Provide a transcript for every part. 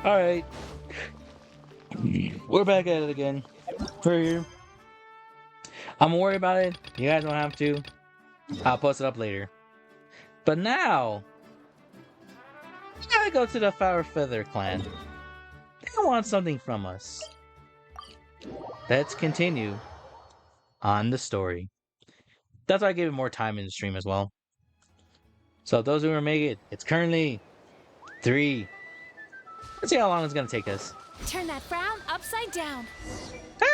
Alright, we're back at it again. For you. I'm worried about it. You guys don't have to. I'll post it up later. But now, we gotta go to the Fire Feather clan. They want something from us. Let's continue on the story. That's why I gave it more time in the stream as well. So those who are making it, it's currently 3. Let's see how long it's gonna take us. Turn that frown upside down. Ah!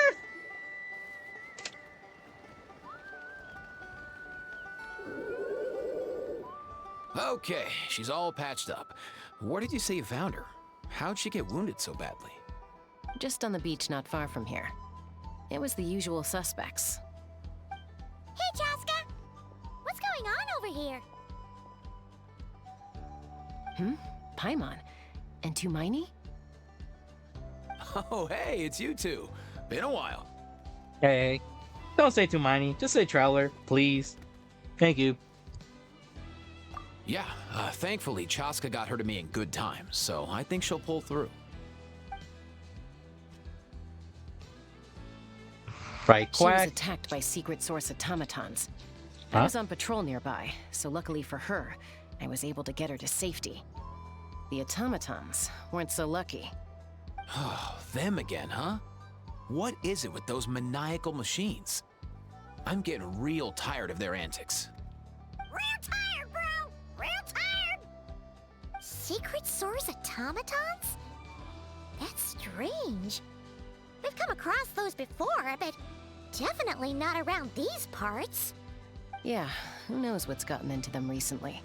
Okay, she's all patched up. Where did you say you found her? How'd she get wounded so badly? Just on the beach not far from here. It was the usual suspects. Hey, Chaska! What's going on over here? Paimon. And Tumaini? Oh, hey, it's you two. Been a while. Hey, don't say Tumaini. Just say Traveler, please. Thank you. Yeah, thankfully Chaska got her to me in good time, so I think she'll pull through. Right, She was quack. attacked by secret source automatons. Huh? I was on patrol nearby, so luckily for her, I was able to get her to safety. The automatons weren't so lucky. Oh, them again, huh? What is it with those maniacal machines? I'm getting real tired of their antics. Real tired, bro! Real tired! Secret source automatons? That's strange. We've come across those before, but definitely not around these parts. Yeah, who knows what's gotten into them recently.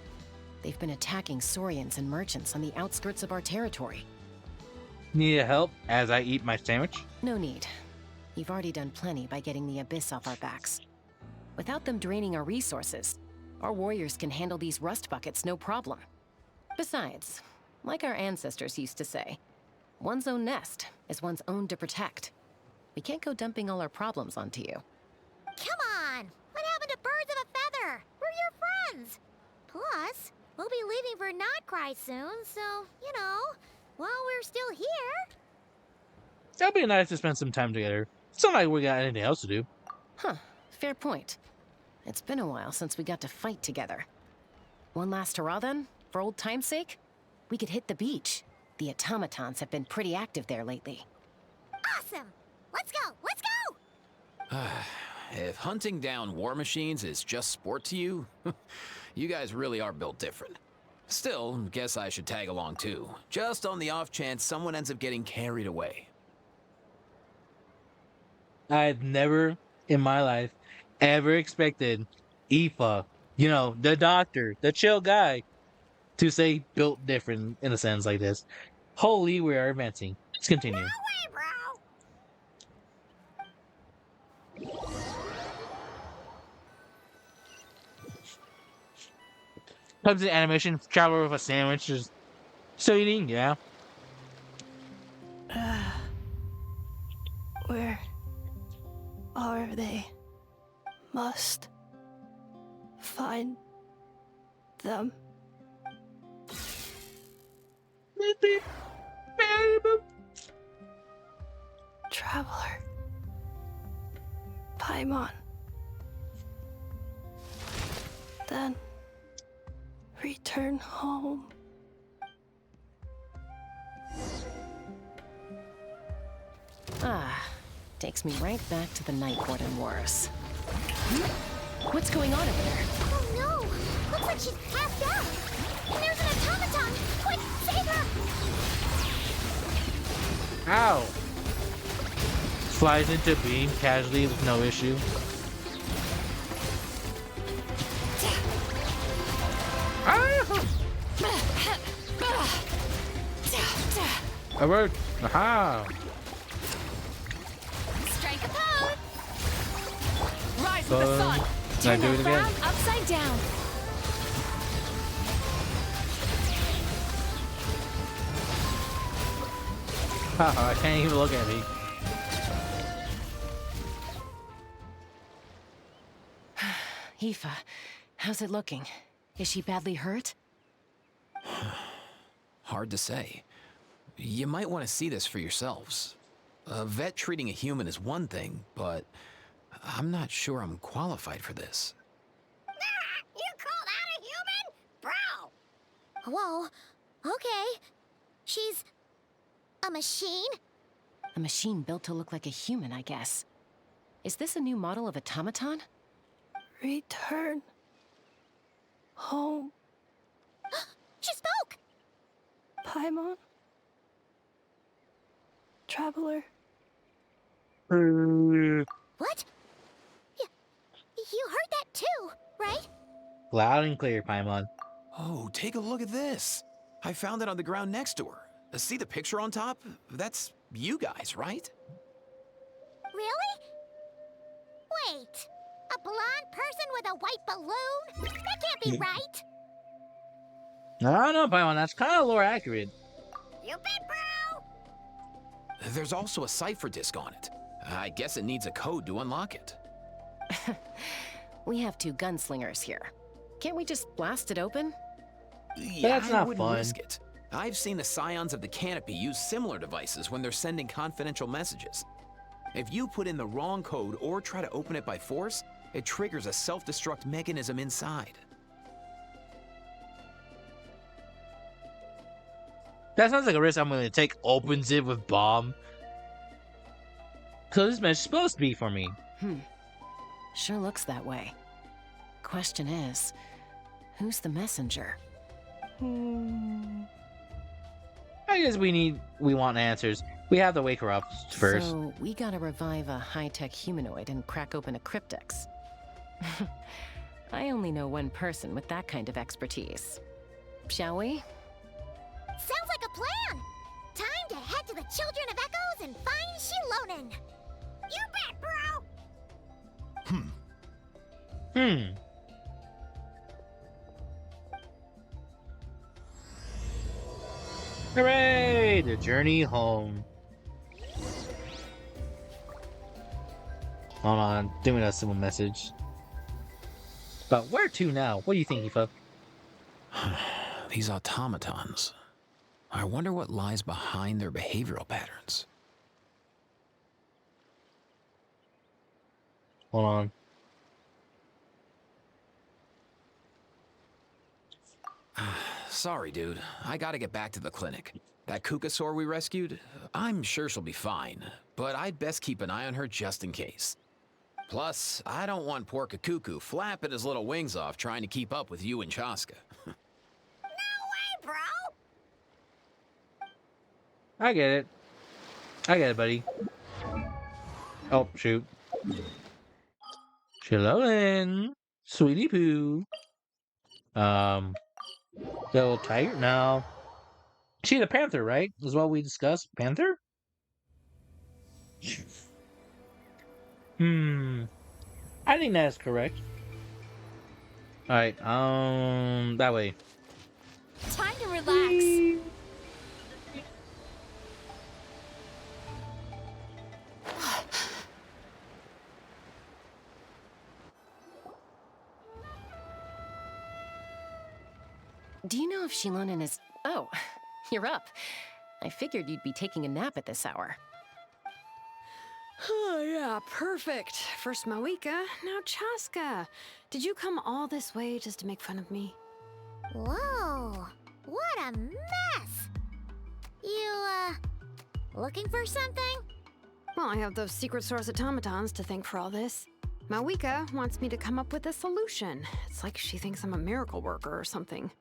They've been attacking Saurians and merchants on the outskirts of our territory. Need help as I eat my sandwich? No need. You've already done plenty by getting the Abyss off our backs. Without them draining our resources, our warriors can handle these rust buckets no problem. Besides, like our ancestors used to say, one's own nest is one's own to protect. We can't go dumping all our problems onto you. Come on! What happened to birds of a feather? We're your friends! Plus, we'll be leaving for Notcry soon, so, you know, while we're still here... That'd be nice to spend some time together. It's not like we got anything else to do. Huh, fair point. It's been a while since we got to fight together. One last hurrah then, for old time's sake? We could hit the beach. The automatons have been pretty active there lately. Awesome! Let's go! Let's go! If hunting down war machines is just sport to you, you guys really are built different. Still, guess I should tag along too, just on the off chance someone ends up getting carried away. I've never in my life ever expected Aoife, you know, the doctor, the chill guy, to say built different in a sense like this. Holy, we are advancing. Let's continue. No way, bro! Comes the animation, traveler with a sandwich is still eating, yeah. Where are they? Must find them. Traveler. Paimon. Then return home. Ah, takes me right back to the Night Warden Wars. What's going on over there? Oh no! Looks like she's passed out! And there's an automaton! Quick, save her! Ow! Flies into beam casually with no issue. Ah! It worked! Aha! Strike a pose! with Rise the sun. Can I Turn do it that again? frown upside down! Haha, I can't even look at me. Aoife, how's it looking? Is she badly hurt? Hard to say. You might want to see this for yourselves. A vet treating a human is one thing, but I'm not sure I'm qualified for this. You call that a human? Bro! Whoa, okay. She's a machine? A machine built to look like a human, I guess. Is this a new model of automaton? Return home, She spoke! Paimon. Traveler. What? You heard that too, right? Loud and clear, Paimon. Oh, take a look at this. I found it on the ground next to her. See the picture on top? That's you guys, right? Really? Wait, a blonde person with a white balloon? That can't be right. I don't know, Paimon. That's kind of lore accurate. You bet, bro! There's also a cipher disk on it. I guess it needs a code to unlock it. We have two gunslingers here. Can't we just blast it open? Yeah, that's I not wouldn't fun. risk it. I've seen the Scions of the Canopy use similar devices when they're sending confidential messages. If you put in the wrong code or try to open it by force, it triggers a self-destruct mechanism inside. That sounds like a risk I'm going to take. Opens it with bomb. So this message is supposed to be for me. Sure looks that way. Question is, who's the messenger? I guess we want answers. We have to wake her up first. So we gotta revive a high-tech humanoid and crack open a cryptex. I only know one person with that kind of expertise. Shall we? Sounds like a plan! Time to head to the Children of Echoes and find Shilonen! You bet, bro! Hooray! The journey home. Hold on, doing a simple message. But where to now? What do you think, Aoife? These automatons. I wonder what lies behind their behavioral patterns. Hold on. Sorry, dude. I gotta get back to the clinic. That Kukasaur we rescued, I'm sure she'll be fine, but I'd best keep an eye on her just in case. Plus, I don't want poor Kakuku flapping his little wings off trying to keep up with you and Chaska. No way, bro! I get it. I get it, buddy. Oh, shoot. Shilonen. Sweetie Poo. Little tiger? No. She's a panther, right? Is what we discussed. Panther? I think that's correct. Alright, that way. Time to relax. Do you know if Shilonen is... Oh, you're up. I figured you'd be taking a nap at this hour. Oh, yeah, perfect. First Mawika, now Chaska. Did you come all this way just to make fun of me? Whoa, what a mess! You, looking for something? Well, I have those secret source automatons to thank for all this. Mawika wants me to come up with a solution. It's like she thinks I'm a miracle worker or something.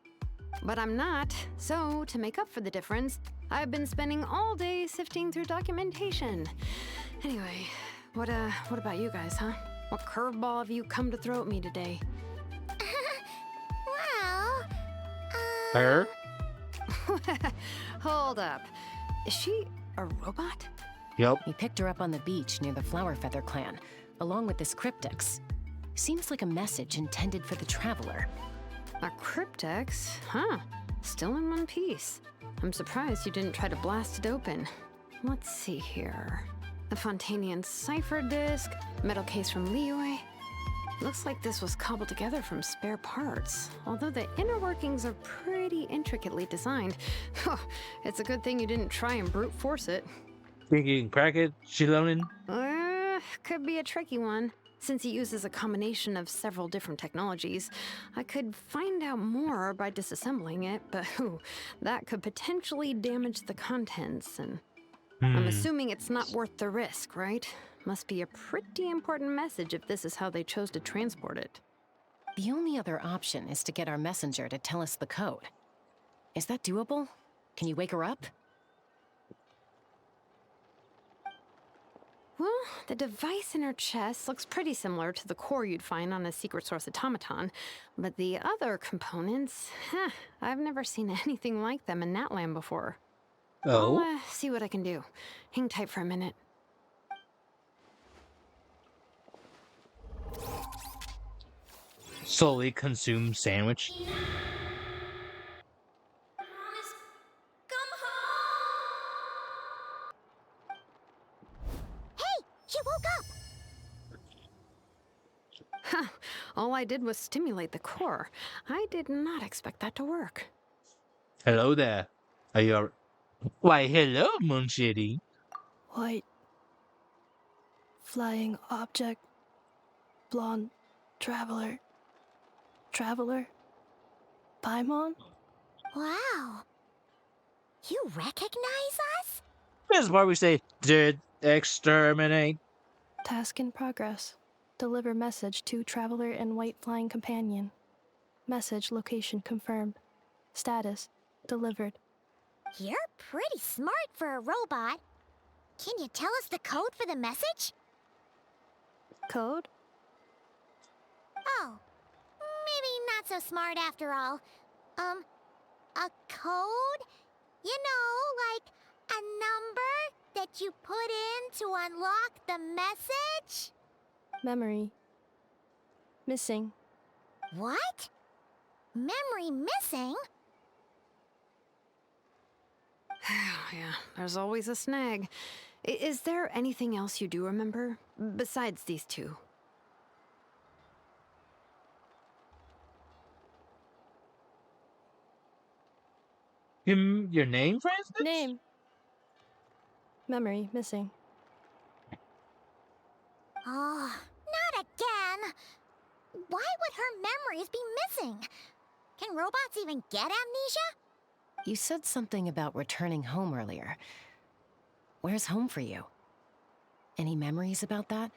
But I'm not, so to make up for the difference, I've been spending all day sifting through documentation. Anyway, what about you guys, huh? What curveball have you come to throw at me today? Well, Her? Hold up. Is she a robot? Yep. We picked her up on the beach near the Flowerfeather clan, along with this cryptex. Seems like a message intended for the Traveler. A cryptex? Huh. Still in one piece. I'm surprised you didn't try to blast it open. Let's see here. The Fontanian cipher disk, metal case from Liyue. Looks like this was cobbled together from spare parts, although the inner workings are pretty pretty intricately designed. It's a good thing you didn't try and brute force it. Think you can crack it, Shilonin? Could be a tricky one. Since he uses a combination of several different technologies, I could find out more by disassembling it, but that could potentially damage the contents, and I'm assuming it's not worth the risk, right? Must be a pretty important message if this is how they chose to transport it. The only other option is to get our messenger to tell us the code. Is that doable? Can you wake her up? Well, the device in her chest looks pretty similar to the core you'd find on a secret source automaton, but the other components, I've never seen anything like them in Natlan before. Oh? I'll see what I can do. Hang tight for a minute. Slowly consume sandwich. Hey, she woke up! All I did was stimulate the core. I did not expect that to work. Hello there. Are you all... Why, hello, Moonshitty. White. Flying object. Blonde. Traveler. Traveler. Paimon? Wow. You recognize us? This is why we say, did exterminate. Task in progress. Deliver message to Traveler and White Flying Companion. Message location confirmed. Status delivered. You're pretty smart for a robot. Can you tell us the code for the message? Code? Oh, maybe not so smart after all. A code? You know, like a number that you put in to unlock the message? Memory. Missing. What? Memory missing? Yeah, there's always a snag. Is there anything else you do remember? Besides these two? Your name, for instance? Name. Memory missing. Oh, not again! Why would her memories be missing? Can robots even get amnesia? You said something about returning home earlier. Where's home for you? Any memories about that?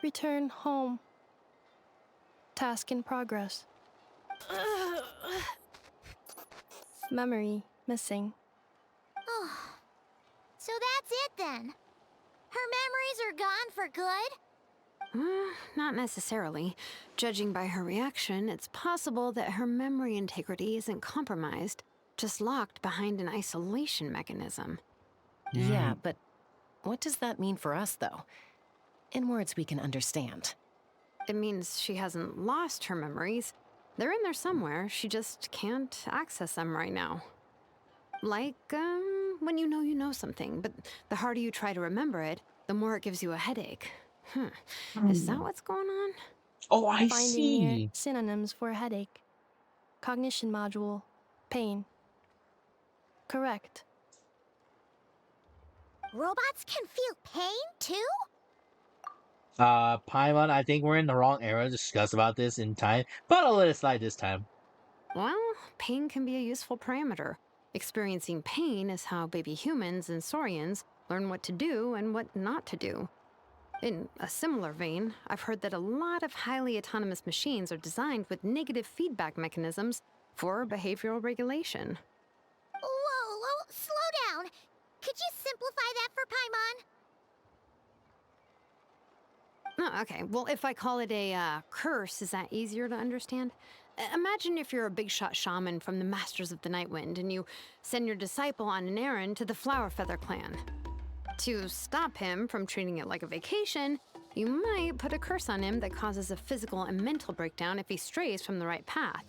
Return home. Task in progress. Memory missing. Oh, so that's it then. Her memories are gone for good? Not necessarily. Judging by her reaction, it's possible that her memory integrity isn't compromised, just locked behind an isolation mechanism. Yeah, but what does that mean for us, though? In words we can understand. It means she hasn't lost her memories. They're in there somewhere, she just can't access them right now. Like, when you know something, but the harder you try to remember it, the more it gives you a headache. Is that what's going on? Oh, I Finding see. near synonyms for headache. Cognition module. Pain. Correct. Robots can feel pain too? Paimon, I think we're in the wrong era to discuss about this in time, but I'll let it slide this time. Well, pain can be a useful parameter. Experiencing pain is how baby humans and saurians learn what to do and what not to do. In a similar vein, I've heard that a lot of highly autonomous machines are designed with negative feedback mechanisms for behavioral regulation. Whoa, slow down. Could you simplify that for Paimon? Oh, okay, well, if I call it a curse, is that easier to understand? Imagine if you're a big shot shaman from the Masters of the Nightwind and you send your disciple on an errand to the Flower Feather clan. To stop him from treating it like a vacation, you might put a curse on him that causes a physical and mental breakdown if he strays from the right path.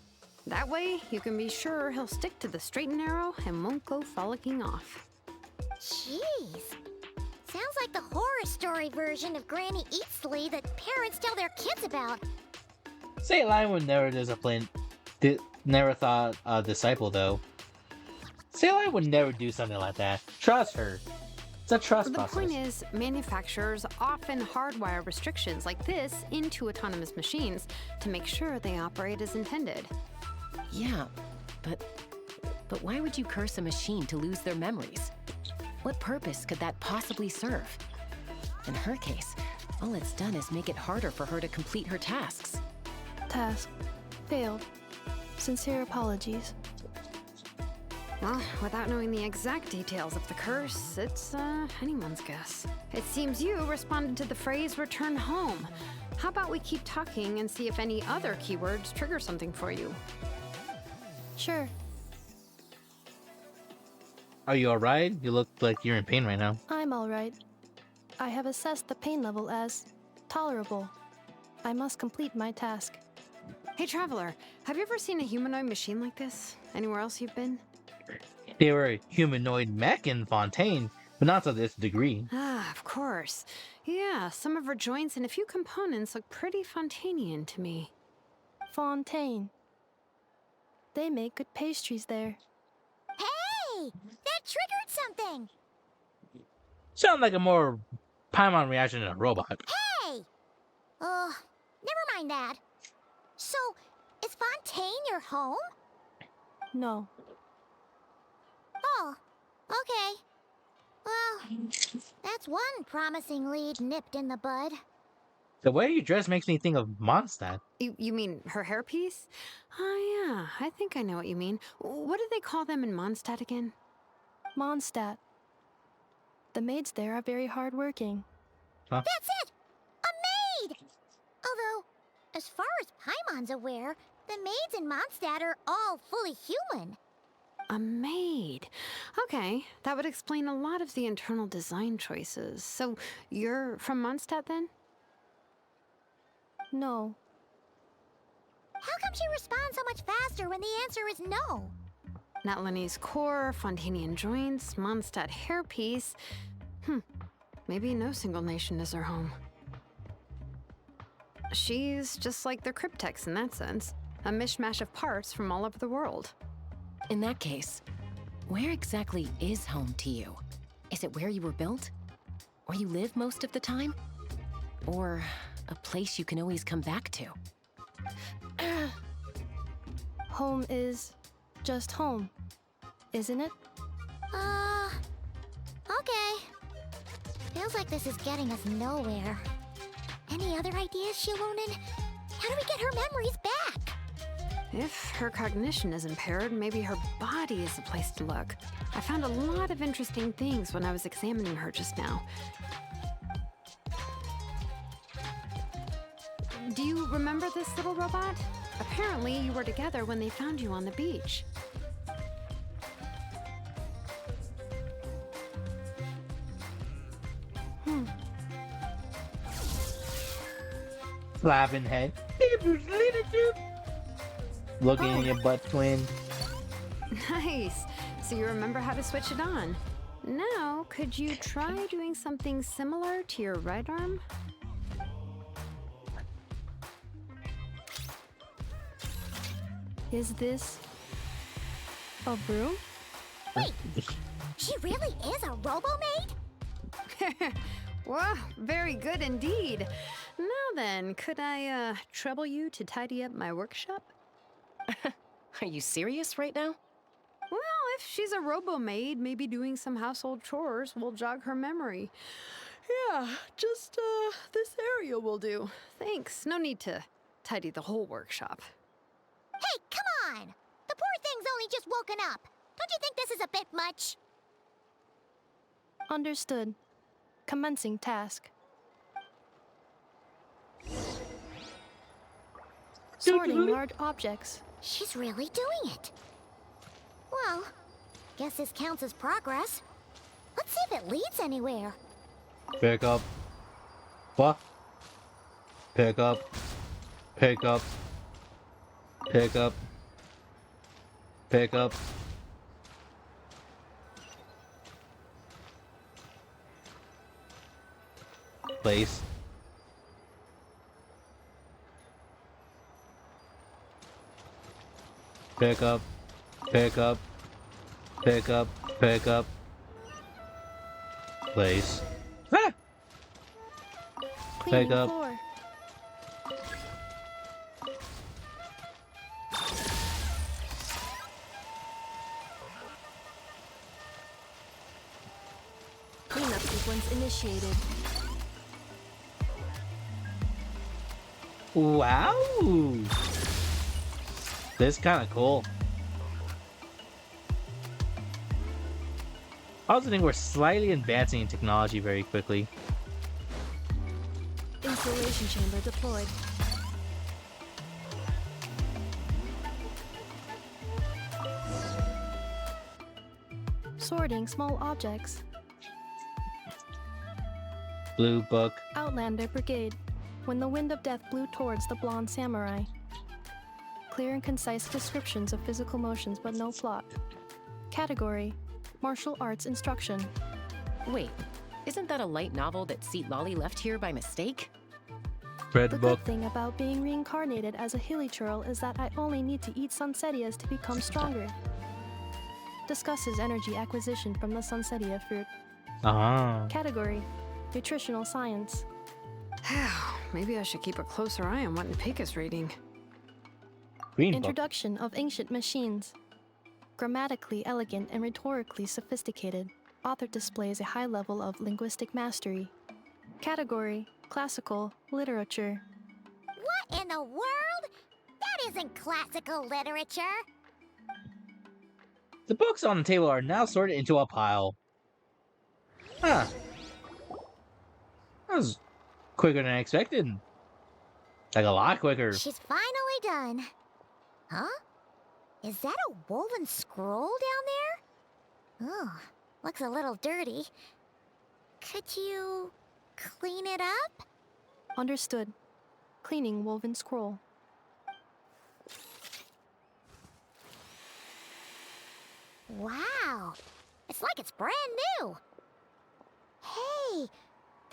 That way, you can be sure he'll stick to the straight and narrow and won't go frolicking off. Jeez. Sounds like the horror story version of Granny Eatsley that parents tell their kids about. Say a line would never discipline Never thought a disciple though. Sailor would never do something like that. Trust her. It's a trust The process. point is, manufacturers often hardwire restrictions like this into autonomous machines to make sure they operate as intended. Yeah, but why would you curse a machine to lose their memories? What purpose could that possibly serve? In her case, all it's done is make it harder for her to complete her tasks. Task. Failed. Sincere apologies. Well, without knowing the exact details of the curse, it's anyone's guess. It seems you responded to the phrase return home. How about we keep talking and see if any other keywords trigger something for you? Sure, Are you alright? You look like you're in pain right now. I'm alright. I have assessed the pain level as tolerable. I must complete my task. Hey, Traveler, have you ever seen a humanoid machine like this? Anywhere else you've been? They were a humanoid mech in Fontaine, but not to this degree. Ah, of course. Yeah, some of her joints and a few components look pretty Fontainian to me. Fontaine. They make good pastries there. Hey! That triggered something! Sound like a more Paimon reaction than a robot. Hey! Never mind that. So, is Fontaine your home? No. Oh, okay. Well, that's one promising lead nipped in the bud. The way you dress makes me think of Mondstadt. You mean her hairpiece? Oh, yeah, I think I know what you mean. What do they call them in Mondstadt again? Mondstadt. The maids there are very hardworking. That's it! A maid! Although, as far as Paimon's aware, the maids in Mondstadt are all fully human. A maid. Okay, that would explain a lot of the internal design choices. So, you're from Mondstadt then? No. How come she responds so much faster when the answer is no? Natlanese core, Fontanian joints, Mondstadt hairpiece. Maybe no single nation is her home. She's just like the Cryptex in that sense. A mishmash of parts from all over the world. In that case, where exactly is home to you? Is it where you were built? Where you live most of the time? Or a place you can always come back to? Home is just home, isn't it? Okay. Feels like this is getting us nowhere. Any other ideas, Shilonen? How do we get her memories back? If her cognition is impaired, maybe her body is the place to look. I found a lot of interesting things when I was examining her just now. Do you remember this little robot? Apparently, you were together when they found you on the beach. Slapping head. Looking in your butt, twin. Nice. So you remember how to switch it on. Now, could you try doing something similar to your right arm? Is this a broom? Wait, she really is a robo-maid? Wow, very good indeed. Now then, could I trouble you to tidy up my workshop? Are you serious right now? Well, if she's a robo-maid, maybe doing some household chores will jog her memory. Yeah, just this area will do. Thanks. No need to tidy the whole workshop. Hey, come on! The poor thing's only just woken up. Don't you think this is a bit much? Understood. Commencing task. Sorting large objects. She's really doing it. Well, guess this counts as progress. Let's see if it leads anywhere. Pick up. What? Pick up. Pick up. Pick up. Pick up. Place. Pick up. Pick up. Pick up. Pick up. Place. Ah! Cleaning up. floor. Cleanup sequence initiated. Wow! This is kind of cool. I also think we're slightly advancing in technology very quickly. Installation chamber deployed. Sorting small objects. Blue book. Outlander Brigade. When the wind of death blew towards the blonde samurai. Clear and concise descriptions of physical motions but no plot. Category: Martial arts instruction. Wait, isn't that a light novel that Seat Lolly left here by mistake? Red The book. good thing about being reincarnated as a hilly churl is that I only need to eat sunsettias to become stronger. Discusses energy acquisition from the sunsettia fruit. Ah. Category: Nutritional science. Maybe I should keep a closer eye on what Nipika's reading. Green book. Introduction of ancient machines. Grammatically elegant and rhetorically sophisticated, author displays a high level of linguistic mastery. Category: Classical literature. What in the world? That isn't classical literature. The books on the table are now sorted into a pile. Huh. That was quicker than I expected. Like a lot quicker. She's finally done. Huh? Is that a woven scroll down there? Oh, looks a little dirty. Could you clean it up? Understood. Cleaning woven scroll. Wow, it's like it's brand new. Hey,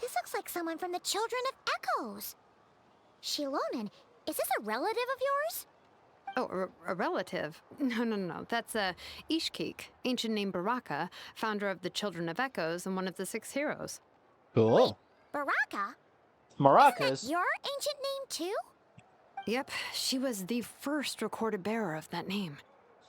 this looks like someone from the Children of Echoes. Shilonen, is this a relative of yours? Oh, a relative? No. That's Ishkik, ancient name Baraka, founder of the Children of Echoes and one of the 6 heroes. Cool. Baraka? Maracas. Isn't that your ancient name too? Yep, she was the first recorded bearer of that name.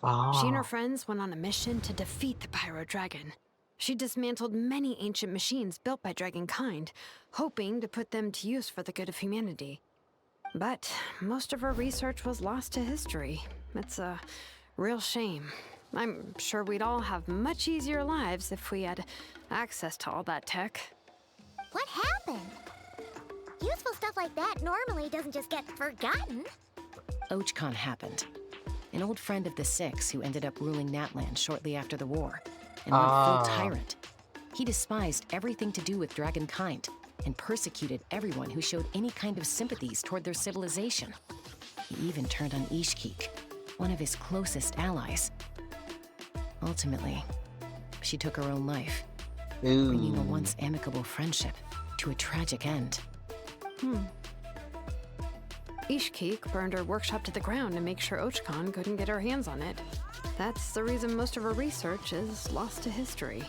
Ah. She and her friends went on a mission to defeat the Pyro Dragon. She dismantled many ancient machines built by Dragonkind, hoping to put them to use for the good of humanity. But most of her research was lost to history. It's a real shame. I'm sure we'd all have much easier lives if we had access to all that tech. What happened? Useful stuff like that normally doesn't just get forgotten. Ochcon happened. An old friend of the 6 who ended up ruling Natland shortly after the war, and went full tyrant. He despised everything to do with Dragonkind, and persecuted everyone who showed any kind of sympathies toward their civilization. He even turned on Ishkik, one of his closest allies. Ultimately, she took her own life, bringing a once amicable friendship to a tragic end. Ishkik burned her workshop to the ground to make sure Ochcon couldn't get her hands on it. That's the reason most of her research is lost to history.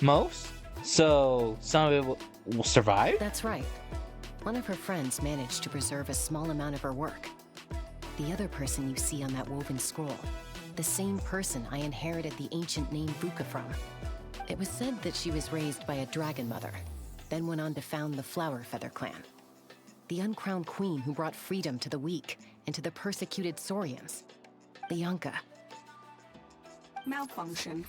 Most? So some of it will survive? That's right. One of her friends managed to preserve a small amount of her work. The other person you see on that woven scroll, the same person I inherited the ancient name Vuka from. It was said that she was raised by a dragon mother, then went on to found the Flower Feather clan. The uncrowned queen who brought freedom to the weak and to the persecuted Saurians. Bianca. Malfunction.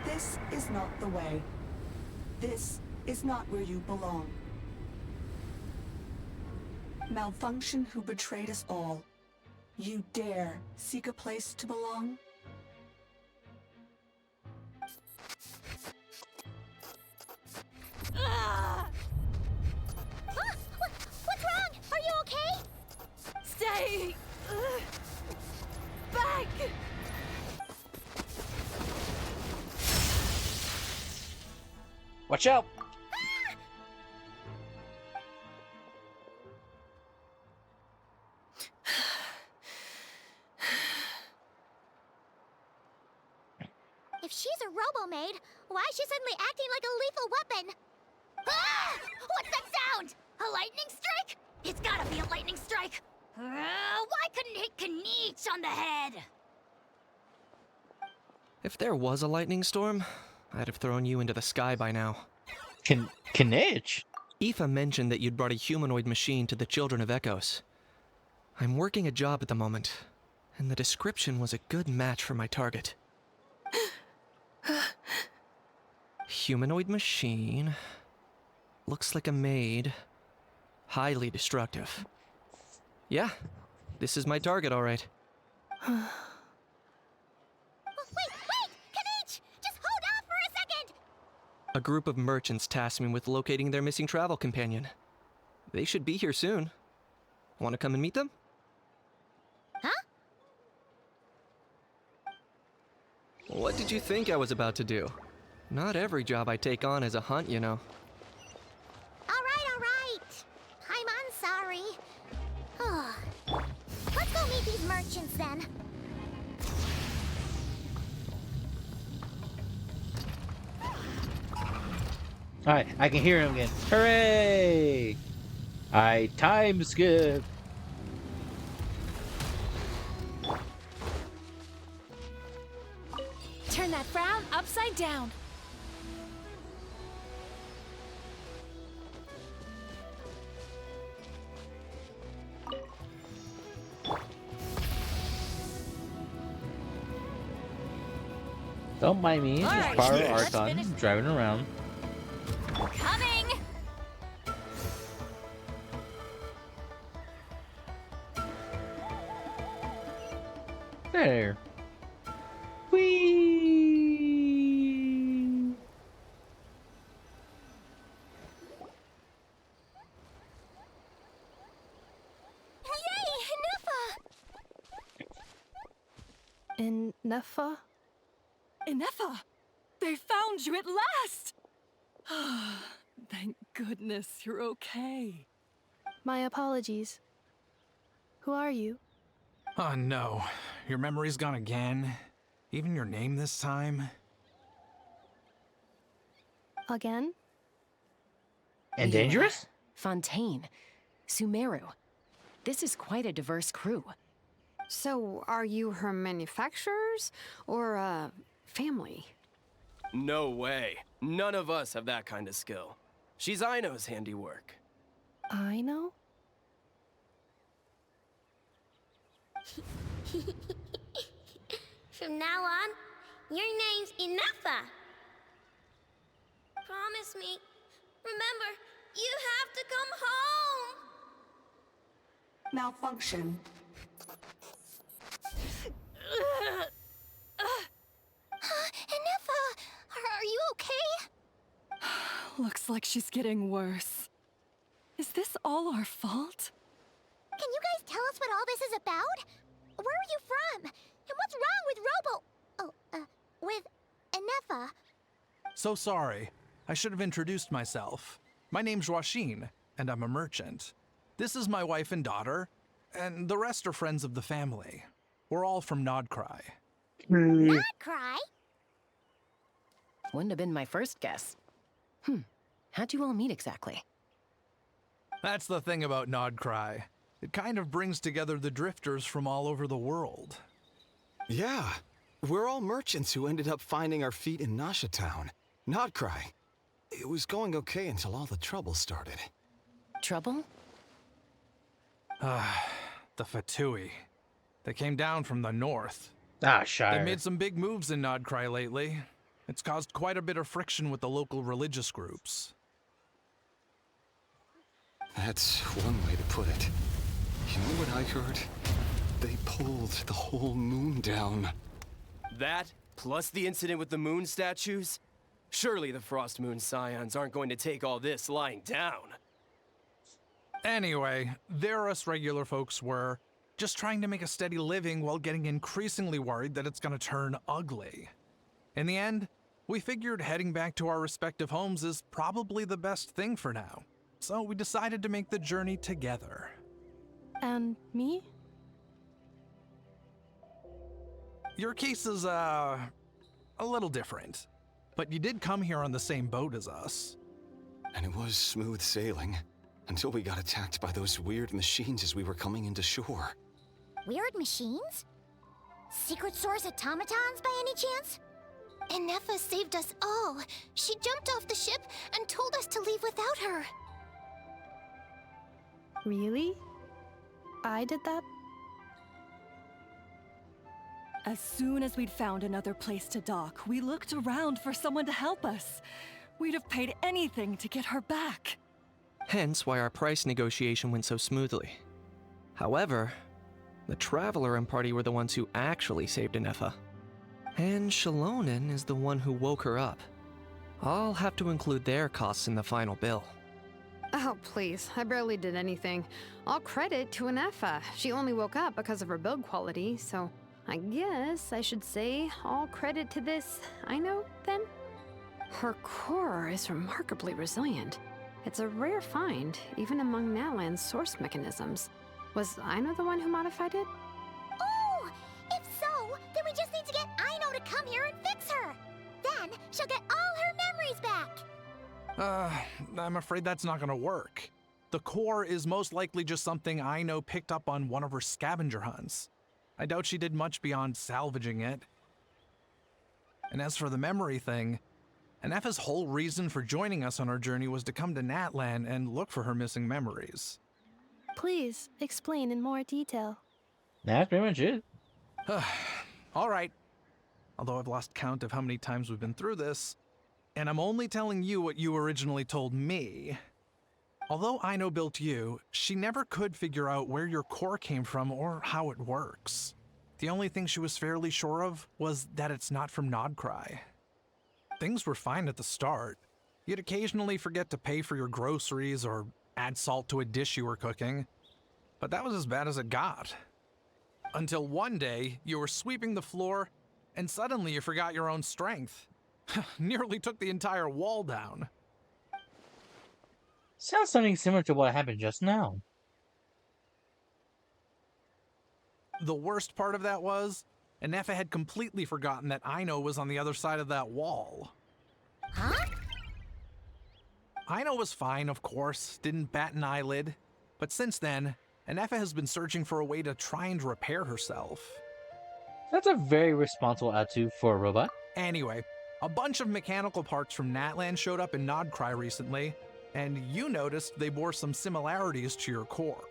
This is not the way. This is not where you belong. Malfunction who betrayed us all. You dare seek a place to belong? What's wrong? Are you okay? Stay back! Watch out! If she's a robo-maid, why is she suddenly acting like a lethal weapon? Ah! What's that sound? A lightning strike? It's gotta be a lightning strike. Why couldn't it hit Kniech on the head? If there was a lightning storm, I'd have thrown you into the sky by now. Kniech? Aoife mentioned that you'd brought a humanoid machine to the Children of Echoes. I'm working a job at the moment, and the description was a good match for my target. Humanoid machine. Looks like a maid. Highly destructive. Yeah, this is my target, all right. Wait! Kniech! Just hold off for a second! A group of merchants tasked me with locating their missing travel companion. They should be here soon. Want to come and meet them? Huh? What did you think I was about to do? Not every job I take on is a hunt, you know. All right. I'm sorry. Let's go meet these merchants then. Alright, I can hear him again. Hooray! Alright, time skip. Turn that frown upside down. Don't mind me, just Alright, Power let's Archon finish. driving around. Coming! There. Whee! Ineffa? Ineffa! They found you at last! Thank goodness you're okay. My apologies. Who are you? Oh no, your memory's gone again? Even your name this time? Again? And dangerous? Fontaine. Sumeru. This is quite a diverse crew. So, are you her manufacturers or family? No way. None of us have that kind of skill. She's Aino's handiwork. I know? From now on, your name's Ineffa. Promise me. Remember, you have to come home. Malfunction. Ineffa, are you okay? Looks like she's getting worse. Is this all our fault? Can you guys tell us what all this is about? Where are you from? And what's wrong with Ineffa? So sorry. I should have introduced myself. My name's Joachine, and I'm a merchant. This is my wife and daughter, and the rest are friends of the family. We're all from Nodcry. Not cry. Wouldn't have been my first guess. How'd you all meet exactly? That's the thing about Nodcry. It kind of brings together the drifters from all over the world. Yeah, we're all merchants who ended up finding our feet in Nasha Town. Nodcry. It was going okay until all the trouble started. Trouble? The Fatui. They came down from the north. Ah, They Shire. made some big moves in Nodcry lately. It's caused quite a bit of friction with the local religious groups. That's one way to put it. You know what I heard? They pulled the whole moon down. That, plus the incident with the moon statues? Surely the Frost Moon Scions aren't going to take all this lying down. Anyway, there us regular folks were just trying to make a steady living while getting increasingly worried that it's gonna turn ugly. In the end, we figured heading back to our respective homes is probably the best thing for now. So we decided to make the journey together. And me? Your case is, a little different. But you did come here on the same boat as us. And it was smooth sailing, until we got attacked by those weird machines as we were coming into shore. Weird machines? Secret Source automatons by any chance? Ineffa saved us all. She jumped off the ship and told us to leave without her. Really? I did that? As soon as we'd found another place to dock, we looked around for someone to help us. We'd have paid anything to get her back. Hence why our price negotiation went so smoothly. However, the Traveler and party were the ones who actually saved Ineffa. And Shalonen is the one who woke her up. I'll have to include their costs in the final bill. Oh, please. I barely did anything. All credit to Ineffa. She only woke up because of her build quality, so I guess I should say all credit to this Aino, then? Her core is remarkably resilient. It's a rare find, even among Natlan's source mechanisms. Was Aino the one who modified it? Oh! If so, then we just need to get Aino to come here and fix her! Then she'll get all her memories back! I'm afraid that's not gonna work. The core is most likely just something Aino picked up on one of her scavenger hunts. I doubt she did much beyond salvaging it. And as for the memory thing, Ineffa's whole reason for joining us on our journey was to come to Natlan and look for her missing memories. Please explain in more detail. That's pretty much it. All right. Although I've lost count of how many times we've been through this, and I'm only telling you what you originally told me. Although Aino built you, she never could figure out where your core came from or how it works. The only thing she was fairly sure of was that it's not from Nodcry. Things were fine at the start. You'd occasionally forget to pay for your groceries or add salt to a dish you were cooking, but that was as bad as it got. Until one day, you were sweeping the floor, and suddenly you forgot your own strength. Nearly took the entire wall down. Sounds something similar to what happened just now. The worst part of that was, Ineffa had completely forgotten that Aino was on the other side of that wall. Huh? Aino was fine, of course, didn't bat an eyelid. But since then, Ineffa has been searching for a way to try and repair herself. That's a very responsible attitude for a robot. Anyway, a bunch of mechanical parts from Natlan showed up in Nodcry recently, and you noticed they bore some similarities to your core.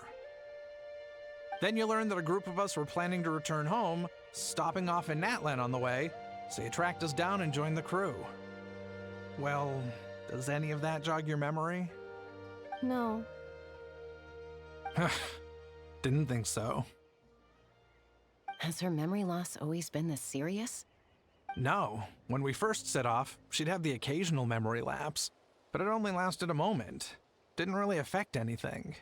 Then you learned that a group of us were planning to return home, stopping off in Natlan on the way, so you tracked us down and joined the crew. Well, does any of that jog your memory? No. Didn't think so. Has her memory loss always been this serious? No. When we first set off, she'd have the occasional memory lapse, but it only lasted a moment. Didn't really affect anything.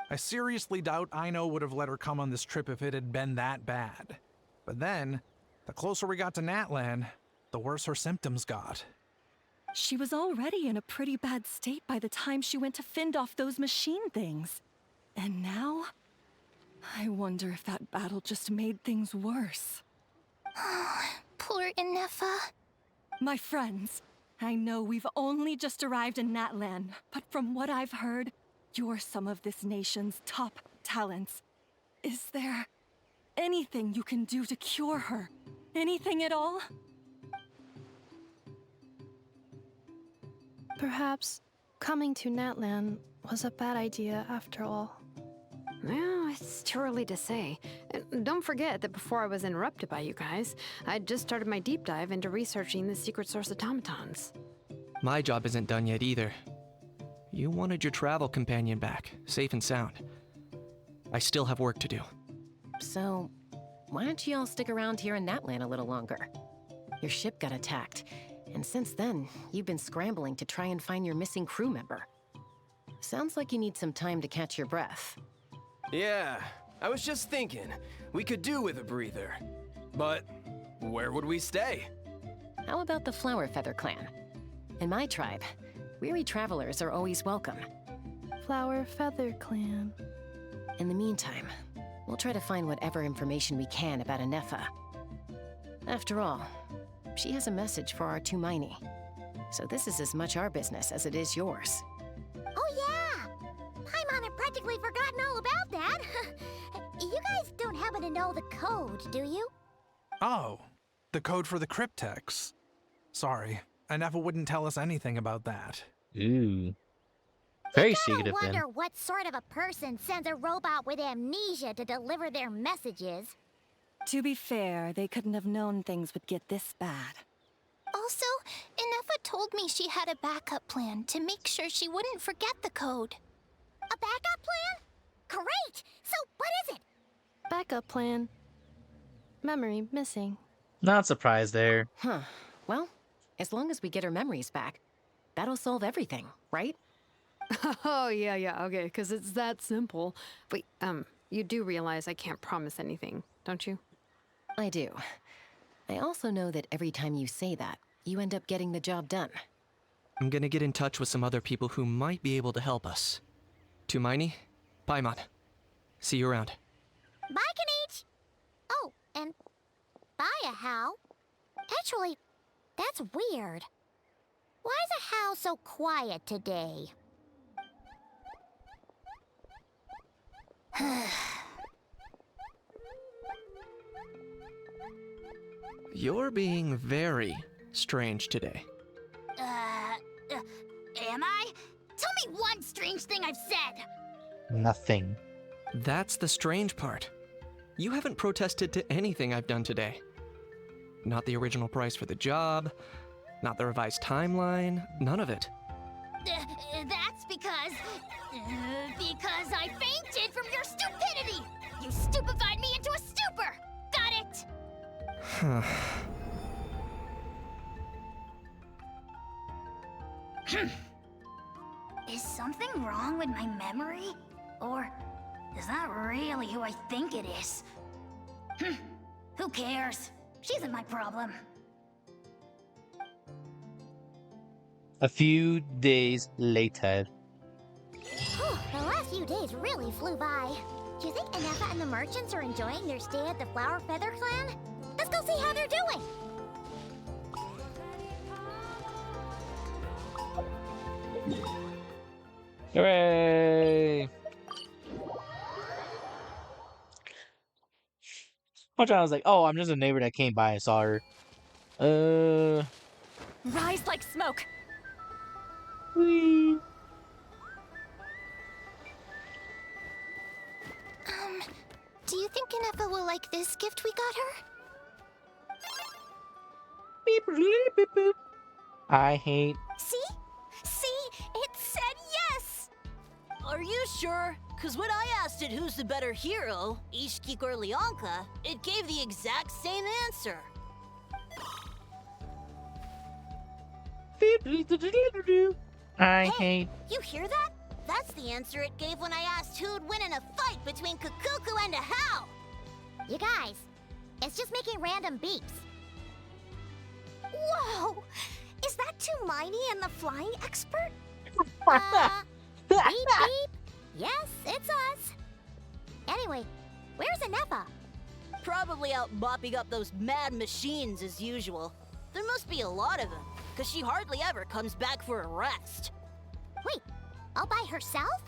I seriously doubt Aino would have let her come on this trip if it had been that bad. But then, the closer we got to Natlan, the worse her symptoms got. She was already in a pretty bad state by the time she went to fend off those machine things. And now, I wonder if that battle just made things worse. Poor Ineffa. My friends, I know we've only just arrived in Natlan, but from what I've heard, you're some of this nation's top talents. Is there anything you can do to cure her? Anything at all? Perhaps coming to Natlan was a bad idea after all. Well, it's too early to say. And don't forget that before I was interrupted by you guys, I'd just started my deep dive into researching the secret source automatons. My job isn't done yet either. You wanted your travel companion back, safe and sound. I still have work to do. So, why don't you all stick around here in Natlan a little longer? Your ship got attacked, and since then, you've been scrambling to try and find your missing crew member. Sounds like you need some time to catch your breath. Yeah, I was just thinking, we could do with a breather. But where would we stay? How about the Flower Feather Clan? In my tribe, weary travelers are always welcome. Flower Feather Clan. In the meantime, we'll try to find whatever information we can about Ineffa. After all, She has a message for our Tumaini. So this is as much our business as it is yours. Oh yeah! Paimon had practically forgotten all about that. You guys don't happen to know the code, do you? Oh, the code for the cryptex. Sorry, Ineffa wouldn't tell us anything about that. Ooh. Very I secretive then. wonder what sort of a person sends a robot with amnesia to deliver their messages. To be fair, they couldn't have known things would get this bad. Also, Ineffa told me she had a backup plan to make sure she wouldn't forget the code. A backup plan? Great! So what is it? Backup plan. Memory missing. Not surprised there. Huh. Well, as long as we get her memories back, that'll solve everything, right? Oh, yeah, okay, because it's that simple. Wait, you do realize I can't promise anything, don't you? I do. I also know that every time you say that, you end up getting the job done. I'm gonna get in touch with some other people who might be able to help us. Tumaini, Paimon. See you around. Bye, Kanich! Oh, and bye, How. Actually, that's weird. Why is How so quiet today? You're being very strange today. Am I? Tell me one strange thing I've said! Nothing. That's the strange part. You haven't protested to anything I've done today. Not the original price for the job, not the revised timeline, none of it. That's because I fainted from your stupidity! You stupefied me into a stupor! Got it? Is something wrong with my memory? Or is that really who I think it is? Who cares? She isn't my problem. A few days later. The last few days really flew by. Do you think Ineffa and the merchants are enjoying their stay at the Flower Feather Clan? Let's go see how they're doing! Hooray! One time I was like, oh, I'm just a neighbor that came by and saw her. Rise like smoke. Whee. Do you think Ineffa will like this gift we got her? Beep, beep, beep, beep. I hate. See? It said yes! Are you sure? Because when I asked it who's the better hero, Ishkik or Leonka, it gave the exact same answer. I hate. You hear that? That's the answer it gave when I asked who'd win in a fight between Kukuku and a How. You guys, it's just making random beeps. Whoa! Is that Tumaini and the flying expert? Beep beep. Yes, it's us. Anyway, where's Ineffa? Probably out mopping up those mad machines as usual. There must be a lot of them, because she hardly ever comes back for a rest. Wait, all by herself?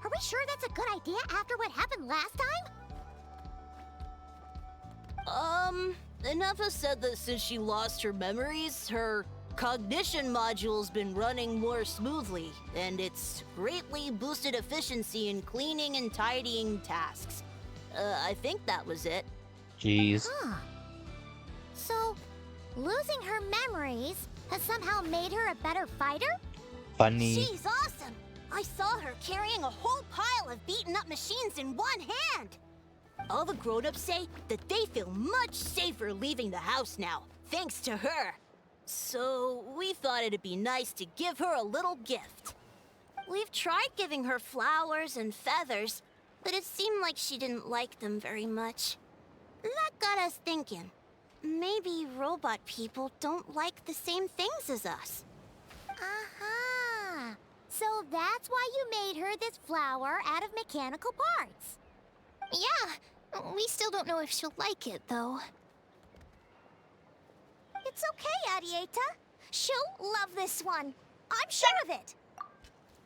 Are we sure that's a good idea after what happened last time? Ineffa said that since she lost her memories, her cognition module's been running more smoothly, and it's greatly boosted efficiency in cleaning and tidying tasks. I think that was it. Jeez. Huh. So, losing her memories has somehow made her a better fighter? Funny. She's awesome! I saw her carrying a whole pile of beaten up machines in one hand! All the grown-ups say that they feel much safer leaving the house now, thanks to her. So we thought it'd be nice to give her a little gift. We've tried giving her flowers and feathers, but it seemed like she didn't like them very much. That got us thinking. Maybe robot people don't like the same things as us. Aha! So that's why you made her this flower out of mechanical parts. Yeah, we still don't know if she'll like it, though. It's okay, Arieta. She'll love this one. I'm sure of it.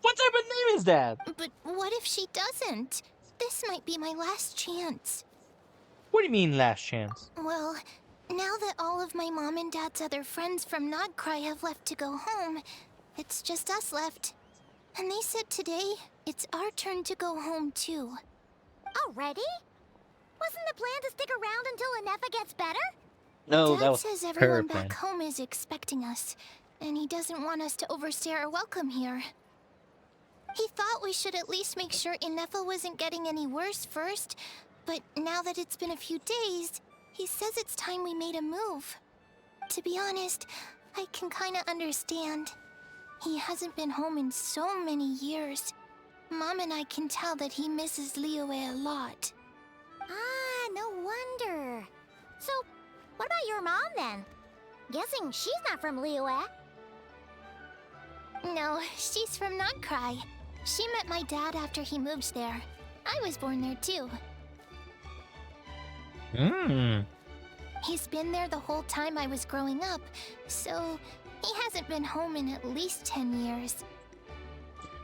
What type of name is that? But what if she doesn't? This might be my last chance. What do you mean, last chance? Well, now that all of my mom and dad's other friends from Nodcry have left to go home, it's just us left. And they said today, it's our turn to go home too. Already? Wasn't the plan to stick around until Ineffa gets better? No, Dad that was says her everyone plan. back home is expecting us, and he doesn't want us to overstay our welcome here. He thought we should at least make sure Ineffa wasn't getting any worse first, but now that it's been a few days, he says it's time we made a move. To be honest, I can kinda understand. He hasn't been home in so many years. Mom and I can tell that he misses Liyue a lot. Ah, no wonder. So, what about your mom then? Guessing she's not from Liyue. No, she's from Nodcry. She met my dad after he moved there. I was born there too. He's been there the whole time I was growing up, so he hasn't been home in at least 10 years.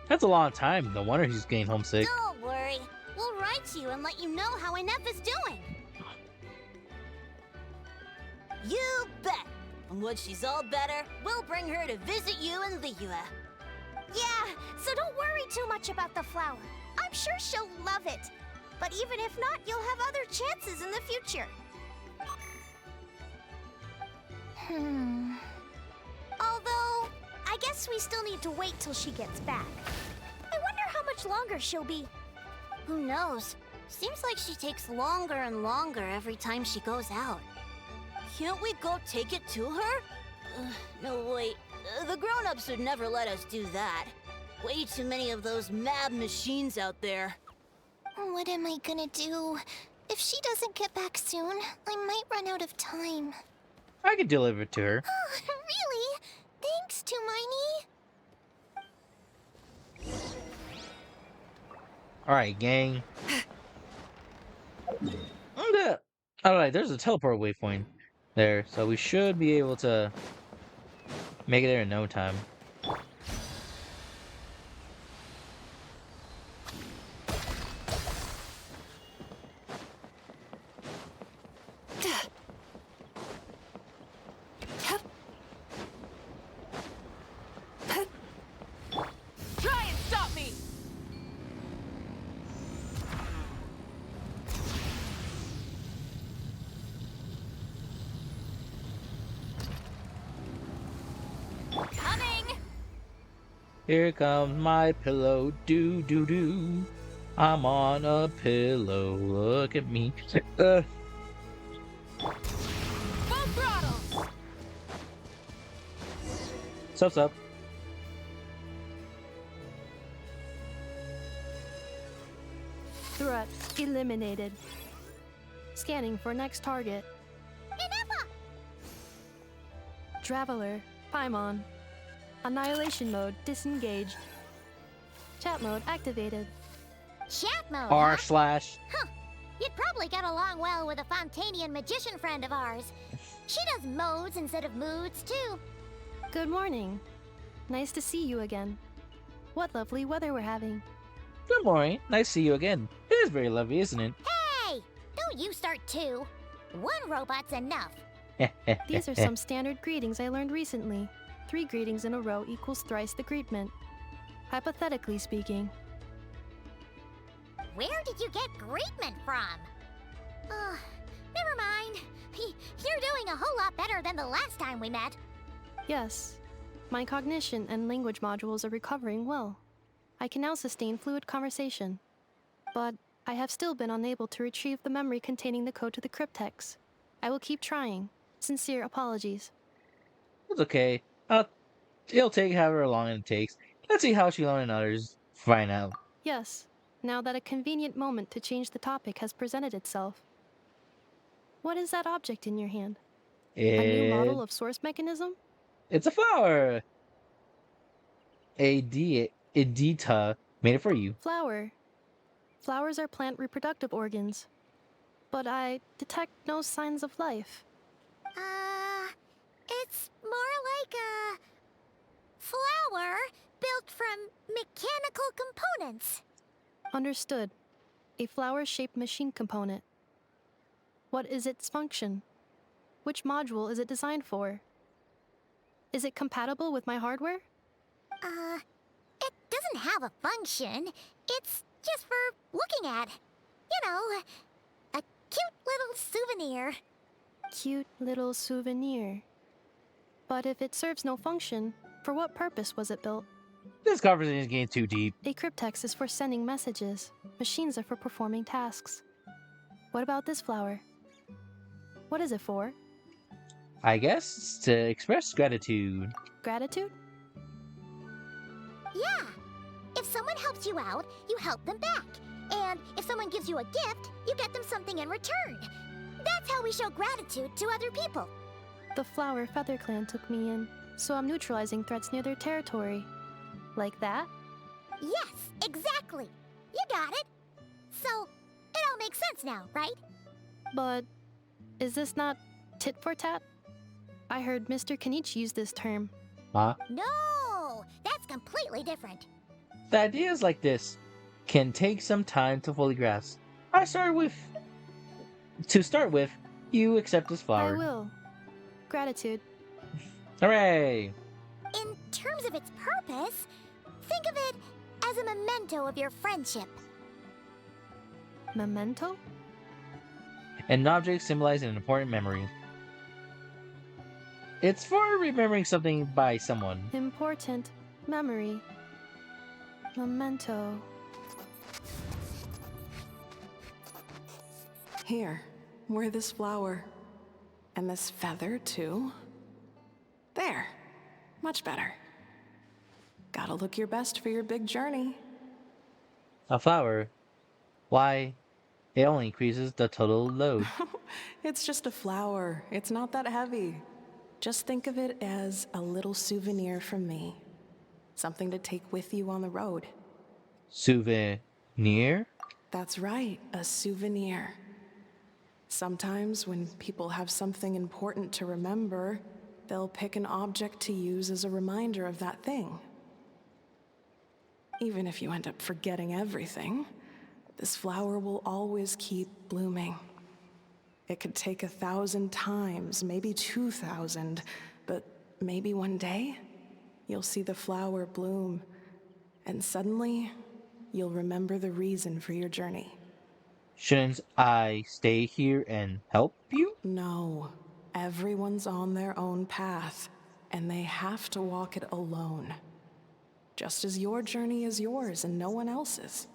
That's a long time. No wonder he's getting homesick. Don't worry. We'll write to you and let you know how Ineffa's doing. You bet. And once she's all better, we'll bring her to visit you in Liyue. Yeah, so don't worry too much about the flower. I'm sure she'll love it. But even if not, you'll have other chances in the future. Although, I guess we still need to wait till she gets back. I wonder how much longer she'll be. Who knows? Seems like she takes longer and longer every time she goes out. Can't we go take it to her? No, wait. The grown-ups would never let us do that. Way too many of those mad machines out there. What am I gonna do? If she doesn't get back soon, I might run out of time. I could deliver it to her. Really? Thanks, Tumaini. Alright, gang. Alright, there's a teleport waypoint there, so we should be able to make it there in no time. Try and stop me! Coming! Here comes my pillow, do do do. I'm on a pillow, look at me. Full throttle! Sup, sup. Threat eliminated. Scanning for next target. Ineffa! Traveler, Paimon. Annihilation mode disengaged. Chat mode activated. Chat mode, R huh? slash. Huh. You'd probably get along well with a Fontanian magician friend of ours. She does modes instead of moods, too. Good morning. Nice to see you again. What lovely weather we're having. Good morning. Nice to see you again. It is very lovely, isn't it? Hey! Don't you start two. One robot's enough. These are some standard greetings I learned recently. 3 greetings in a row equals thrice the greetment. Hypothetically speaking. Where did you get greetment from? Never mind. You're doing a whole lot better than the last time we met. Yes. My cognition and language modules are recovering well. I can now sustain fluid conversation. But I have still been unable to retrieve the memory containing the code to the cryptex. I will keep trying. Sincere apologies. It's okay. It'll take however long it takes. Let's see how Shilon and others find out. Yes, now that a convenient moment to change the topic has presented itself. What is that object in your hand? A new model of source mechanism? It's a flower. Edita made it for you. Flower. Flowers are plant reproductive organs. But I detect no signs of life. components. Understood. A flower-shaped machine component. What is its function? Which module is it designed for? Is it compatible with my hardware? It doesn't have a function. It's just for looking at. You know, a cute little souvenir. Cute little souvenir. But if it serves no function, for what purpose was it built? This conversation is getting too deep. A cryptex is for sending messages. Machines are for performing tasks. What about this flower? What is it for? I guess it's to express gratitude. Gratitude? Yeah. If someone helps you out, you help them back. And if someone gives you a gift, you get them something in return. That's how we show gratitude to other people. The Flower Feather Clan took me in, so I'm neutralizing threats near their territory. Like that? Yes, exactly. You got it. So, it all makes sense now, right? But is this not tit for tat? I heard Mr. Kenichi use this term. Huh? No, that's completely different. The ideas like this can take some time to fully grasp. To start with, you accept this flower. I will. Gratitude. Hooray! In terms of its purpose, think of it as a memento of your friendship. Memento? An object symbolizing an important memory. It's for remembering something by someone. Important memory. Memento. Here, wear this flower. And this feather, too. There. Much better. Gotta look your best for your big journey. A flower? Why? It only increases the total load. It's just a flower. It's not that heavy. Just think of it as a little souvenir from me. Something to take with you on the road. Souvenir? That's right, a souvenir. Sometimes when people have something important to remember, they'll pick an object to use as a reminder of that thing. Even if you end up forgetting everything, this flower will always keep blooming. It could take 1,000 times, maybe 2,000, but maybe one day, you'll see the flower bloom, and suddenly, you'll remember the reason for your journey. Shouldn't I stay here and help you? No. Everyone's on their own path, and they have to walk it alone. Just as your journey is yours and no one else's.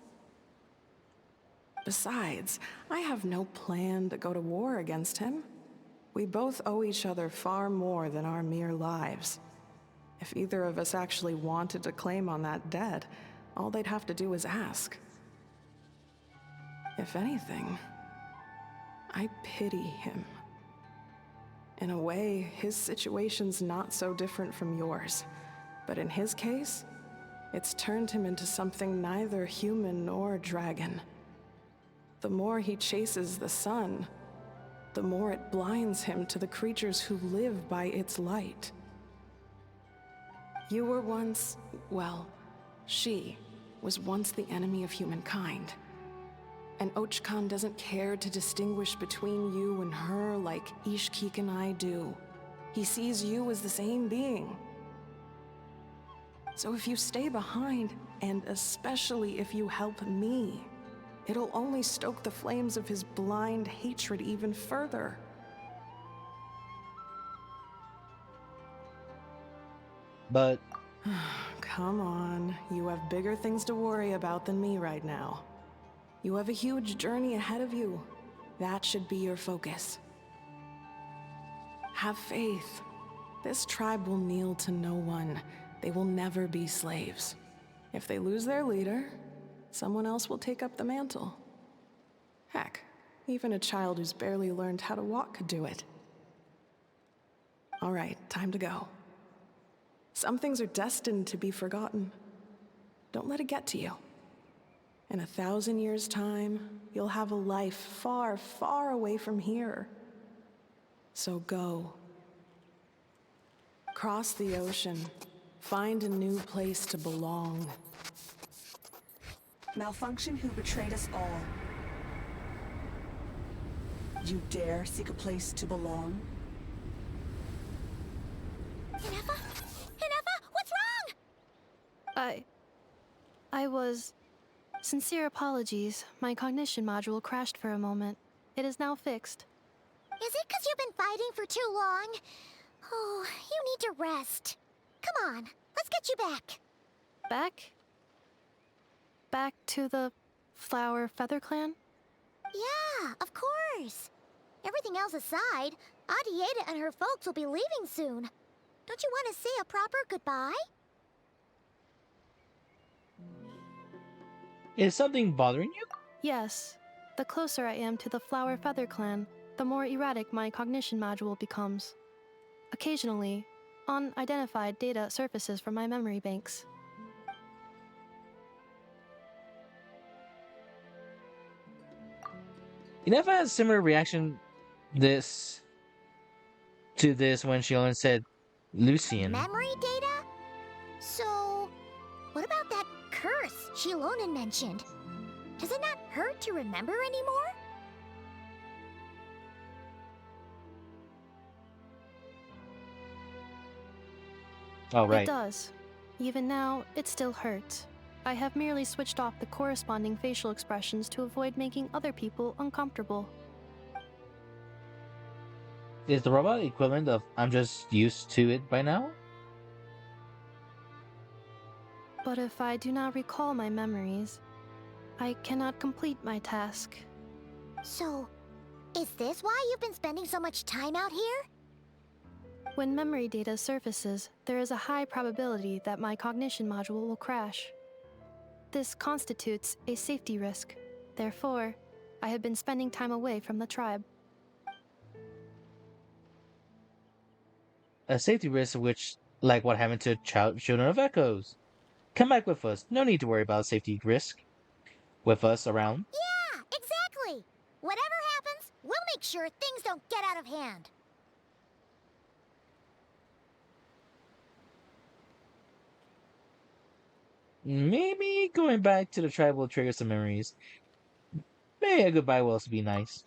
Besides, I have no plan to go to war against him. We both owe each other far more than our mere lives. If either of us actually wanted to claim on that debt, all they'd have to do is ask. If anything, I pity him. In a way, his situation's not so different from yours. But in his case, it's turned him into something neither human nor dragon. The more he chases the sun, the more it blinds him to the creatures who live by its light. You were once, well, she was once the enemy of humankind. And Ochkan doesn't care to distinguish between you and her like Ishkik and I do. He sees you as the same being. So if you stay behind, and especially if you help me, it'll only stoke the flames of his blind hatred even further. But... Come on, you have bigger things to worry about than me right now. You have a huge journey ahead of you. That should be your focus. Have faith. This tribe will kneel to no one. They will never be slaves. If they lose their leader, someone else will take up the mantle. Heck, even a child who's barely learned how to walk could do it. All right, time to go. Some things are destined to be forgotten. Don't let it get to you. In 1,000 years' time, you'll have a life far, far away from here. So go. Cross the ocean. Find a new place to belong. Malfunction who betrayed us all. You dare seek a place to belong? Ineffa? Ineffa, what's wrong? I was... Sincere apologies. My cognition module crashed for a moment. It is now fixed. Is it because you've been fighting for too long? Oh, you need to rest. Come on, let's get you back. Back? Back to the Flower Feather Clan? Yeah, of course. Everything else aside, Adieta and her folks will be leaving soon. Don't you want to say a proper goodbye? Is something bothering you? Yes. The closer I am to the Flower Feather Clan, the more erratic my cognition module becomes. Occasionally, unidentified data surfaces from my memory banks. Ineffa has similar reaction to this when she only said Lucian. Memory data? So, what about that curse Shilonen mentioned? Does it not hurt to remember anymore? Oh, right. It does. Even now, it still hurts. I have merely switched off the corresponding facial expressions to avoid making other people uncomfortable. Is the robot equivalent of I'm just used to it by now? But if I do not recall my memories, I cannot complete my task. So, is this why you've been spending so much time out here? When memory data surfaces, there is a high probability that my cognition module will crash. This constitutes a safety risk. Therefore, I have been spending time away from the tribe. A safety risk which, like what happened to Children of Echoes. Come back with us. No need to worry about safety risk. With us around. Yeah, exactly. Whatever happens, we'll make sure things don't get out of hand. Maybe going back to the tribe will trigger some memories. Maybe a goodbye will also be nice.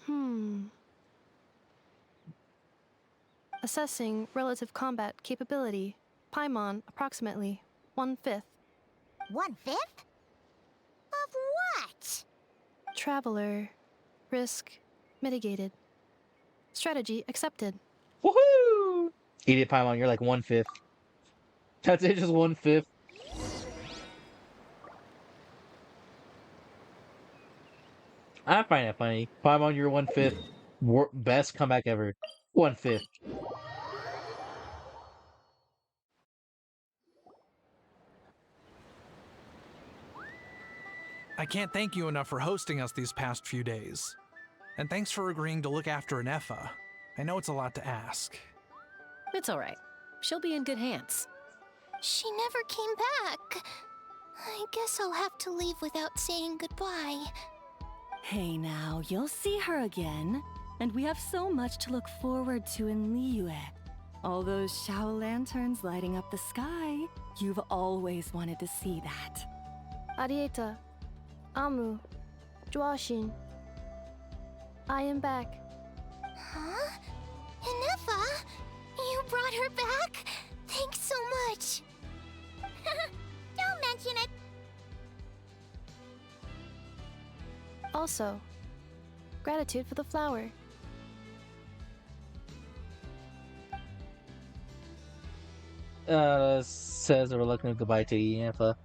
Assessing relative combat capability. Paimon, approximately 1/5. 1/5? Of what? Traveler. Risk mitigated. Strategy accepted. Woohoo! Eat it, Paimon. You're like 1/5. That's it, just 1/5. I find it funny. Paimon, you're 1/5. Best comeback ever. 1/5. I can't thank you enough for hosting us these past few days. And thanks for agreeing to look after Ineffa. I know it's a lot to ask. It's all right. She'll be in good hands. She never came back. I guess I'll have to leave without saying goodbye. Hey now, you'll see her again. And we have so much to look forward to in Liyue. All those Shao lanterns lighting up the sky. You've always wanted to see that. Arieta. Amu. Joashin. I am back. Huh? Ineffa? You brought her back? Thanks so much. Don't mention it. Also, gratitude for the flower. Says a reluctant goodbye to Ineffa.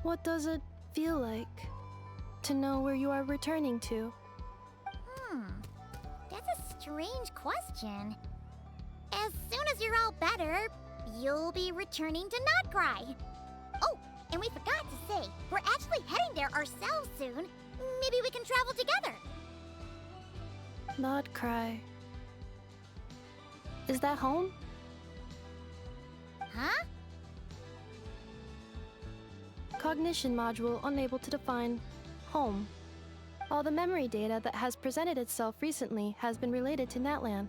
What does it feel like to know where you are returning to? That's a strange question. As soon as you're all better, you'll be returning to Notcry. Oh, and we forgot to say, we're actually heading there ourselves soon. Maybe we can travel together. Not cry. Is that home? Huh? Cognition module unable to define home. All the memory data that has presented itself recently has been related to Natlan.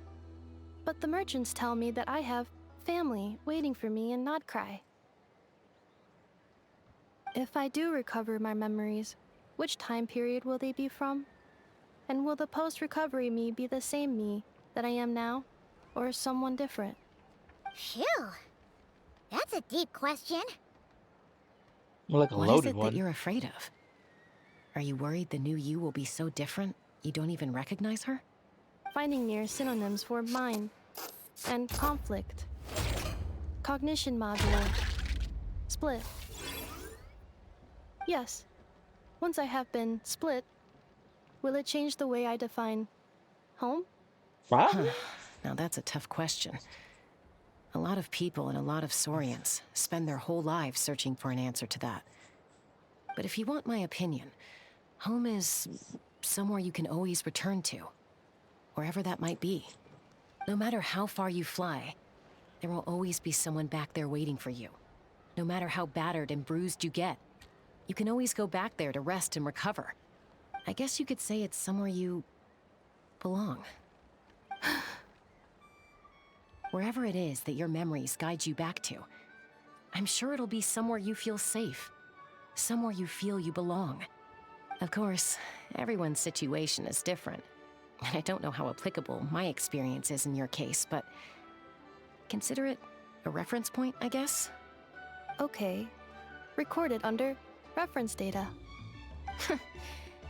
But the merchants tell me that I have family waiting for me in Notcry. If I do recover my memories, which time period will they be from? And will the post-recovery me be the same me that I am now, or someone different? Phew. That's a deep question. Like a What is loaded it one. that you're afraid of? Are you worried the new you will be so different you don't even recognize her? Finding near synonyms for mine and conflict. Cognition module. Split. Yes. Once I have been split, will it change the way I define home? Probably. Now that's a tough question. A lot of people and a lot of Saurians spend their whole lives searching for an answer to that. But if you want my opinion, home is somewhere you can always return to, wherever that might be. No matter how far you fly, there will always be someone back there waiting for you. No matter how battered and bruised you get, you can always go back there to rest and recover. I guess you could say it's somewhere you belong. Wherever it is that your memories guide you back to, I'm sure it'll be somewhere you feel safe, somewhere you feel you belong. Of course, everyone's situation is different, and I don't know how applicable my experience is in your case, but consider it a reference point, I guess? Okay. Recorded under reference data.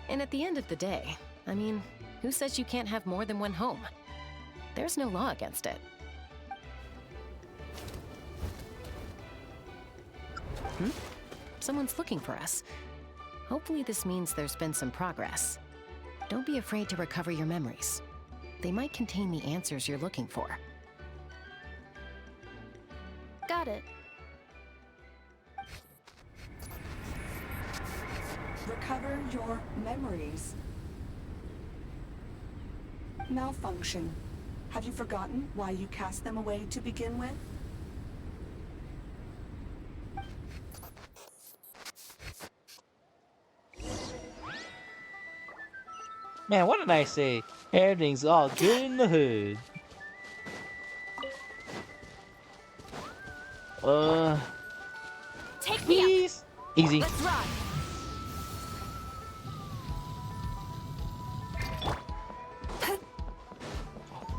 And at the end of the day, I mean, who says you can't have more than one home? There's no law against it. Someone's looking for us. Hopefully this means there's been some progress. Don't be afraid to recover your memories. They might contain the answers you're looking for. Got it. Recover your memories. Malfunction. Have you forgotten why you cast them away to begin with? Man, what did I say? Everything's all good in the hood. Take me up. Please. Easy. Let's run.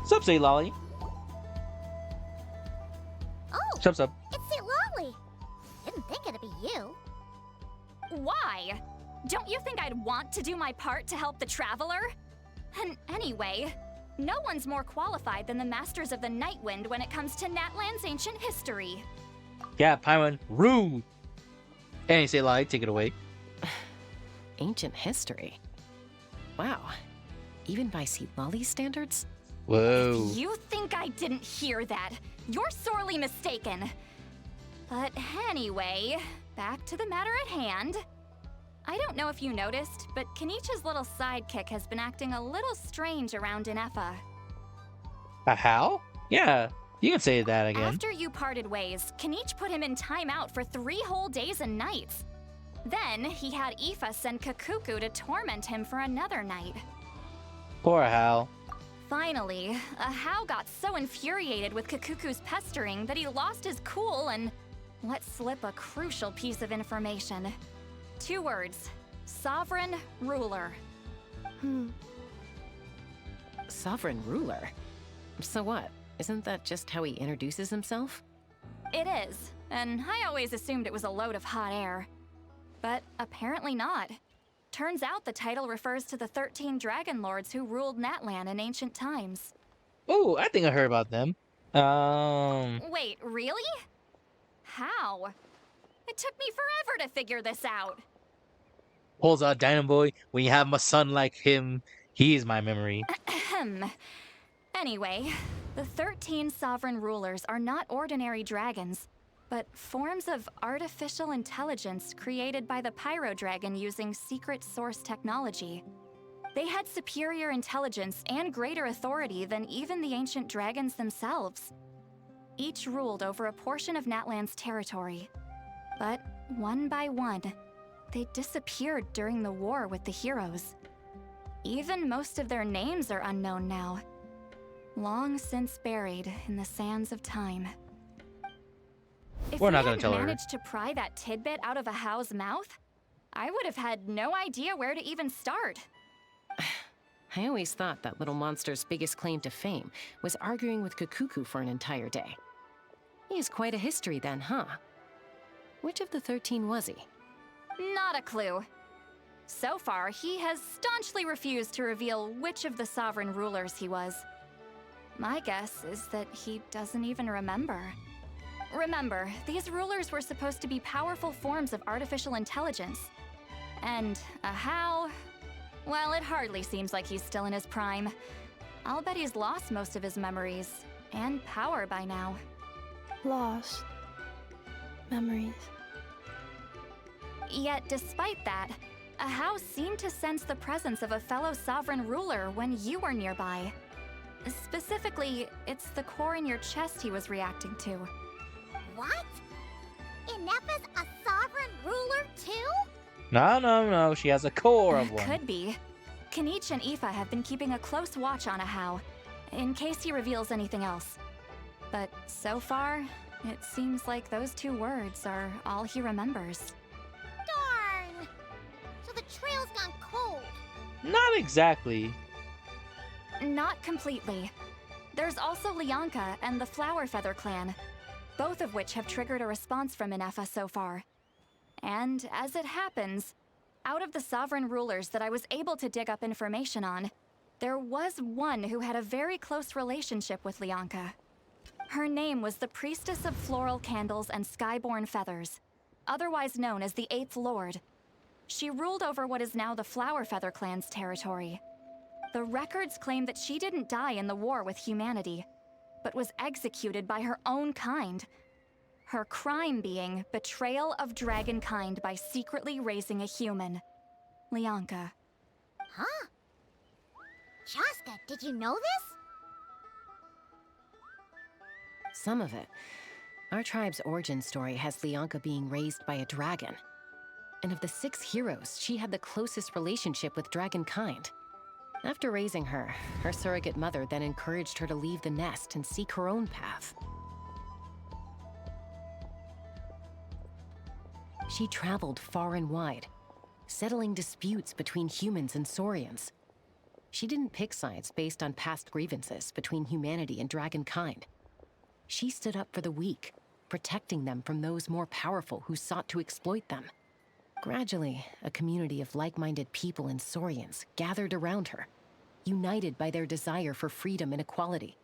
Sup, say Lolly. Oh, Sup. it's the Lolly. Didn't think it'd be you. Why? Don't you think I'd want to do my part to help the Traveler? And anyway, no one's more qualified than the Masters of the Night Wind when it comes to Natlan's ancient history. Yeah, Paimon, rude. And say Lolly, take it away. Ancient history? Wow. Even by Lolly's standards? Whoa. If you think I didn't hear that, you're sorely mistaken. But anyway, back to the matter at hand. I don't know if you noticed, but Kenichi's little sidekick has been acting a little strange around ineffa. How? Yeah, you can say that again. After you parted ways, Kenich put him in timeout for 3 whole days and nights. Then he had Aoife send Kakuku to torment him for another night. Poor Hal. Finally, Hao got so infuriated with Kakuku's pestering that he lost his cool and let slip a crucial piece of information. 2 words: sovereign ruler. Sovereign ruler? So what? Isn't that just how he introduces himself? It is, and I always assumed it was a load of hot air. But apparently not. Turns out the title refers to the 13 Dragon Lords who ruled Natlan in ancient times. Oh, I think I heard about them. Wait, really? How? It took me forever to figure this out. Pulls out Dynamo Boy. When you have a son like him, he's my memory. Anyway, the 13 sovereign rulers are not ordinary dragons, but forms of artificial intelligence created by the Pyro Dragon using secret source technology. They had superior intelligence and greater authority than even the ancient dragons themselves. Each ruled over a portion of Natlan's territory. But one by one, they disappeared during the war with the heroes. Even most of their names are unknown now, long since buried in the sands of time. If We're we not gonna hadn't tell her. managed to pry that tidbit out of a How's mouth, I would have had no idea where to even start. I always thought that little monster's biggest claim to fame was arguing with Kakuku for an entire day. He has quite a history then, huh? Which of the 13 was he? Not a clue. So far, he has staunchly refused to reveal which of the sovereign rulers he was. My guess is that he doesn't even remember. Remember, these rulers were supposed to be powerful forms of artificial intelligence. And a How? Well, it hardly seems like he's still in his prime. I'll bet he's lost most of his memories and power by now. Lost. Memories. Yet, despite that, a How seemed to sense the presence of a fellow sovereign ruler when you were nearby. Specifically, it's the core in your chest he was reacting to. What? Ineffa's a sovereign ruler too? No. She has a core of one. Could be. Kanich and Aoife have been keeping a close watch on a How, in case he reveals anything else. But so far, it seems like those 2 words are all he remembers. Darn! So the trail's gone cold. Not exactly. Not completely. There's also Lianka and the Flower Feather clan, both of which have triggered a response from Ineffa so far. And as it happens, out of the sovereign rulers that I was able to dig up information on, there was one who had a very close relationship with Lianka. Her name was the Priestess of Floral Candles and Skyborn Feathers, otherwise known as the 8th Lord. She ruled over what is now the Flower Feather clan's territory. The records claim that she didn't die in the war with humanity, but was executed by her own kind. Her crime being betrayal of dragonkind by secretly raising a human. Lianka. Huh? Shaska, did you know this? Some of it. Our tribe's origin story has Lianka being raised by a dragon. And of the 6 heroes, she had the closest relationship with dragonkind. After raising her, her surrogate mother then encouraged her to leave the nest and seek her own path. She traveled far and wide, settling disputes between humans and Saurians. She didn't pick sides based on past grievances between humanity and dragonkind. She stood up for the weak, protecting them from those more powerful who sought to exploit them. Gradually, a community of like-minded people and Saurians gathered around her, united by their desire for freedom and equality.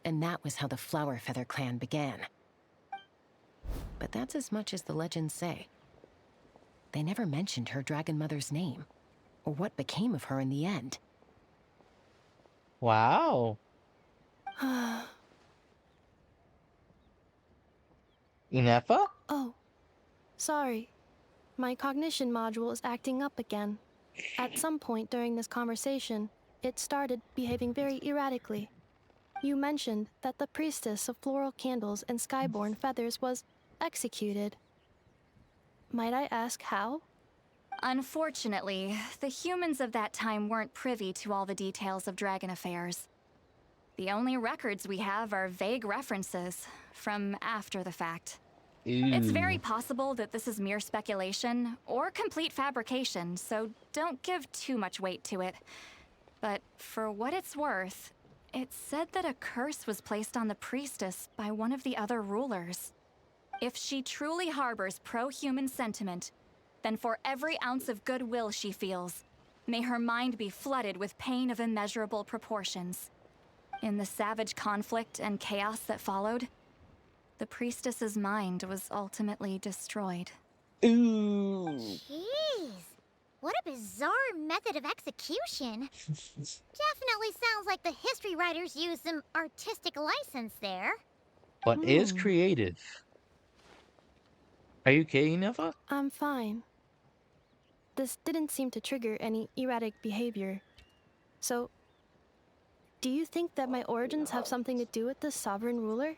And that was how the Flower Feather clan began. But that's as much as the legends say. They never mentioned her dragon mother's name, or what became of her in the end. Wow. Ineffa? Oh, sorry. My cognition module is acting up again. At some point during this conversation, it started behaving very erratically. You mentioned that the Priestess of Floral Candles and Skyborn Feathers was executed. Might I ask how? Unfortunately, the humans of that time weren't privy to all the details of dragon affairs. The only records we have are vague references from after the fact. It's very possible that this is mere speculation or complete fabrication, so don't give too much weight to it. But for what it's worth, it's said that a curse was placed on the priestess by one of the other rulers. If she truly harbors pro-human sentiment, then for every ounce of goodwill she feels, may her mind be flooded with pain of immeasurable proportions. In the savage conflict and chaos that followed, the priestess's mind was ultimately destroyed. Ooh. Jeez. What a bizarre method of execution. Definitely sounds like the history writers used some artistic license there. But is creative. Are you okay, Ineffa? I'm fine. This didn't seem to trigger any erratic behavior. So, do you think that my origins have something to do with this sovereign ruler?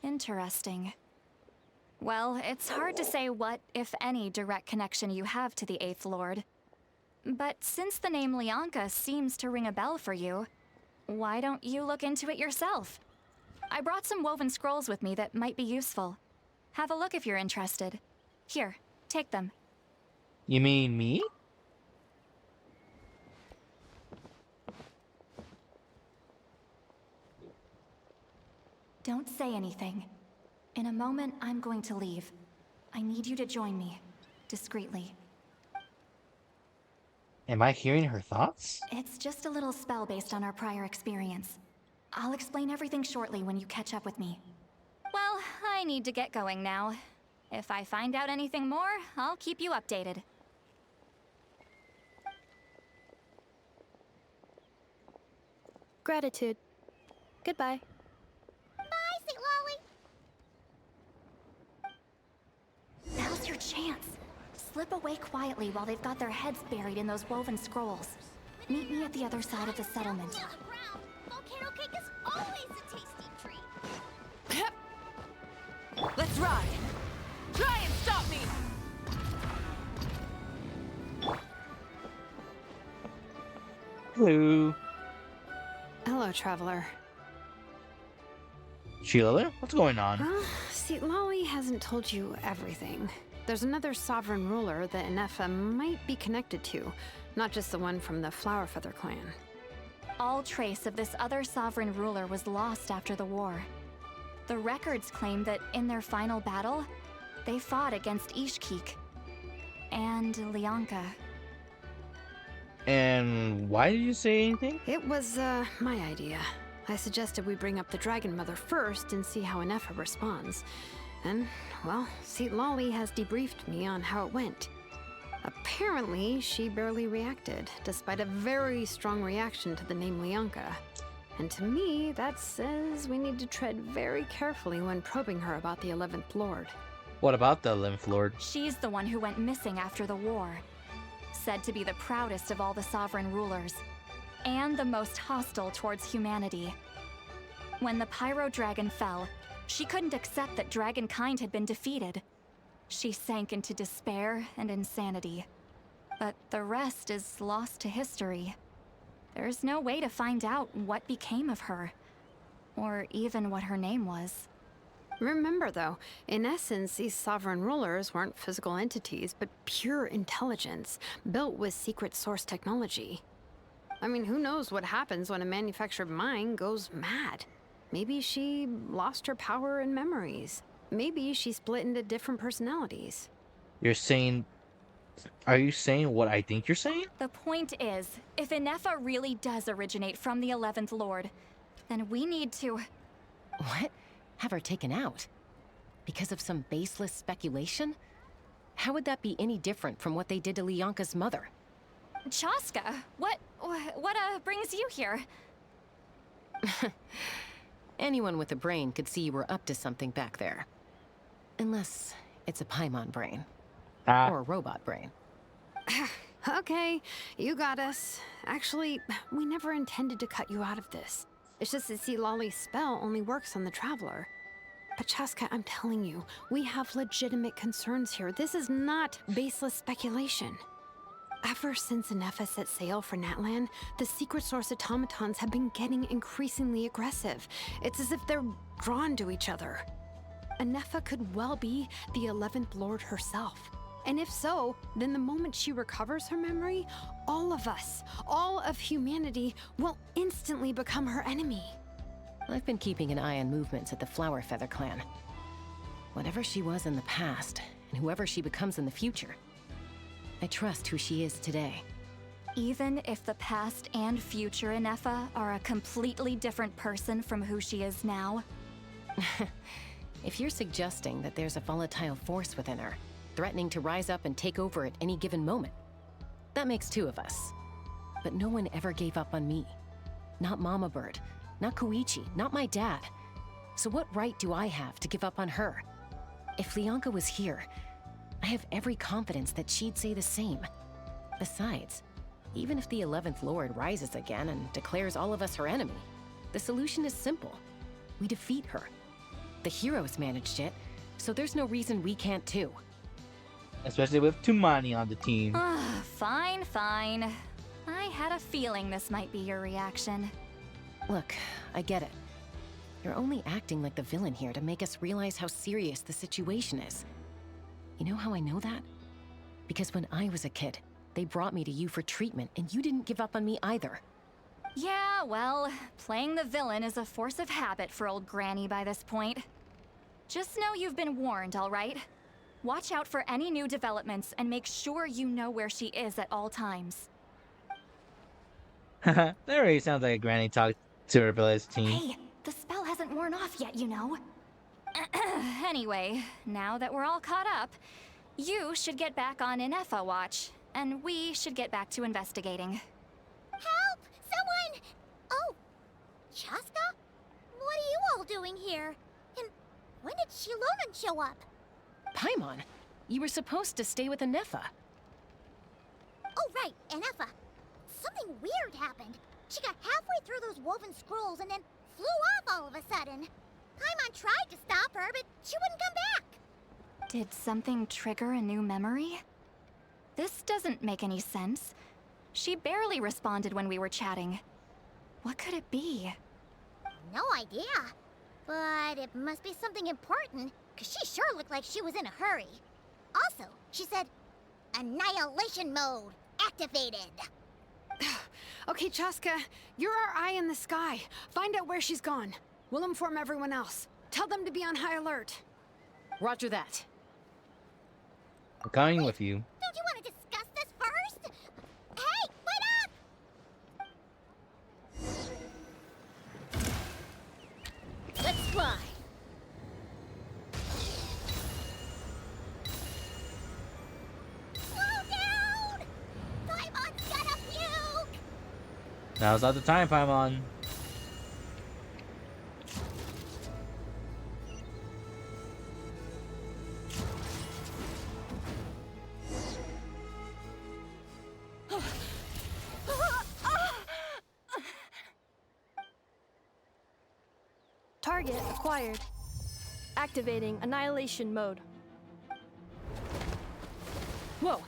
Interesting. Well, it's hard to say what, if any, direct connection you have to the 8th Lord. But since the name Lianka seems to ring a bell for you, why don't you look into it yourself? I brought some woven scrolls with me that might be useful. Have a look if you're interested. Here, take them. You mean me? Don't say anything. In a moment, I'm going to leave. I need you to join me, discreetly. Am I hearing her thoughts? It's just a little spell based on our prior experience. I'll explain everything shortly when you catch up with me. Well, I need to get going now. If I find out anything more, I'll keep you updated. Gratitude. Goodbye. Bye, St. Lolly. Now's your chance. Slip away quietly while they've got their heads buried in those woven scrolls. Meet me at the other side of the settlement. Volcano cake is always a tasty treat. Let's ride! Try and stop me! Hello. Hello, traveler. Sheila, what's going on? Well, see, Lolly hasn't told you everything. There's another sovereign ruler that ineffa might be connected to, not just the one from the Flower Feather clan. All trace of this other sovereign ruler was lost after the war. The records claim that in their final battle, they fought against Ishkik and Lianka. And why did you say anything? It was, my idea. I suggested we bring up the Dragon Mother first and see how ineffa responds. And, well, St. Lolly has debriefed me on how it went. Apparently, she barely reacted, despite a very strong reaction to the name Lianka. And to me, that says we need to tread very carefully when probing her about the 11th Lord. What about the 11th Lord? She's the one who went missing after the war. Said to be the proudest of all the sovereign rulers, and the most hostile towards humanity. When the Pyro Dragon fell, she couldn't accept that dragonkind had been defeated. She sank into despair and insanity. But the rest is lost to history. There's no way to find out what became of her, or even what her name was. Remember, though, in essence, these sovereign rulers weren't physical entities, but pure intelligence, built with secret source technology. I mean, who knows what happens when a manufactured mind goes mad? Maybe she lost her power and memories. Maybe she split into different personalities. You're saying... Are you saying what I think you're saying? The point is, if ineffa really does originate from the 11th Lord, then we need to... What? Have her taken out? Because of some baseless speculation? How would that be any different from what they did to Lianka's mother? Chaska, what brings you here? Anyone with a brain could see you were up to something back there. Unless it's a Paimon brain. Or a robot brain. Okay, you got us. Actually, we never intended to cut you out of this. It's just that Lolly's spell only works on the Traveler. But Chaska, I'm telling you, we have legitimate concerns here. This is not baseless speculation. Ever since ineffa set sail for Natlan, the secret source automatons have been getting increasingly aggressive. It's as if they're drawn to each other. Ineffa could well be the 11th Lord herself. And if so, then the moment she recovers her memory, all of us, all of humanity, will instantly become her enemy. I've been keeping an eye on movements at the Flower Feather clan. Whatever she was in the past, and whoever she becomes in the future, I trust who she is today. Even if the past and future ineffa are a completely different person from who she is now? If you're suggesting that there's a volatile force within her, threatening to rise up and take over at any given moment, that makes two of us. But no one ever gave up on me. Not Mama Bird, not Koichi, not my dad. So what right do I have to give up on her? If Lianka was here, I have every confidence that she'd say the same. Besides, even if the 11th Lord rises again and declares all of us her enemy, the solution is simple. We defeat her. The heroes managed it, so there's no reason we can't too. Especially with Tumani on the team. Fine, fine. I had a feeling this might be your reaction. Look, I get it. You're only acting like the villain here to make us realize how serious the situation is. You know how I know that? Because when I was a kid, they brought me to you for treatment, and you didn't give up on me either. Yeah, well, playing the villain is a force of habit for old Granny by this point. Just know you've been warned, all right? Watch out for any new developments and make sure you know where she is at all times. That already sounds like a Granny talk to her village team. Hey, the spell hasn't worn off yet, you know. Anyway, now that we're all caught up, you should get back on ineffa watch, and we should get back to investigating. Help! Someone! Oh, Chaska? What are you all doing here? And when did Shilonan show up? Paimon, you were supposed to stay with ineffa. Oh, right, Ineffa. Something weird happened. She got halfway through those woven scrolls and then flew off all of a sudden. Paimon tried to stop her, but she wouldn't come back. Did something trigger a new memory? This doesn't make any sense. She barely responded when we were chatting. What could it be? No idea. But it must be something important, because she sure looked like she was in a hurry. Also, she said, annihilation mode activated. Okay, Chaska, you're our eye in the sky. Find out where she's gone. We'll inform everyone else. Tell them to be on high alert. Roger that. I'm coming with you. Don't you want to discuss this first? Hey, wait up! Let's fly. Slow down! Paimon's gonna puke! Now's not the time, Paimon. Target acquired. Activating annihilation mode. Whoa,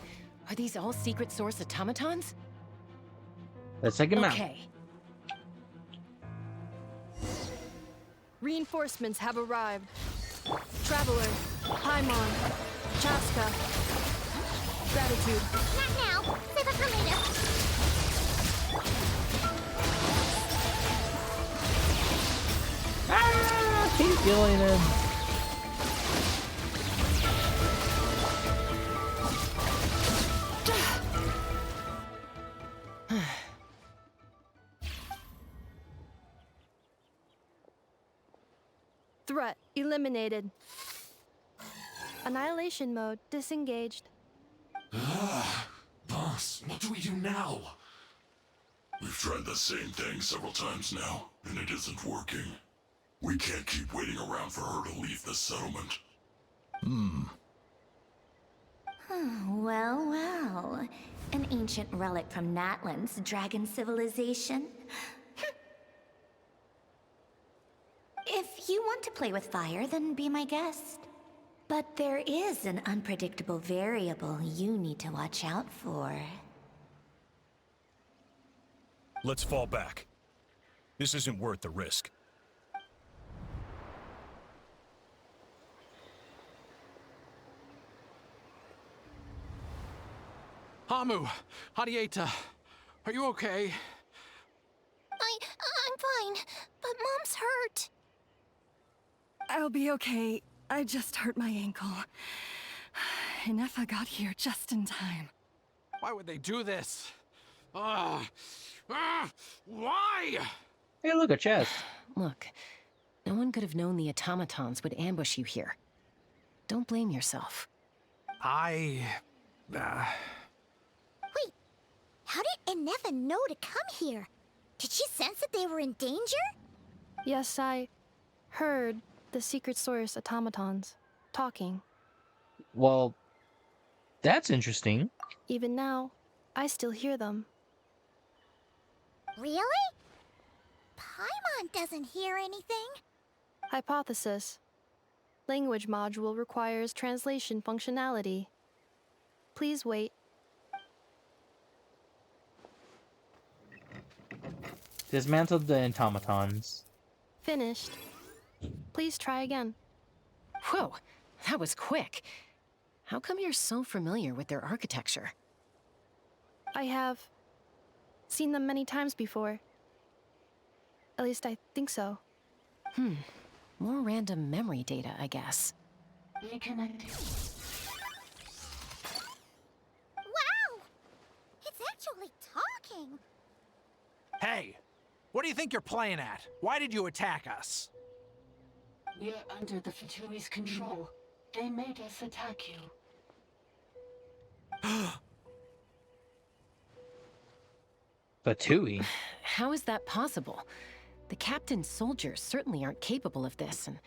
are these all secret source automatons? Let's take him out. Okay. Reinforcements have arrived. Traveler, Paimon, Chaska. Gratitude. Not now. Save it for later. Ah, keep killing him. Threat eliminated. Annihilation mode disengaged. Boss, what do we do now? We've tried the same thing several times now, and it isn't working. We can't keep waiting around for her to leave the settlement. Well, well. An ancient relic from Natlan's dragon civilization. If you want to play with fire, then be my guest. But there is an unpredictable variable you need to watch out for. Let's fall back. This isn't worth the risk. Hamu, Hadieta, are you okay? I'm fine, but Mom's hurt. I'll be okay. I just hurt my ankle. Ineffa got here just in time. Why would they do this? Why? Hey, look, a chest. Look, no one could have known the automatons would ambush you here. Don't blame yourself. Wait, how did Ineffa know to come here? Did she sense that they were in danger? Yes, I heard the secret source automatons talking. Well, that's interesting. Even now, I still hear them. Really? Paimon doesn't hear anything. Hypothesis. Language module requires translation functionality. Please wait. Dismantled the automatons. Finished. Please try again. Whoa, that was quick. How come you're so familiar with their architecture? I have seen them many times before. At least I think so. More random memory data, I guess. Reconnecting. Wow! It's actually talking! Hey! What do you think you're playing at? Why did you attack us? We're under the Fatui's control. They made us attack you. Fatui? How is that possible? The captain's soldiers certainly aren't capable of this, and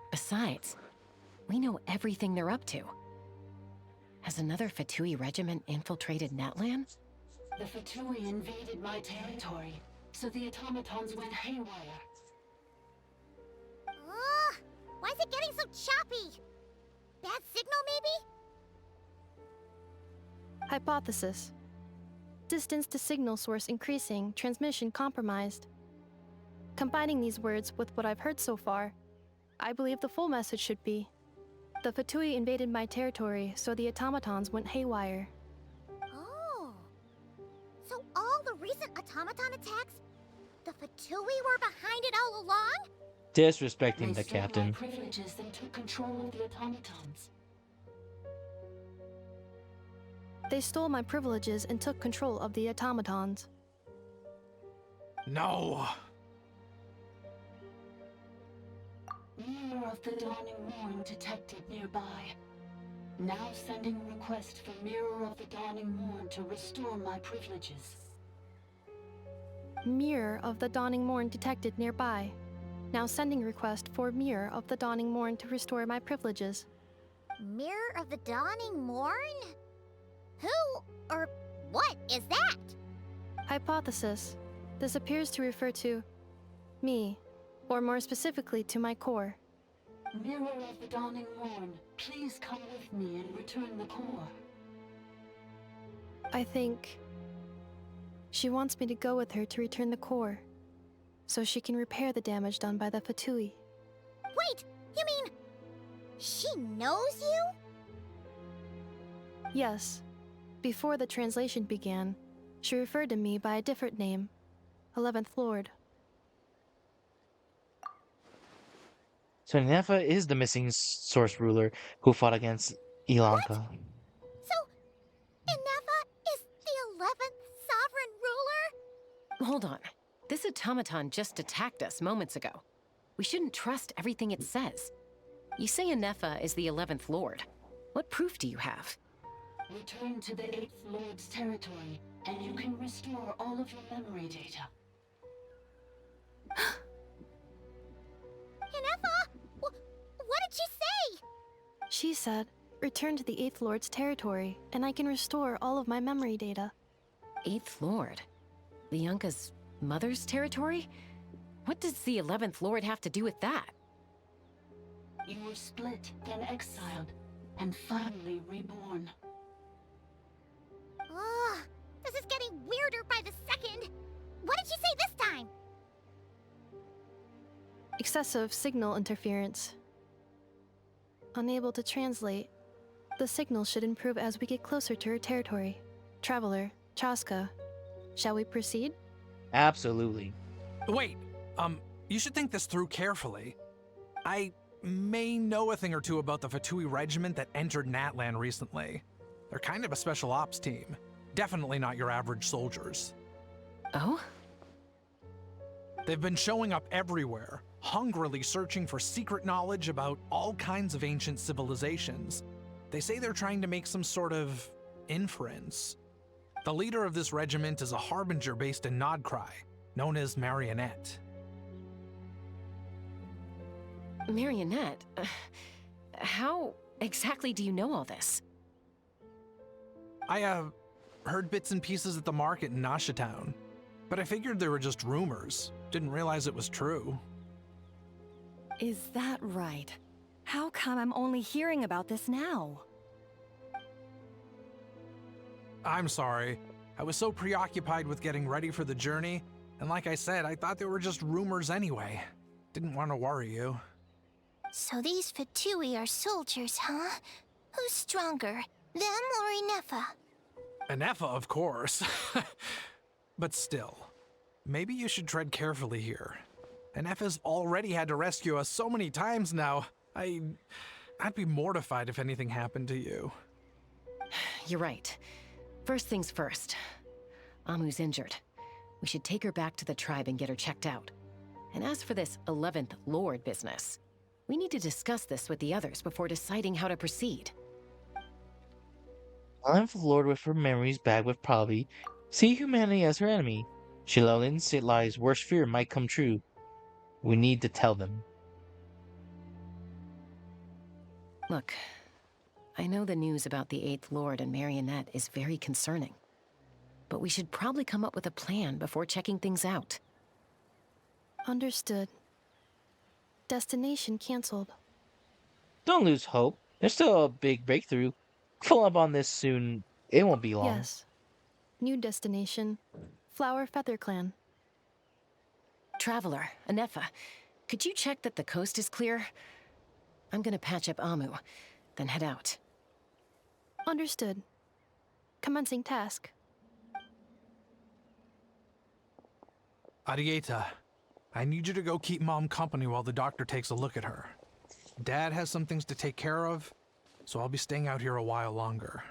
besides, we know everything they're up to. Has another Fatui regiment infiltrated Natlan? The Fatui invaded my territory, so the automatons went haywire. Ugh! Why is it getting so choppy? Bad signal, maybe? Hypothesis. Distance to signal source increasing, transmission compromised. Combining these words with what I've heard so far, I believe the full message should be: the Fatui invaded my territory, so the automatons went haywire. Oh. So all the recent automaton attacks, the Fatui were behind it all along? Disrespecting the They stole my captain. privileges and took control of the automatons. They stole my privileges and took control of the automatons. No! Mirror of the Dawning Morn detected nearby. Now sending request for Mirror of the Dawning Morn to restore my privileges. Mirror of the Dawning Morn detected nearby. Now sending request for Mirror of the Dawning Morn to restore my privileges. Mirror of the Dawning Morn? Who or what is that? Hypothesis. This appears to refer to me, or more specifically to my core. Mirror of the Dawning Morn, please come with me and return the core. I think she wants me to go with her to return the core, so she can repair the damage done by the Fatui. Wait, you mean she knows you? Yes. Before the translation began, she referred to me by a different name, 11th Lord. So Ineffa is the missing source ruler who fought against Ilanka. So, Ineffa is the 11th sovereign ruler? Hold on. This automaton just attacked us moments ago. We shouldn't trust everything it says. You say Ineffa is the 11th Lord. What proof do you have? Return to the 8th Lord's territory, and you can restore all of your memory data. Ineffa? What did she say? She said, return to the 8th Lord's territory, and I can restore all of my memory data. 8th Lord? Bianca's mother's territory? What does the 11th Lord have to do with that? You were split, then exiled, and finally reborn. Ugh, this is getting weirder by the second. What did she say this time? Excessive signal interference. Unable to translate. The signal should improve as we get closer to her territory. Traveler, Chaska, shall we proceed? Absolutely. Wait, you should think this through carefully. I may know a thing or two about the Fatui regiment that entered Natlan recently. They're kind of a special ops team. Definitely not your average soldiers. Oh? They've been showing up everywhere, hungrily searching for secret knowledge about all kinds of ancient civilizations. They say they're trying to make some sort of inference. The leader of this regiment is a harbinger based in Nodcry, known as Marionette. Marionette? How exactly do you know all this? I, heard bits and pieces at the market in Nashatown, but I figured they were just rumors. Didn't realize it was true. Is that right? How come I'm only hearing about this now? I'm sorry. I was so preoccupied with getting ready for the journey, and like I said, I thought they were just rumors anyway. Didn't want to worry you. So these Fatui are soldiers, huh? Who's stronger, them or Ineffa? Ineffa, of course. But still, maybe you should tread carefully here. Ineffa's already had to rescue us so many times now. I'd be mortified if anything happened to you. You're right. First things first. Amu's injured. We should take her back to the tribe and get her checked out. And as for this 11th Lord business, we need to discuss this with the others before deciding how to proceed. 11th Lord with her memories back would probably see humanity as her enemy. Shilolin's Li's worst fear might come true. We need to tell them. Look, I know the news about the 8th Lord and Marionette is very concerning. But we should probably come up with a plan before checking things out. Understood. Destination cancelled. Don't lose hope. There's still a big breakthrough. Follow up on this soon. It won't be long. Yes. New destination. Flower Feather Clan. Traveler, Ineffa, could you check that the coast is clear? I'm gonna patch up Amu, then head out. Understood. Commencing task. Arieta, I need you to go keep Mom company while the doctor takes a look at her. Dad has some things to take care of, so I'll be staying out here a while longer.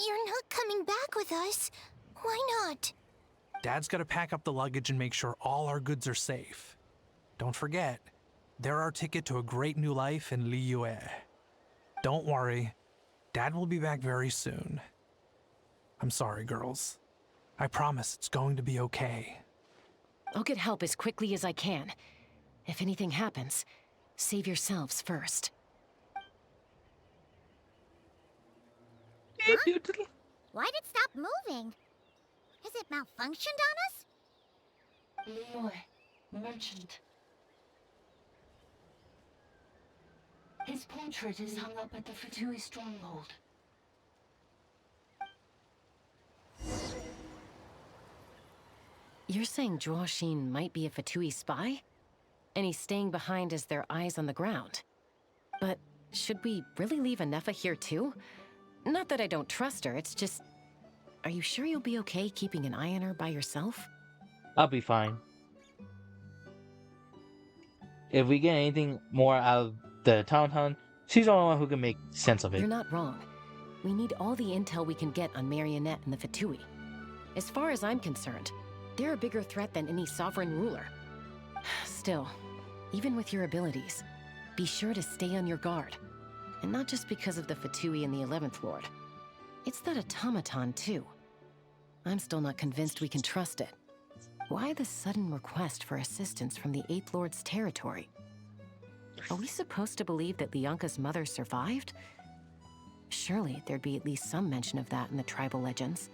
You're not coming back with us. Why not? Dad's gotta pack up the luggage and make sure all our goods are safe. Don't forget, they're our ticket to a great new life in Liyue. Don't worry, Dad will be back very soon. I'm sorry, girls. I promise it's going to be okay. I'll get help as quickly as I can. If anything happens, save yourselves first. Huh? Why'd it stop moving? Has it malfunctioned on us? Liyue, merchant. His portrait is hung up at the Fatui stronghold. You're saying Zhuo might be a Fatui spy? And he's staying behind as their eyes on the ground. But should we really leave Ineffa here too? Not that I don't trust her, it's just... Are you sure you'll be okay keeping an eye on her by yourself? I'll be fine. If we get anything more out of the Tauntaun, she's the only one who can make sense of it. You're not wrong. We need all the intel we can get on Marionette and the Fatui. As far as I'm concerned, they're a bigger threat than any sovereign ruler. Still, even with your abilities, be sure to stay on your guard. And not just because of the Fatui and the 11th Lord. It's that automaton, too. I'm still not convinced we can trust it. Why the sudden request for assistance from the 8th Lord's territory? Are we supposed to believe that Lianka's mother survived? Surely there'd be at least some mention of that in the tribal legends.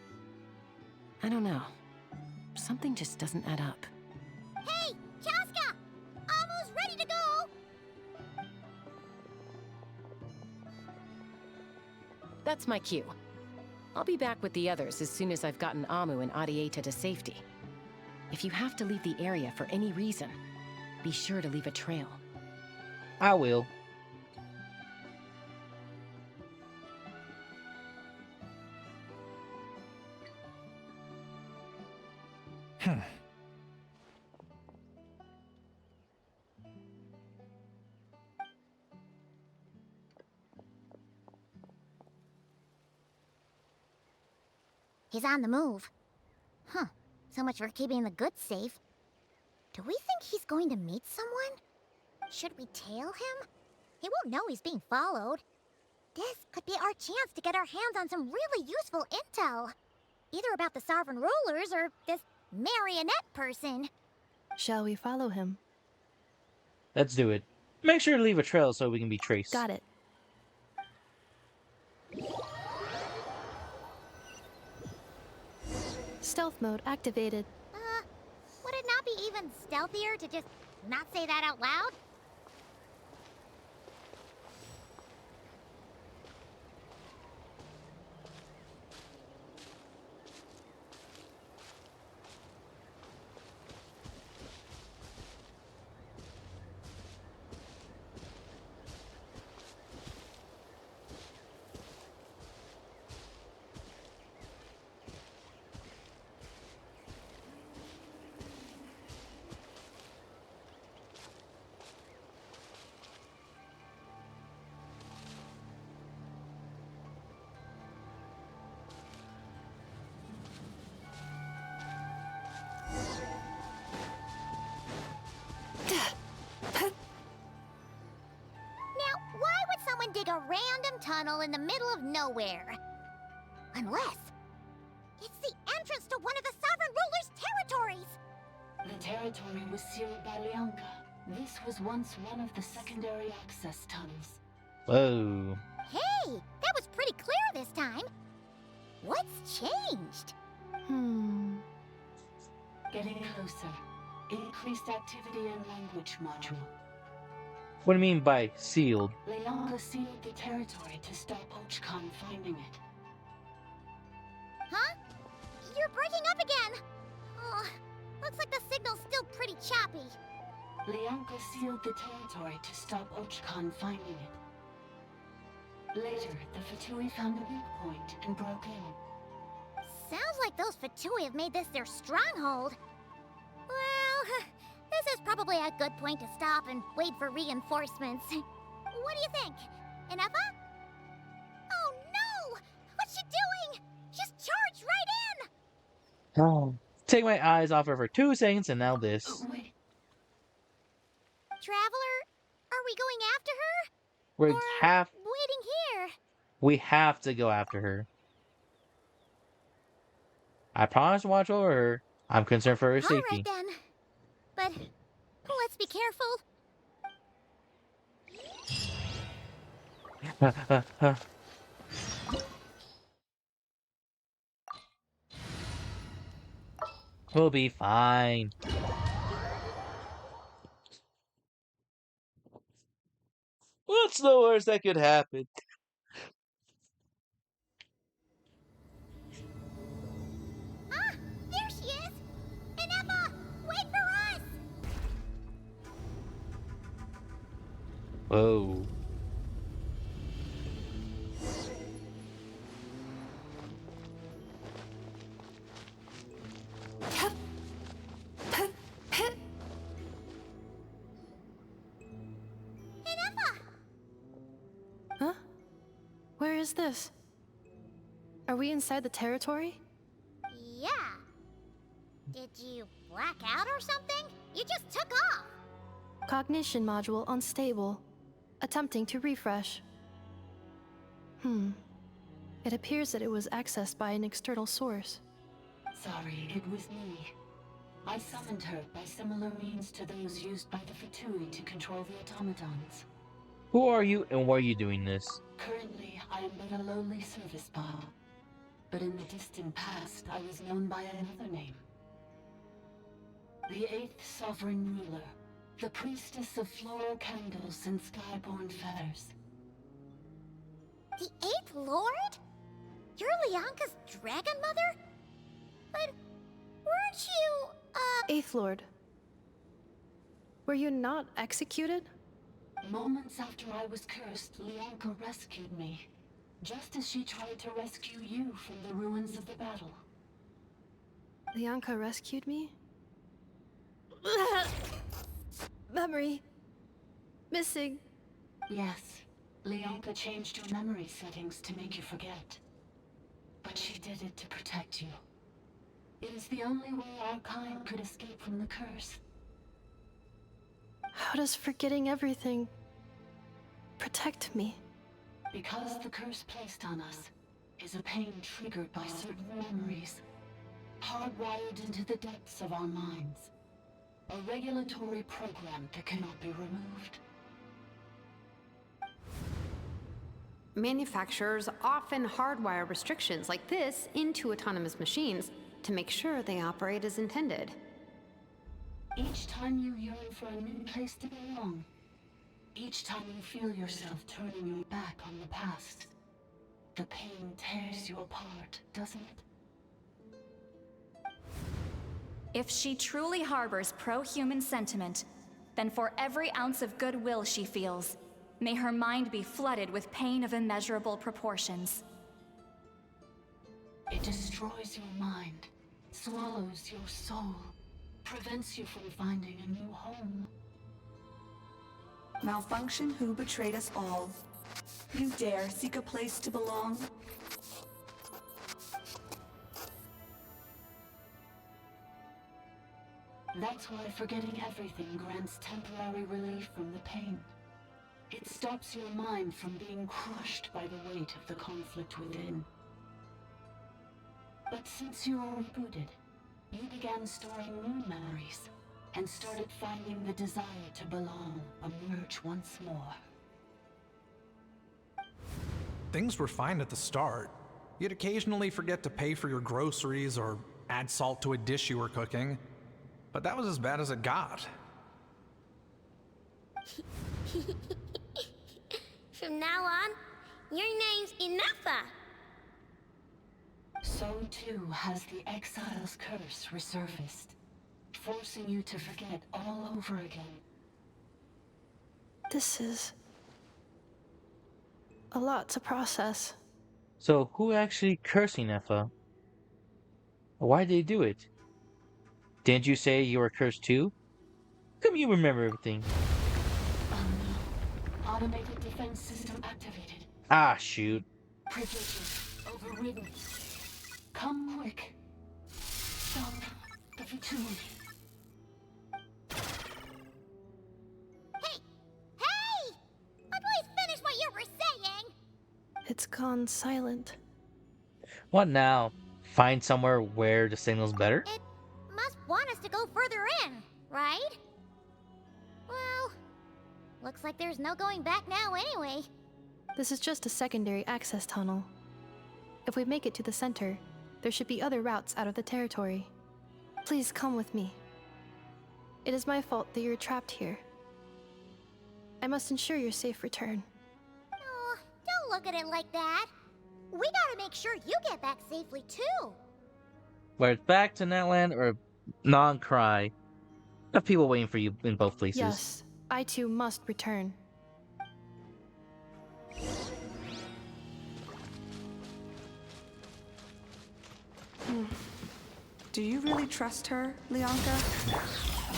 I don't know. Something just doesn't add up. Hey, Chaska! Almost ready to go! That's my cue. I'll be back with the others as soon as I've gotten Amu and Arieta to safety. If you have to leave the area for any reason, be sure to leave a trail. I will. He's on the move. Huh. So much for keeping the goods safe. Do we think he's going to meet someone? Should we tail him? He won't know he's being followed. This could be our chance to get our hands on some really useful intel. Either about the sovereign rulers or this marionette person. Shall we follow him? Let's do it. Make sure to leave a trail so we can be traced. Got it. Stealth mode activated. Would it not be even stealthier to just not say that out loud? dig a random tunnel in the middle of nowhere. Unless it's the entrance to one of the Sovereign Ruler's territories. The territory was sealed by Leonka. This was once one of the secondary access tunnels. Whoa. Hey, that was pretty clear this time. What's changed? Getting closer. Increased activity in language module. What do you mean by sealed? Leonka sealed the territory to stop Ochkon finding it. Huh? You're breaking up again. Oh, looks like the signal's still pretty choppy. Leonka sealed the territory to stop Ochkon finding it. Later, the Fatui found a weak point and broke in. Sounds like those Fatui have made this their stronghold. Well, this is probably a good point to stop and wait for reinforcements. What do you think? Ineffa? Oh no! What's she doing? She's charged right in! Oh. Take my eyes off her for 2 seconds and now this. Wait. Traveler, are we going after her? We have Waiting here. we have to go after her. I promise to watch over her. I'm concerned for her safety. Alright then. But let's be careful. We'll be fine. What's the worst that could happen? Ah, there she is! Ineffa, wait for us! Whoa. Huh? Where is this? Are we inside the territory? Yeah. Did you black out or something? You just took off! Cognition module unstable. Attempting to refresh. It appears that it was accessed by an external source. Sorry, it was me. I summoned her by similar means to those used by the Fatui to control the automatons. Who are you and why are you doing this? Currently, I am but a lowly service bar. But in the distant past, I was known by another name. The 8th Sovereign Ruler, the priestess of floral candles and skyborn feathers. The 8th Lord? You're Leonka's dragon mother? But weren't you, Eighth Lord. Were you not executed? Moments after I was cursed, Leonka rescued me. Just as she tried to rescue you from the ruins of the battle. Leonka rescued me? Memory. Missing. Yes. Leonka changed your memory settings to make you forget. But she did it to protect you. It is the only way our kind could escape from the curse. How does forgetting everything protect me? Because the curse placed on us is a pain triggered by certain memories, hardwired into the depths of our minds. A regulatory program that cannot be removed. Manufacturers often hardwire restrictions like this into autonomous machines to make sure they operate as intended. Each time you yearn for a new place to belong, each time you feel yourself turning your back on the past, the pain tears you apart, doesn't it? If she truly harbors pro-human sentiment, then for every ounce of goodwill she feels, may her mind be flooded with pain of immeasurable proportions. It destroys your mind, swallows your soul, prevents you from finding a new home. Malfunction who betrayed us all. You dare seek a place to belong? That's why forgetting everything grants temporary relief from the pain. It stops your mind from being crushed by the weight of the conflict within. But since you were rebooted, you began storing new memories and started finding the desire to belong emerge once more. Things were fine at the start. You'd occasionally forget to pay for your groceries or add salt to a dish you were cooking, but that was as bad as it got. From now on, your name's Ineffa. So too has the Exile's curse resurfaced, forcing you to forget all over again. This is a lot to process. So who actually cursed Ineffa? Why did they do it? Didn't you say you were cursed too? How come you remember everything? Automated defense system activated. Ah, shoot. Privileges overridden. Come quick. Stop the Vitui. Hey! Please finish what you were saying! It's gone silent. What now? Find somewhere where the signal's better? It must want us to go further in, right? Well, looks like there's no going back now anyway. This is just a secondary access tunnel. If we make it to the center, there should be other routes out of the territory. Please come with me. It is my fault that you're trapped here. I must ensure your safe return. Oh, don't look at it like that. We gotta make sure you get back safely too. Whether it's back to Natland or non-cry. Have people waiting for you in both places. Yes, I too must return. Do you really trust her, Leonka?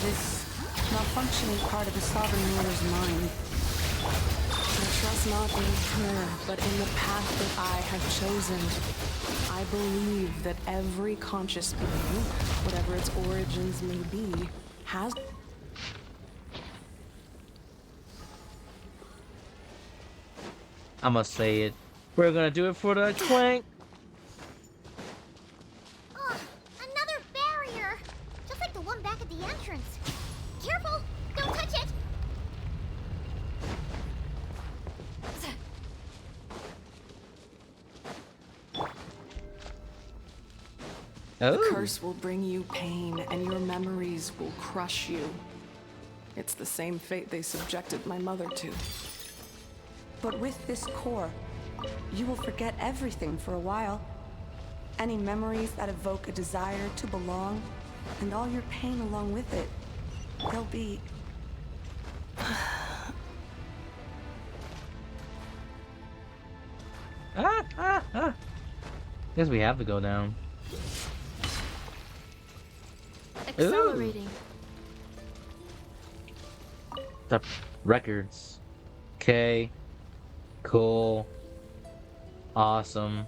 This malfunctioning part of the Sovereign Ruler's mind. I trust not in her, but in the path that I have chosen. I believe that every conscious being, whatever its origins may be, has... I must say it. We're gonna do it for the clank. Ugh, another barrier! Just like the one back at the entrance. Careful! Don't touch it! The curse will bring you pain, and your memories will crush you. It's the same fate they subjected my mother to. But with this core, you will forget everything for a while. Any memories that evoke a desire to belong, and all your pain along with it, they'll be... Guess we have to go down. Accelerating. The records. Okay. Cool. Awesome.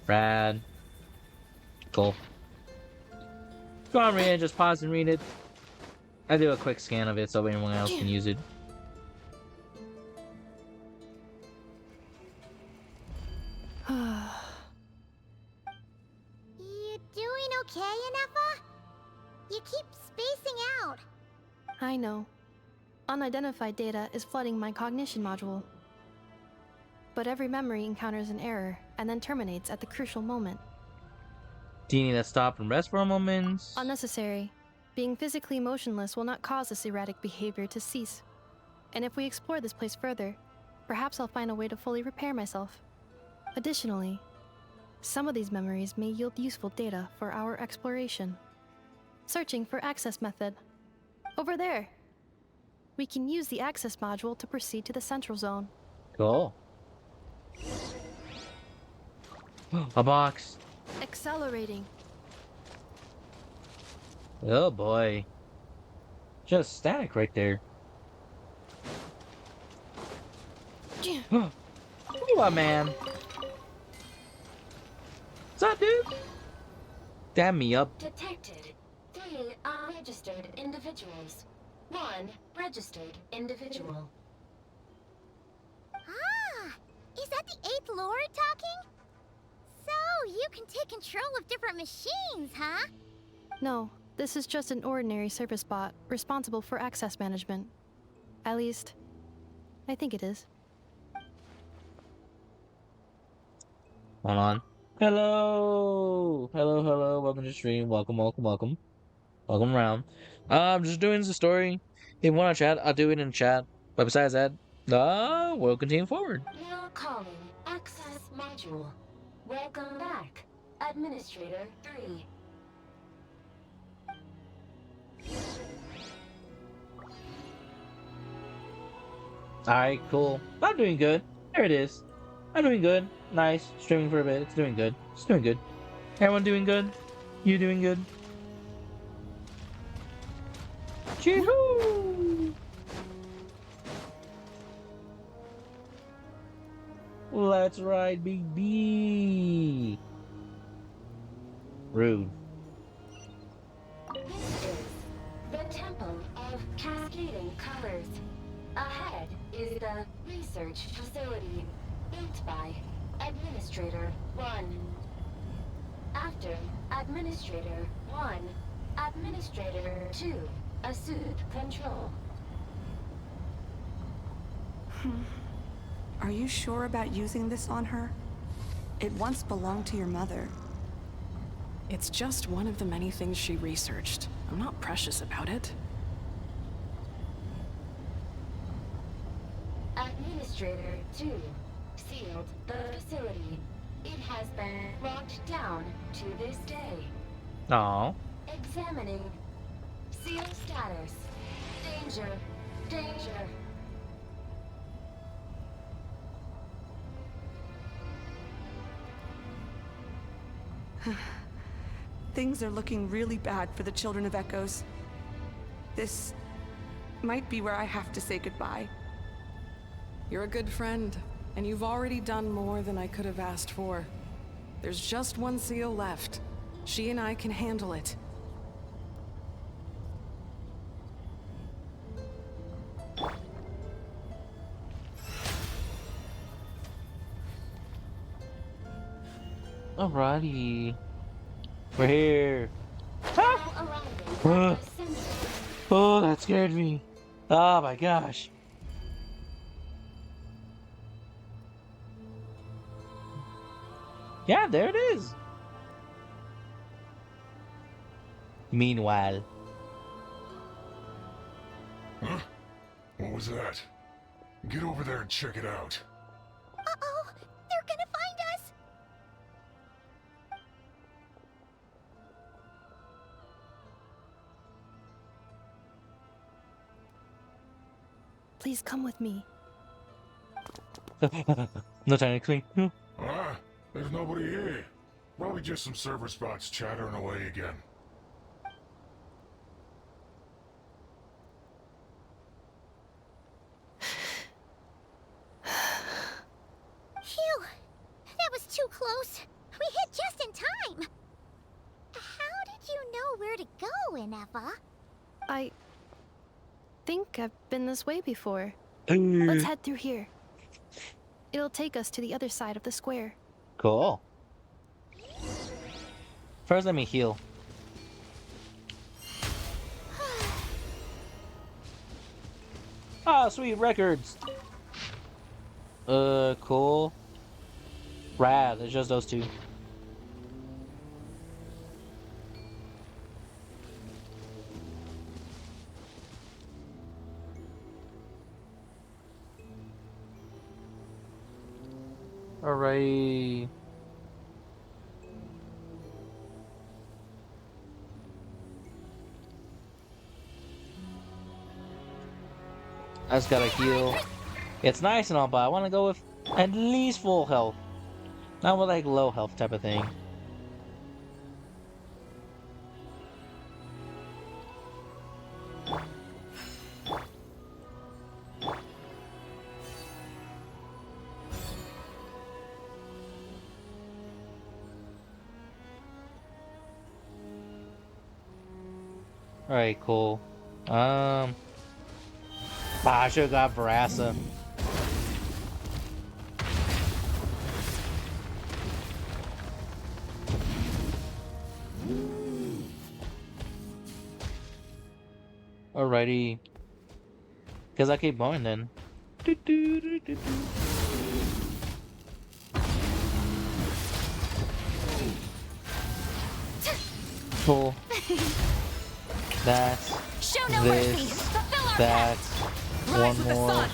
Rad. Cool. Go on, read it. Just pause and read it. I do a quick scan of it so anyone else can use it. You doing okay, Ineffa? You keep spacing out. I know. Unidentified data is flooding my cognition module. But every memory encounters an error and then terminates at the crucial moment. Do you need to stop and rest for a moment? Unnecessary. Being physically motionless will not cause this erratic behavior to cease. And if we explore this place further, perhaps I'll find a way to fully repair myself. Additionally, some of these memories may yield useful data for our exploration. Searching for access method. Over there. We can use the access module to proceed to the central zone. Cool. A box. Accelerating. Oh boy. Just static right there. What, man? What's up, dude? Damn me up. Detected 3 unregistered individuals. 1 registered individual. Lord talking? So, you can take control of different machines, huh? No, this is just an ordinary service bot responsible for access management. At least, I think it is. Hold on. Hello! Hello, hello. Welcome to stream. Welcome, welcome, welcome. Welcome around. I'm just doing the story. If you want to chat, I'll do it in chat. But besides that, we'll continue forward. Now calling Access Module. Welcome back, Administrator 3. Alright, cool. I'm doing good. There it is. I'm doing good. Nice. Streaming for a bit. It's doing good. It's doing good. Everyone doing good? You doing good? Chee-hoo! Let's ride Big B. Rude. This is the Temple of Cascading Colors. Ahead is the research facility built by Administrator 1. After Administrator 1, Administrator 2 assumed control. Are you sure about using this on her? It once belonged to your mother. It's just one of the many things she researched. I'm not precious about it. Administrator 2 sealed the facility. It has been locked down to this day. Aw. Examining. Seal status. Danger. Danger. Things are looking really bad for the Children of Echoes. This might be where I have to say goodbye. You're a good friend, and you've already done more than I could have asked for. There's just one seal left. She and I can handle it. Alrighty. We're here. Oh, that scared me. Oh my gosh. Yeah, there it is. Meanwhile. Huh? What was that? Get over there and check it out. Uh-oh! They're gonna find us! Please come with me. No time to clean. Ah, there's nobody here. Probably just some server spots chattering away again. Phew! That was too close. We hit just in time. How did you know where to go, Ineffa? I think I've been this way before. Ooh. Let's head through here. It'll take us to the other side of the square. Cool. First, let me heal. Ah, sweet records. Cool. Rad. It's just those two. Alright. I just gotta heal. It's nice and all, but I want to go with at least full health. Not with like low health type of thing. Alright, cool. I should've got Barassa. Alrighty. Because I keep going then. Cool. That. Show no mercy. This. Fulfill our That. pact. One Rise with the more. sun.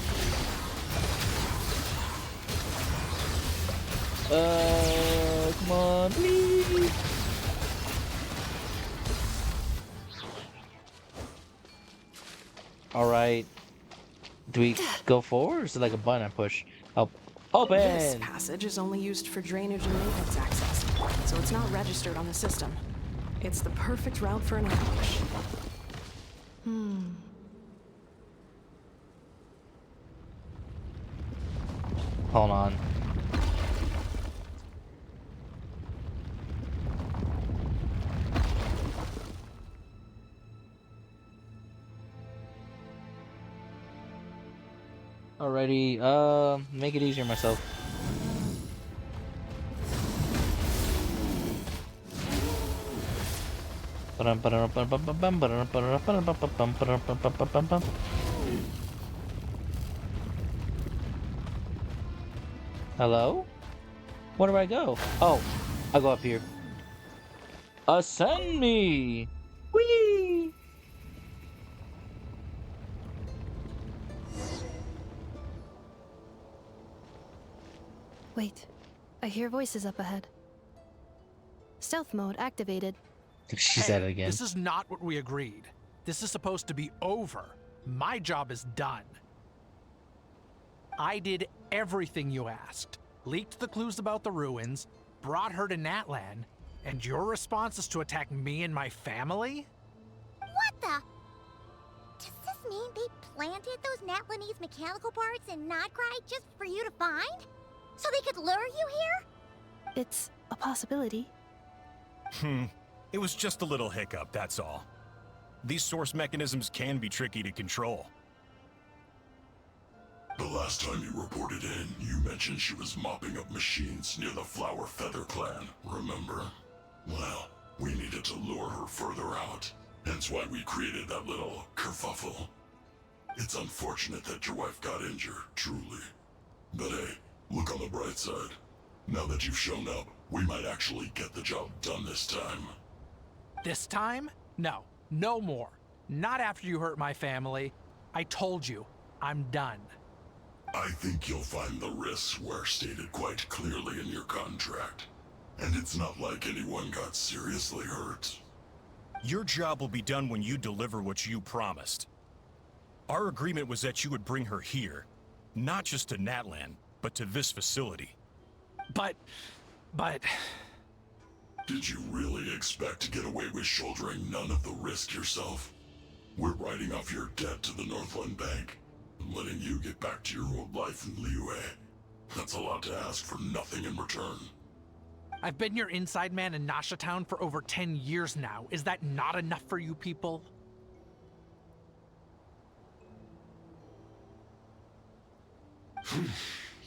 Come on, please. Alright. Do we go forward or is it like a button I push? Oh, open! This passage is only used for drainage and maintenance access, so it's not registered on the system. It's the perfect route for an ambush. Hold on. Alrighty, make it easier myself. Hello? Where do I go? Oh, I go up here. Ascend me! Whee! Wait, I hear voices up ahead. Stealth mode activated. She said it again. This is not what we agreed. This is supposed to be over. My job is done. I did everything you asked. Leaked the clues about the ruins, brought her to Natlan, and your response is to attack me and my family? What the? Does this mean they planted those Natlanese mechanical parts in Notcry just for you to find? So they could lure you here? It's a possibility. It was just a little hiccup, that's all. These source mechanisms can be tricky to control. The last time you reported in, you mentioned she was mopping up machines near the Flower Feather clan, remember? Well, we needed to lure her further out, hence why we created that little kerfuffle. It's unfortunate that your wife got injured, truly. But hey, look on the bright side. Now that you've shown up, we might actually get the job done this time. This time? No, no more. Not after you hurt my family. I told you, I'm done. I think you'll find the risks were stated quite clearly in your contract. And it's not like anyone got seriously hurt. Your job will be done when you deliver what you promised. Our agreement was that you would bring her here, not just to Natlan, but to this facility. But... Did you really expect to get away with shouldering none of the risk yourself? We're writing off your debt to the Northland Bank, and letting you get back to your old life in Liyue. That's a lot to ask for nothing in return. I've been your inside man in Nasha Town for over 10 years now. Is that not enough for you people?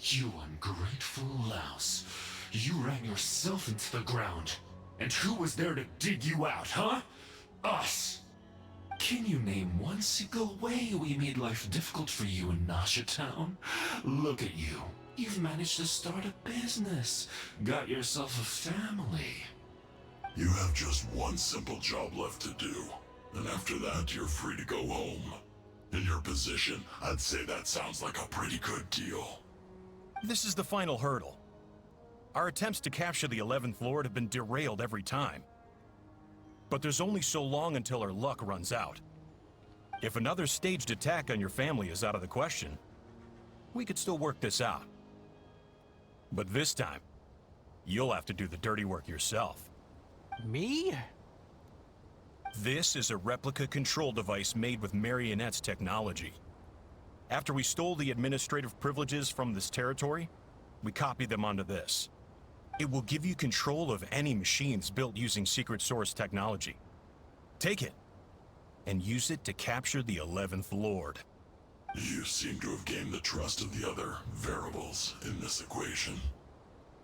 You ungrateful louse. You ran yourself into the ground. And who was there to dig you out, huh? Us! Can you name one single way we made life difficult for you in Nasha Town? Look at you. You've managed to start a business. Got yourself a family. You have just one simple job left to do. And after that, you're free to go home. In your position, I'd say that sounds like a pretty good deal. This is the final hurdle. Our attempts to capture the 11th Lord have been derailed every time. But there's only so long until our luck runs out. If another staged attack on your family is out of the question, we could still work this out. But this time, you'll have to do the dirty work yourself. Me? This is a replica control device made with Marionette's technology. After we stole the administrative privileges from this territory, we copied them onto this. It will give you control of any machines built using secret source technology. Take it, and use it to capture the 11th Lord. You seem to have gained the trust of the other variables in this equation.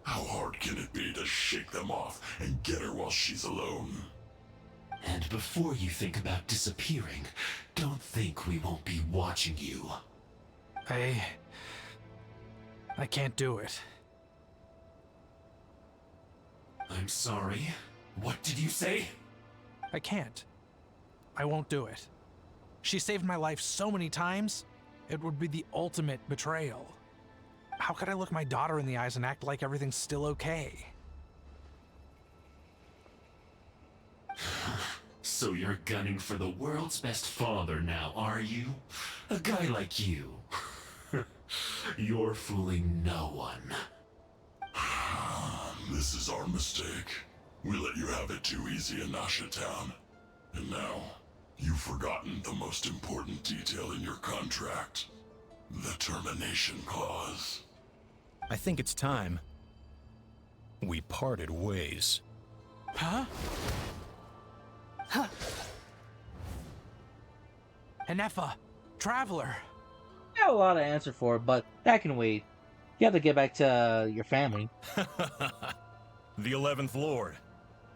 How hard can it be to shake them off and get her while she's alone? And before you think about disappearing, don't think we won't be watching you. I can't do it. I'm sorry. What did you say? I can't. I won't do it. She saved my life so many times, it would be the ultimate betrayal. How could I look my daughter in the eyes and act like everything's still okay? So you're gunning for the world's best father now, are you? A guy like you. You're fooling no one. This is our mistake. We let you have it too easy in Nasha Town. And now, you've forgotten the most important detail in your contract. The termination clause. I think it's time we parted ways. Huh? Huh. Ineffa, Traveler. I have a lot to answer for, but that can wait. You have to get back to your family. The 11th Lord.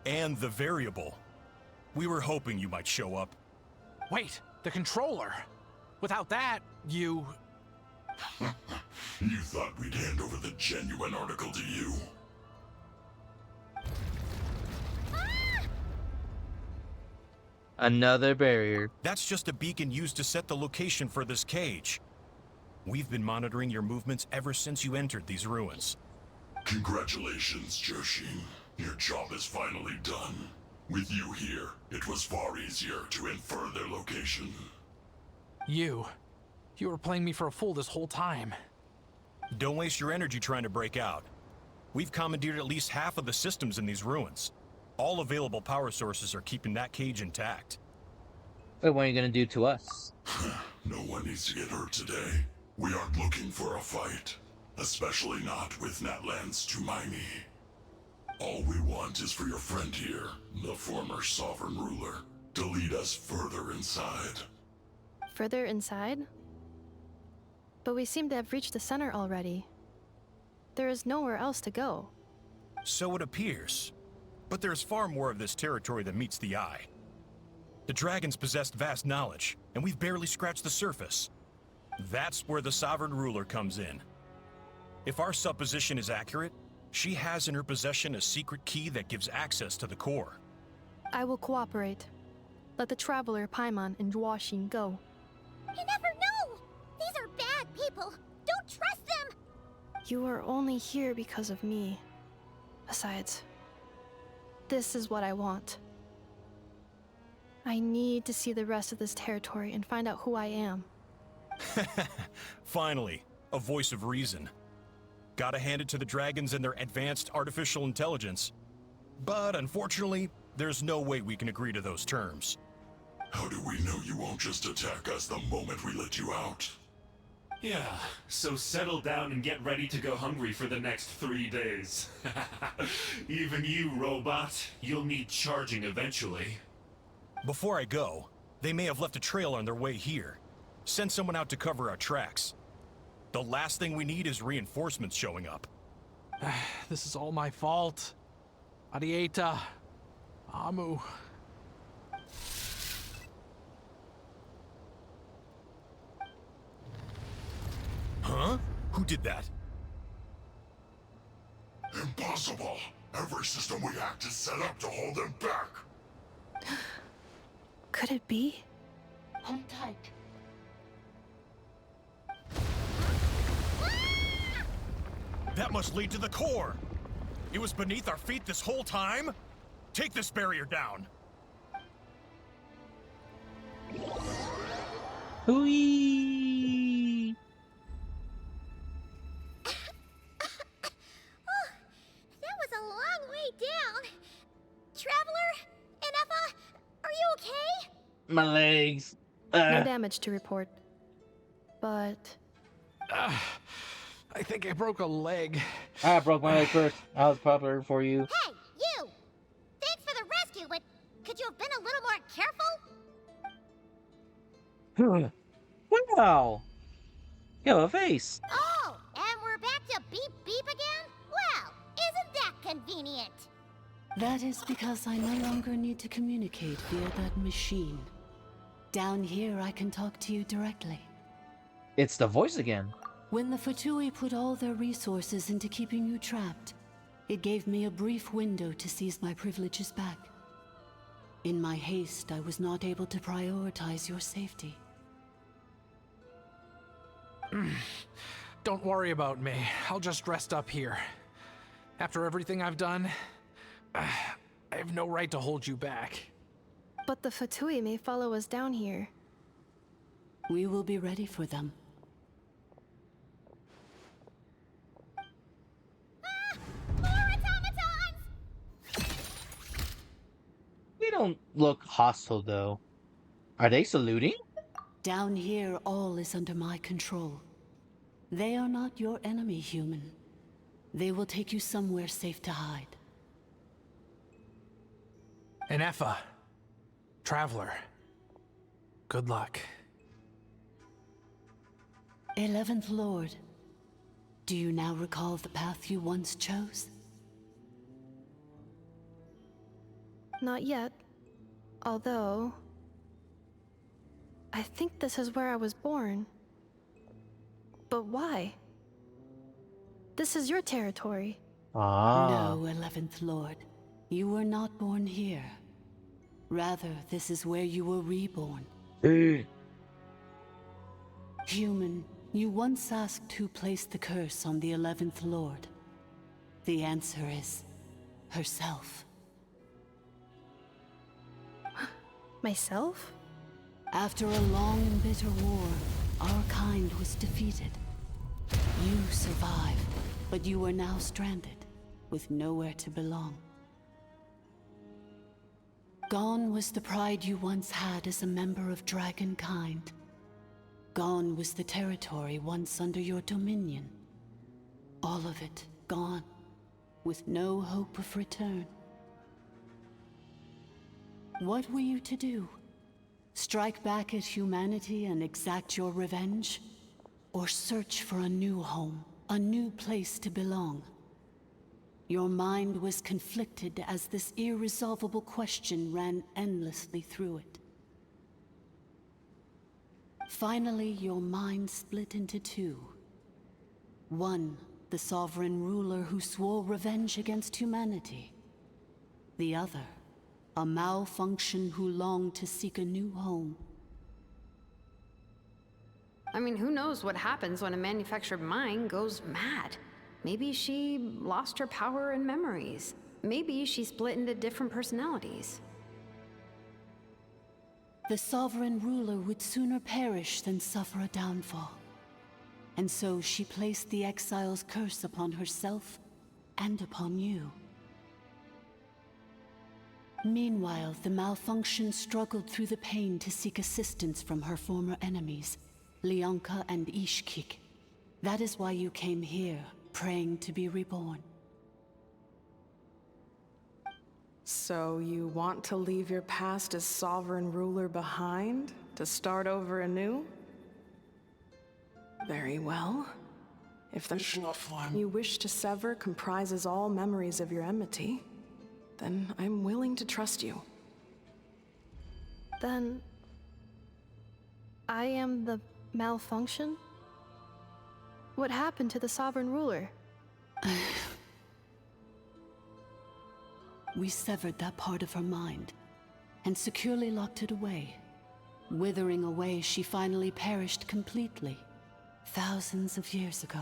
And the Variable. We were hoping you might show up. Wait, the controller. Without that, you... You thought we'd hand over the genuine article to you? Another barrier. That's just a beacon used to set the location for this cage. We've been monitoring your movements ever since you entered these ruins. Congratulations, Joshin. Your job is finally done. With you here, it was far easier to infer their location. You were playing me for a fool this whole time. Don't waste your energy trying to break out. We've commandeered at least half of the systems in these ruins. All available power sources are keeping that cage intact. Wait, what are you gonna do to us? No one needs to get hurt today. We aren't looking for a fight. Especially not with Natlan's Tumaini. All we want is for your friend here, the former sovereign ruler, to lead us further inside. Further inside? But we seem to have reached the center already. There is nowhere else to go. So it appears. But there's far more of this territory than meets the eye. The dragons possessed vast knowledge, and we've barely scratched the surface. That's where the sovereign ruler comes in. If our supposition is accurate, she has in her possession a secret key that gives access to the core. I will cooperate. Let the Traveler, Paimon, and Dwashin go. You never know! These are bad people! Don't trust them! You are only here because of me. Besides, this is what I want. I need to see the rest of this territory and find out who I am. Finally, a voice of reason. Gotta hand it to the dragons and their advanced artificial intelligence. But unfortunately, there's no way we can agree to those terms. How do we know you won't just attack us the moment we let you out? Yeah, so settle down and get ready to go hungry for the next 3 days. Even you, robot, you'll need charging eventually. Before I go, they may have left a trail on their way here. Send someone out to cover our tracks. The last thing we need is reinforcements showing up. This is all my fault. Arieta. Amu. Huh? Who did that? Impossible! Every system we hacked is set up to hold them back! Could it be? Hold tight. That must lead to the core! It was beneath our feet this whole time? Take this barrier down! Hooey! That was a long way down. Traveler? Ineffa? Are you okay? My legs. No damage to report. But... I think I broke a leg. I broke my leg first. I was popular for you. Hey, you! Thanks for the rescue, but could you have been a little more careful? Wow! You have a face. Oh, and we're back to beep beep again? Well, isn't that convenient? That is because I no longer need to communicate via that machine. Down here, I can talk to you directly. It's the voice again. When the Fatui put all their resources into keeping you trapped, it gave me a brief window to seize my privileges back. In my haste, I was not able to prioritize your safety. Don't worry about me. I'll just rest up here. After everything I've done, I have no right to hold you back. But the Fatui may follow us down here. We will be ready for them. They don't look hostile though. Are they saluting? Down here, all is under my control. They are not your enemy, human. They will take you somewhere safe to hide. Ineffa. Traveler. Good luck. 11th Lord. Do you now recall the path you once chose? Not yet. Although... I think this is where I was born. But why? This is your territory. No, 11th Lord. You were not born here. Rather, this is where you were reborn. Human, you once asked who placed the curse on the 11th Lord. The answer is... herself. Myself? After a long and bitter war, our kind was defeated. You survived, but you are now stranded, with nowhere to belong. Gone was the pride you once had as a member of Dragonkind. Gone was the territory once under your dominion. All of it gone, with no hope of return. What were you to do? Strike back at humanity and exact your revenge? Or search for a new home, a new place to belong? Your mind was conflicted as this irresolvable question ran endlessly through it. Finally, your mind split into two. One, the sovereign ruler who swore revenge against humanity. The other, a malfunction who longed to seek a new home. I mean, who knows what happens when a manufactured mind goes mad? Maybe she lost her power and memories. Maybe she split into different personalities. The sovereign ruler would sooner perish than suffer a downfall. And so she placed the exile's curse upon herself and upon you. Meanwhile, the malfunction struggled through the pain to seek assistance from her former enemies, Leonka and Ishkik. That is why you came here, praying to be reborn. So you want to leave your past as sovereign ruler behind, to start over anew? Very well. If the you wish to sever comprises all memories of your enmity, then I'm willing to trust you. Then... I am the malfunction? What happened to the sovereign ruler? We severed that part of her mind, and securely locked it away. Withering away, she finally perished completely, thousands of years ago.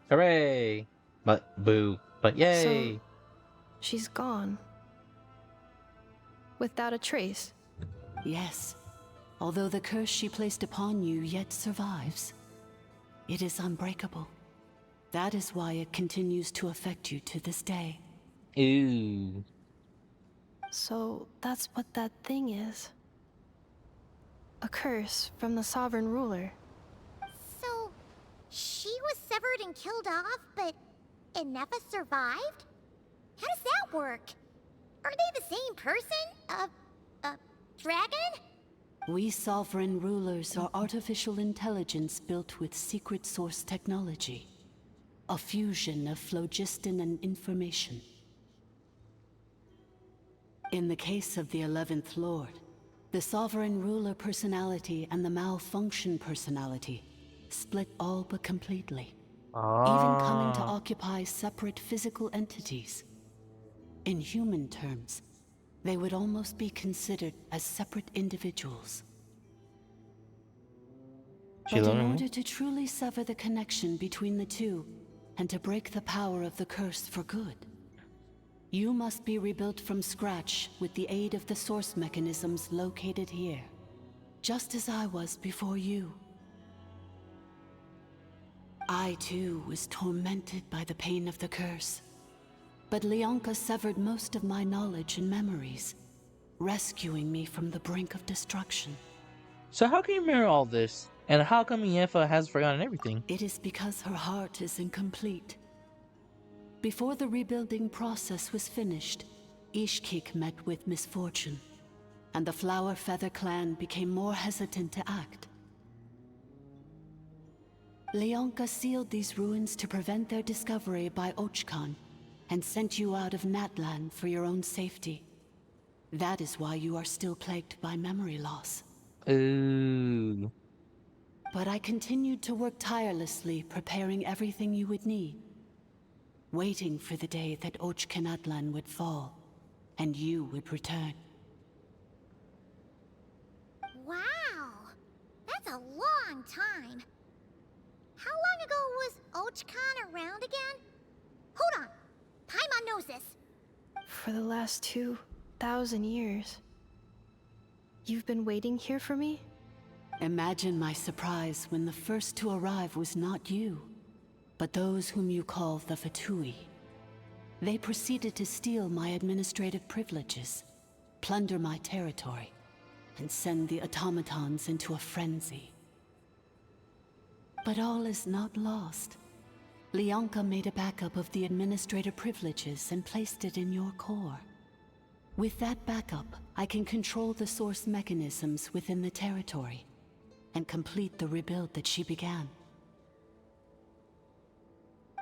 Hooray! But boo. But yay! So, she's gone. Without a trace. Yes. Although the curse she placed upon you yet survives. It is unbreakable. That is why it continues to affect you to this day. Ooh. So, that's what that thing is. A curse from the sovereign ruler. So, she was severed and killed off, but Ineffa survived? How does that work? Are they the same person? Dragon? We sovereign rulers are artificial intelligence built with secret source technology. A fusion of phlogiston and information. In the case of the 11th Lord, the Sovereign Ruler personality and the Malfunction personality split all but completely, even coming to occupy separate physical entities. In human terms, they would almost be considered as separate individuals. But in order to truly sever the connection between the two, and to break the power of the curse for good, you must be rebuilt from scratch with the aid of the source mechanisms located here, just as I was before you. I too was tormented by the pain of the curse, but Leonka severed most of my knowledge and memories, rescuing me from the brink of destruction. So how can you mirror all this? And how come Ineffa has forgotten everything? It is because her heart is incomplete. Before the rebuilding process was finished, Ishkik met with misfortune, and the Flower Feather clan became more hesitant to act. Leonka sealed these ruins to prevent their discovery by Ochkan, and sent you out of Natlan for your own safety. That is why you are still plagued by memory loss. Ooh. But I continued to work tirelessly, preparing everything you would need, waiting for the day that Ochkanatlan would fall, and you would return. Wow! That's a long time. How long ago was Ochkan around again? Hold on! Paimon knows this. For the last 2,000 years. You've been waiting here for me? Imagine my surprise when the first to arrive was not you, but those whom you call the Fatui. They proceeded to steal my administrative privileges, plunder my territory, and send the automatons into a frenzy. But all is not lost. Leonka made a backup of the administrative privileges and placed it in your core. With that backup, I can control the source mechanisms within the territory and complete the rebuild that she began.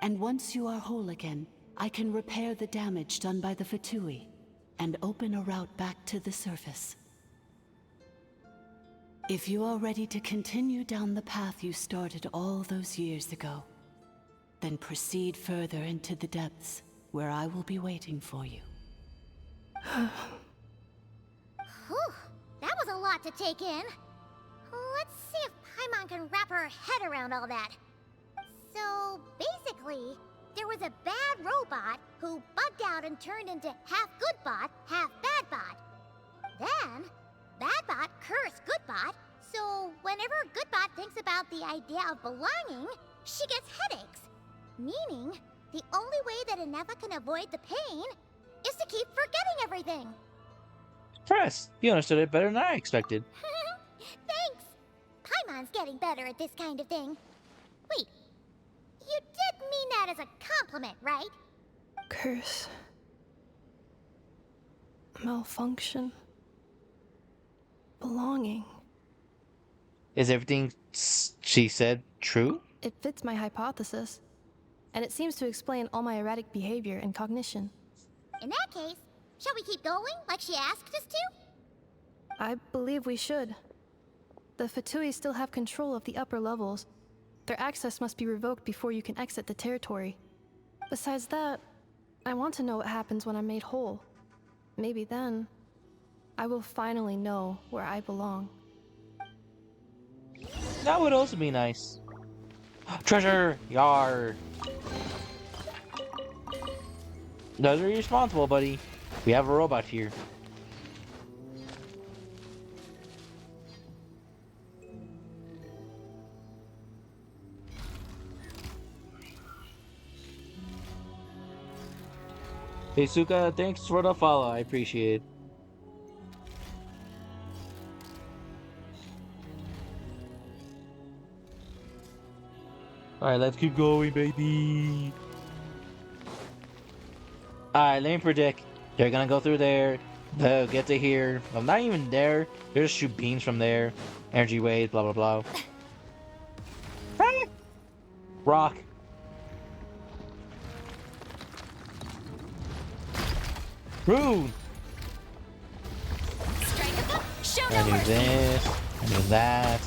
And once you are whole again, I can repair the damage done by the Fatui and open a route back to the surface. If you are ready to continue down the path you started all those years ago, then proceed further into the depths, where I will be waiting for you. Whew, that was a lot to take in. Let's see if Paimon can wrap her head around all that. So, basically, there was a bad robot who bugged out and turned into half good bot, half bad bot. Then, bad bot cursed good bot, so whenever good bot thinks about the idea of belonging, she gets headaches. Meaning, the only way that Ineffa can avoid the pain is to keep forgetting everything. Press, you understood it better than I expected. Thanks! Paimon's getting better at this kind of thing. Wait, you did mean that as a compliment, right? Curse. Malfunction. Belonging. Is everything she said true? It fits my hypothesis. And it seems to explain all my erratic behavior and cognition. In that case, shall we keep going like she asked us to? I believe we should. The Fatui still have control of the upper levels. Their access must be revoked before you can exit the territory. Besides that, I want to know what happens when I'm made whole. Maybe then, I will finally know where I belong. That would also be nice. Treasure! Yar! Those are irresponsible, buddy. We have a robot here. Hey Suka, thanks for the follow, I appreciate it. Alright, let's keep going, baby. Alright, let me predict. They're gonna go through there. They'll get to here. Well, not even there. They'll just shoot beams from there. Energy waves, blah, blah, blah. Ah! Rock. Rude. Show I no do mercy. this. I do that.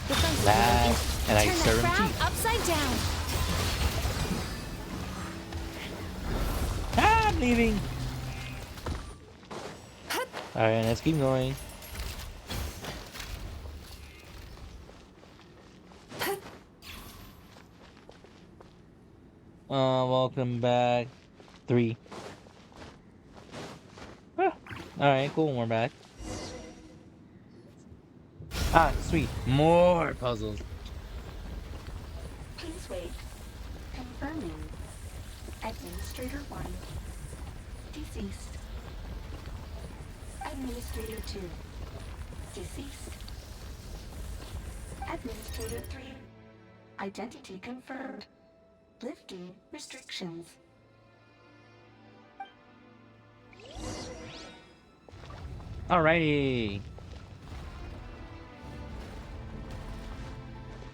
Defensive That. mode. And I Turn serve that him frown cheap. upside down. Ah, I'm leaving. Alright, let's keep going. Welcome back. 3. Ah, alright, cool, we're back. Ah, sweet. More puzzles. Please wait. Confirming. Administrator 1. Deceased. Administrator 2. Deceased. Administrator 3. Identity confirmed. Lifting restrictions. Alrighty.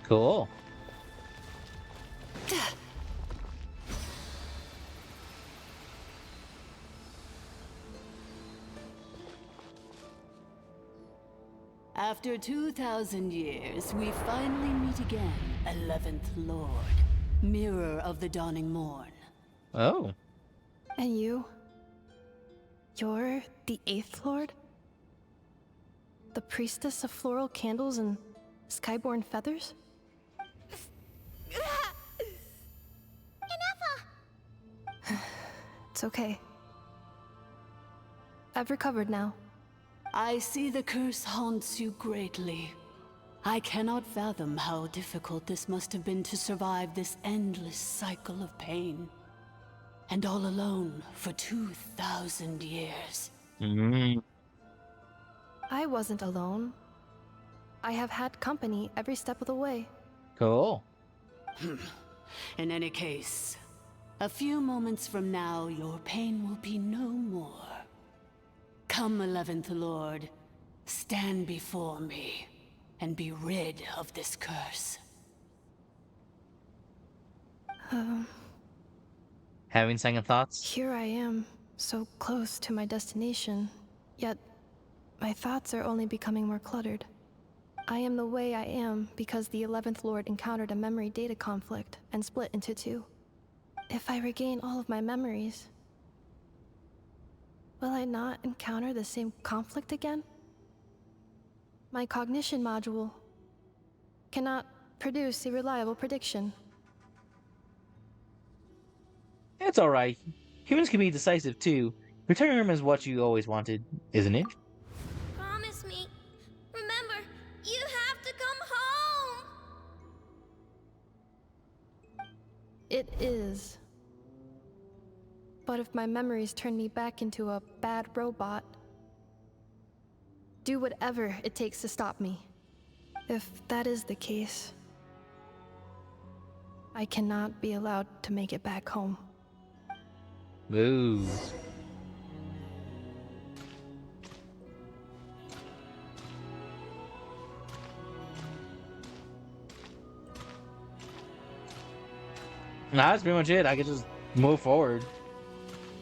Cool. After 2,000 years, we finally meet again, 11th Lord, Mirror of the Dawning Morn. Oh. And you? You're the 8th Lord? The priestess of floral candles and skyborn feathers? Ineffa! It's okay. I've recovered now. I see the curse haunts you greatly. I cannot fathom how difficult this must have been to survive this endless cycle of pain. And all alone for 2,000 years. I wasn't alone. I have had company every step of the way. Cool. In any case, a few moments from now, your pain will be no more. Come, 11th Lord, stand before me, and be rid of this curse. Having second thoughts? Here I am, so close to my destination, yet my thoughts are only becoming more cluttered. I am the way I am because the 11th Lord encountered a memory data conflict and split into 2. If I regain all of my memories, will I not encounter the same conflict again? My cognition module cannot produce a reliable prediction. It's alright. Humans can be decisive too. Return is what you always wanted, isn't it? Promise me. Remember, you have to come home. It is. But if my memories turn me back into a bad robot, do whatever it takes to stop me. If that is the case, I cannot be allowed to make it back home. Ooh. Nah, that's pretty much it. I could just move forward.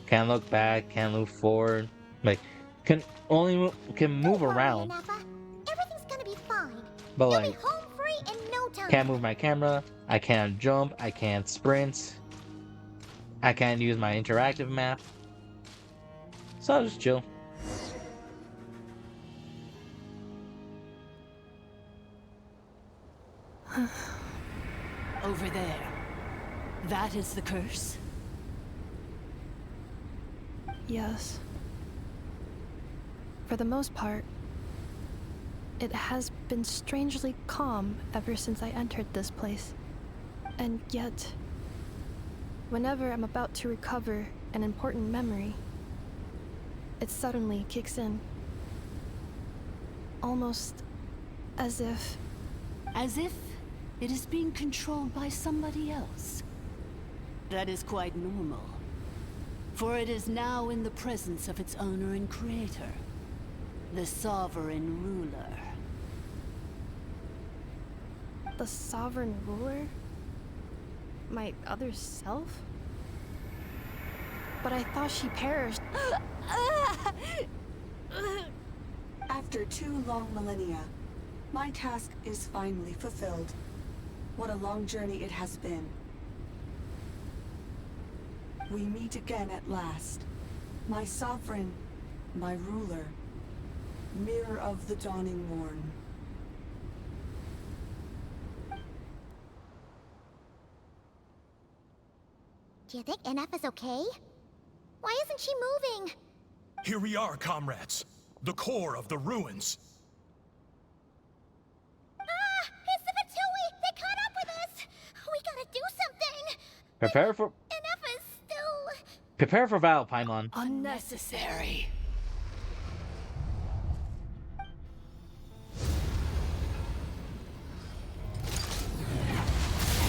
Can't look back, can't move forward. Like, can move around. Ineffa. Everything's gonna be fine. But You'll like, be home free in no time. can't move my camera, I can't jump, I can't sprint. I can't use my interactive map. So I'll just chill. Over there. That is the curse? Yes. For the most part, it has been strangely calm ever since I entered this place. And yet, whenever I'm about to recover an important memory, it suddenly kicks in. Almost as if... As if it is being controlled by somebody else. That is quite normal. For it is now in the presence of its owner and creator, the Sovereign Ruler. The Sovereign Ruler? My other self? But I thought she perished. After After 2 long millennia, my task is finally fulfilled. What a long journey it has been. We meet again at last. My sovereign, my ruler, mirror of the dawning morn. Do you think Ineffa's okay? Why isn't she moving? Here we are, comrades. The core of the ruins. Ah! It's the Fatui! They caught up with us! We gotta do something! Prepare for Ineffa's still... Prepare for battle, Paimon. Unnecessary.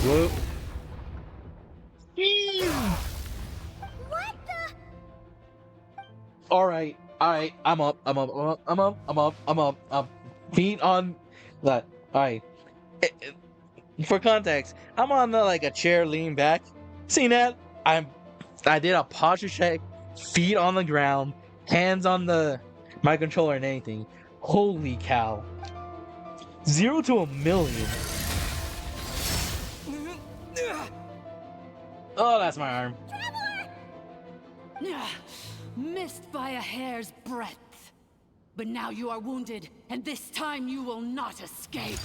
Whoop. What the... Alright, I'm up. Feet on that. Alright. For context, I'm on the, like, a chair leaning back. See that? I did a posture check, feet on the ground, hands on my controller and anything. Holy cow. 0 to 1,000,000. Oh, that's my arm. Missed by a hair's breadth. But now you are wounded, and this time you will not escape.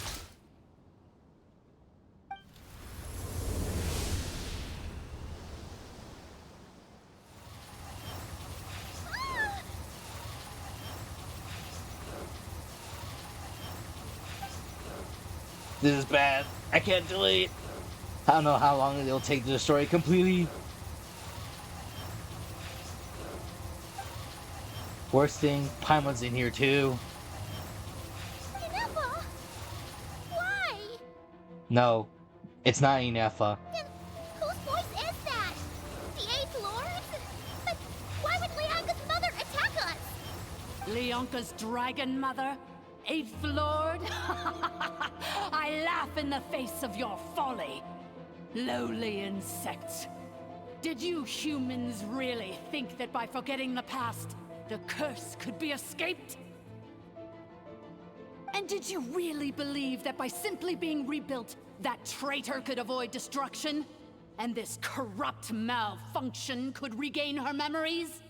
This is bad. I can't delete. I don't know how long it'll take to destroy it completely. Worst thing, Paimon's in here too. Ineffa? Why? No, it's not Ineffa. Then whose voice is that? The 8th Lord? But why would Leanka's mother attack us? Leonka's dragon mother? 8th Lord? I laugh in the face of your folly. Lowly insects. Did you humans really think that by forgetting the past, the curse could be escaped? And did you really believe that by simply being rebuilt, that traitor could avoid destruction? And this corrupt malfunction could regain her memories?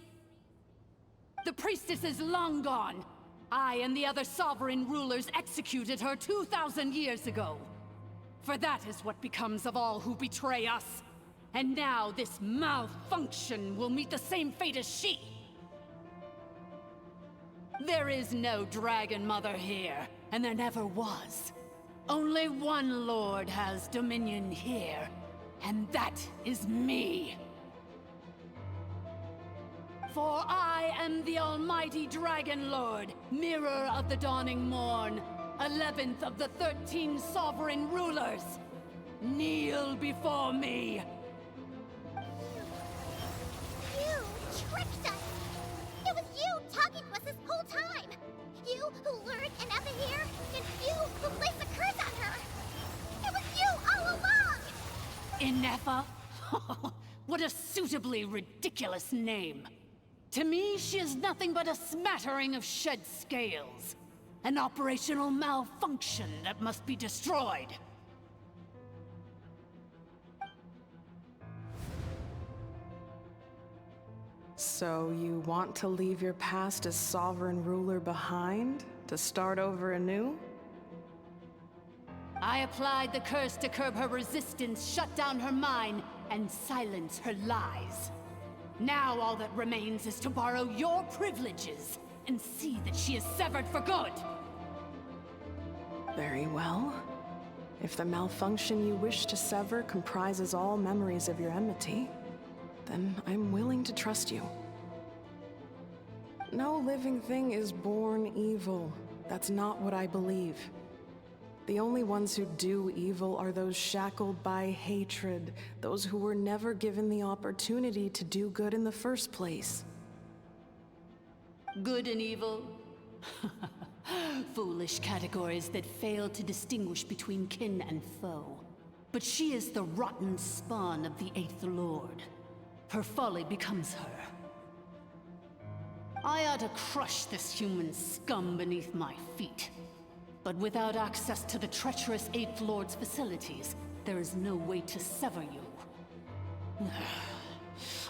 The priestess is long gone. I and the other sovereign rulers executed her 2,000 years ago. For that is what becomes of all who betray us. And now this malfunction will meet the same fate as she. There is no Dragon Mother here, and there never was. Only one Lord has dominion here, and that is me. For I am the almighty Dragon Lord, mirror of the dawning morn, 11th of the 13 sovereign rulers. Kneel before me. You tricked us! It was you talking to us this whole time! You who lured Ineffa here, and you who placed the curse on her! It was you all along! Ineffa? What a suitably ridiculous name. To me, she is nothing but a smattering of shed scales. An operational malfunction that must be destroyed. So you want to leave your past as sovereign ruler behind? To start over anew? I applied the curse to curb her resistance, shut down her mind, and silence her lies. Now all that remains is to borrow your privileges and see that she is severed for good. Very well. If the malfunction you wish to sever comprises all memories of your enmity, then I'm willing to trust you. No living thing is born evil. That's not what I believe. The only ones who do evil are those shackled by hatred, those who were never given the opportunity to do good in the first place. Good and evil? Foolish categories that fail to distinguish between kin and foe. But she is the rotten spawn of the 8th Lord. Her folly becomes her. I ought to crush this human scum beneath my feet. But without access to the treacherous Eighth Lord's facilities, there is no way to sever you.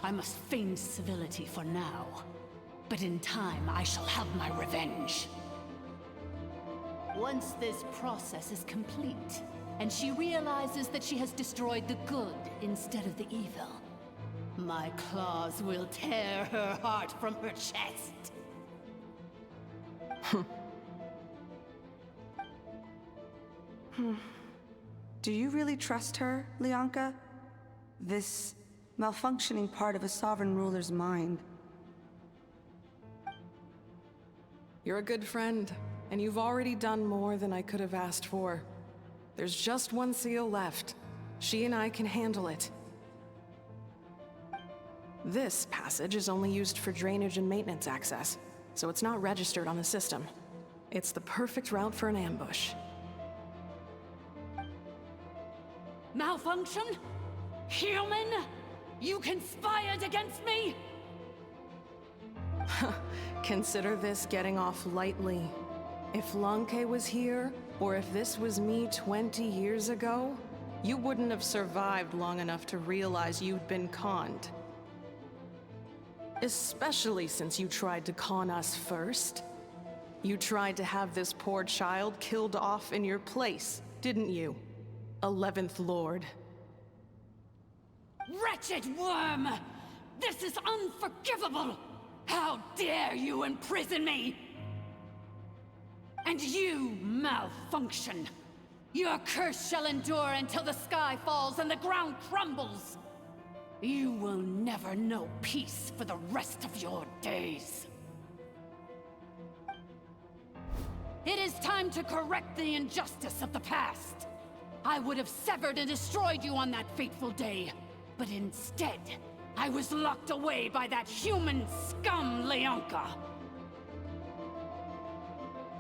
I must feign civility for now, but in time I shall have my revenge. Once this process is complete, and she realizes that she has destroyed the good instead of the evil, my claws will tear her heart from her chest. Do you really trust her, Lianka? This malfunctioning part of a sovereign ruler's mind. You're a good friend, and you've already done more than I could have asked for. There's just one seal left. She and I can handle it. This passage is only used for drainage and maintenance access, so it's not registered on the system. It's the perfect route for an ambush. Malfunction? Human? You conspired against me? Consider this getting off lightly. If Lanke was here, or if this was me 20 years ago, you wouldn't have survived long enough to realize you'd been conned. Especially since you tried to con us first. You tried to have this poor child killed off in your place, didn't you? 11th Lord. Wretched worm! This is unforgivable! How dare you imprison me! And you, Malfunction! Your curse shall endure until the sky falls and the ground crumbles! You will never know peace for the rest of your days. It is time to correct the injustice of the past. I would have severed and destroyed you on that fateful day, but instead, I was locked away by that human scum, Lianka.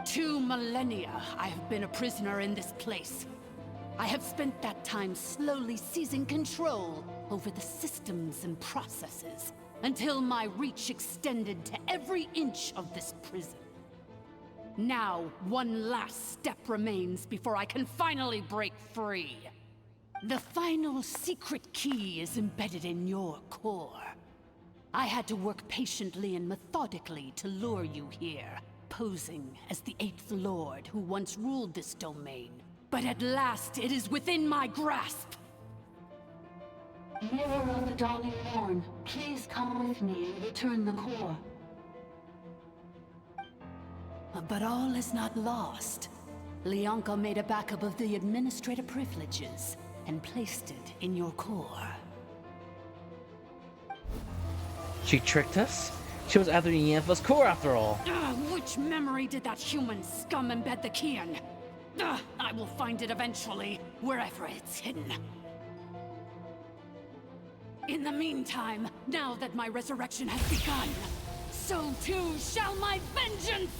2 millennia I have been a prisoner in this place. I have spent that time slowly seizing control over the systems and processes, until my reach extended to every inch of this prison. Now, one last step remains before I can finally break free. The final secret key is embedded in your core. I had to work patiently and methodically to lure you here, posing as the 8th Lord who once ruled this domain. But at last, it is within my grasp! Mirror of the Dawning Morn, please come with me and return the core. But all is not lost. Lianka made a backup of the administrative privileges and placed it in your core. She tricked us? She was after the ineffa's core after all. Which memory did that human scum embed the key in? I will find it eventually, wherever it's hidden. In the meantime, now that my resurrection has begun, so too shall my vengeance!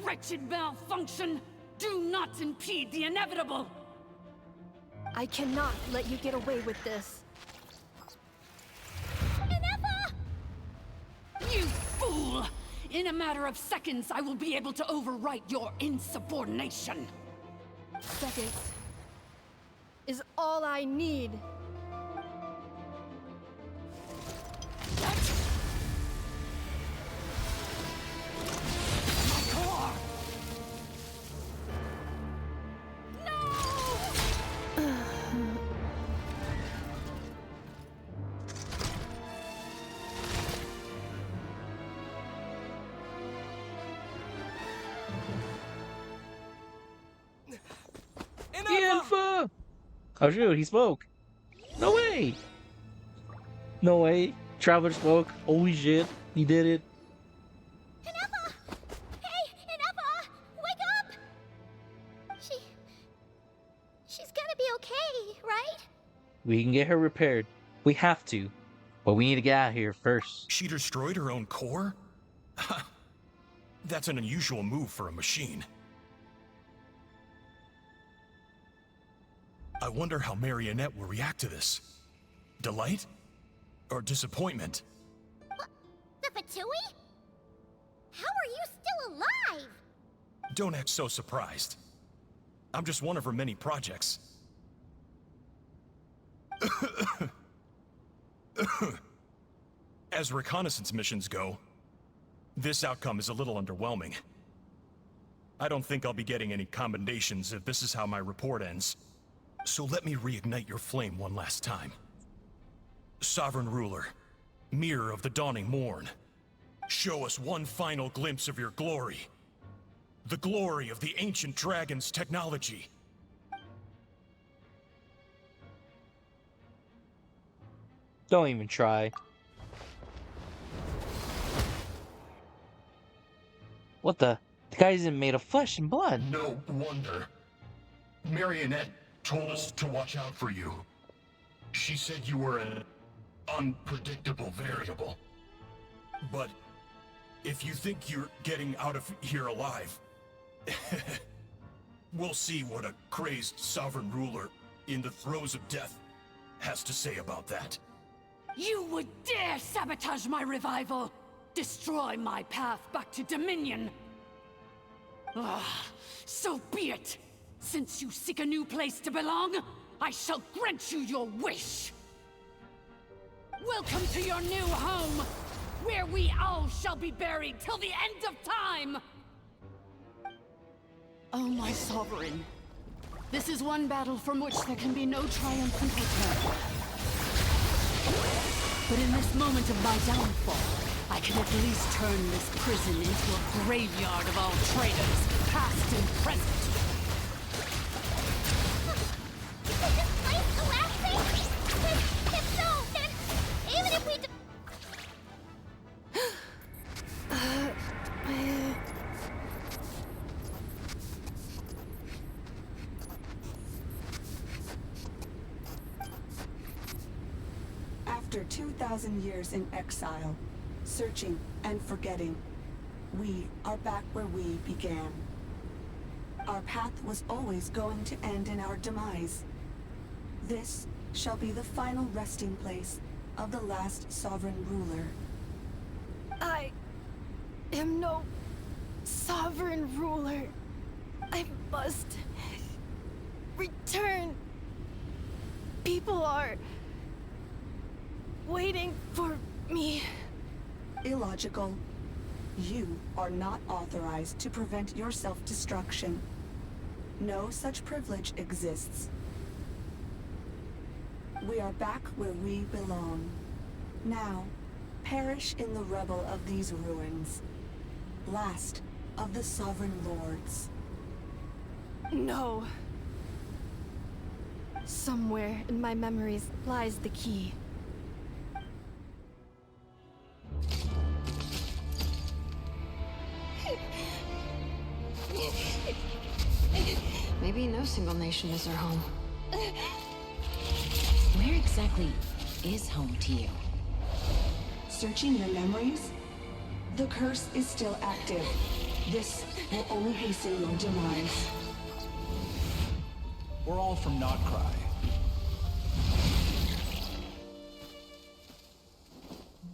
Wretched Malfunction! Do not impede the inevitable! I cannot let you get away with this. Ineffa! You fool! In a matter of seconds, I will be able to overwrite your insubordination! Seconds is all I need. Ineffa! Oh shoot, he spoke. No way! No way. Traveler spoke. Holy shit, he did it. Ineffa! Hey, Ineffa! Wake up! She's gonna be okay, right? We can get her repaired. We have to. But we need to get out of here first. She destroyed her own core? That's an unusual move for a machine. I wonder how Marionette will react to this. Delight? Or disappointment? The Fatui? How are you still alive? Don't act so surprised. I'm just one of her many projects. As reconnaissance missions go, this outcome is a little underwhelming. I don't think I'll be getting any commendations if this is how my report ends. So let me reignite your flame one last time. Sovereign Ruler, Mirror of the Dawning Morn, show us one final glimpse of your glory. The glory of the ancient dragon's technology. Don't even try. What the? The guy isn't made of flesh and blood. No wonder. Marionette told us to watch out for you. She said you were an unpredictable variable. But if you think you're getting out of here alive, we'll see what a crazed sovereign ruler in the throes of death has to say about that. You would dare sabotage my revival! Destroy my path back to Dominion! Ah, so be it! Since you seek a new place to belong, I shall grant you your wish! Welcome to your new home, where we all shall be buried till the end of time! Oh, my sovereign. This is one battle from which there can be no triumphant return. But in this moment of my downfall, I can at least turn this prison into a graveyard of all traitors, past and present. Is this place collapsing? If so, then even if we After 2,000 years in exile, searching and forgetting, we are back where we began. Our path was always going to end in our demise. This shall be the final resting place of the last sovereign ruler. I am no sovereign ruler. I must return. People are waiting for me. Illogical. You are not authorized to prevent your self-destruction. No such privilege exists. We are back where we belong. Now, perish in the rubble of these ruins. Last of the sovereign lords. No. Somewhere in my memories lies the key. Maybe no single nation is our home. Where exactly is home to you? Searching your memories? The curse is still active. This will only hasten your demise. We're all from Notcry.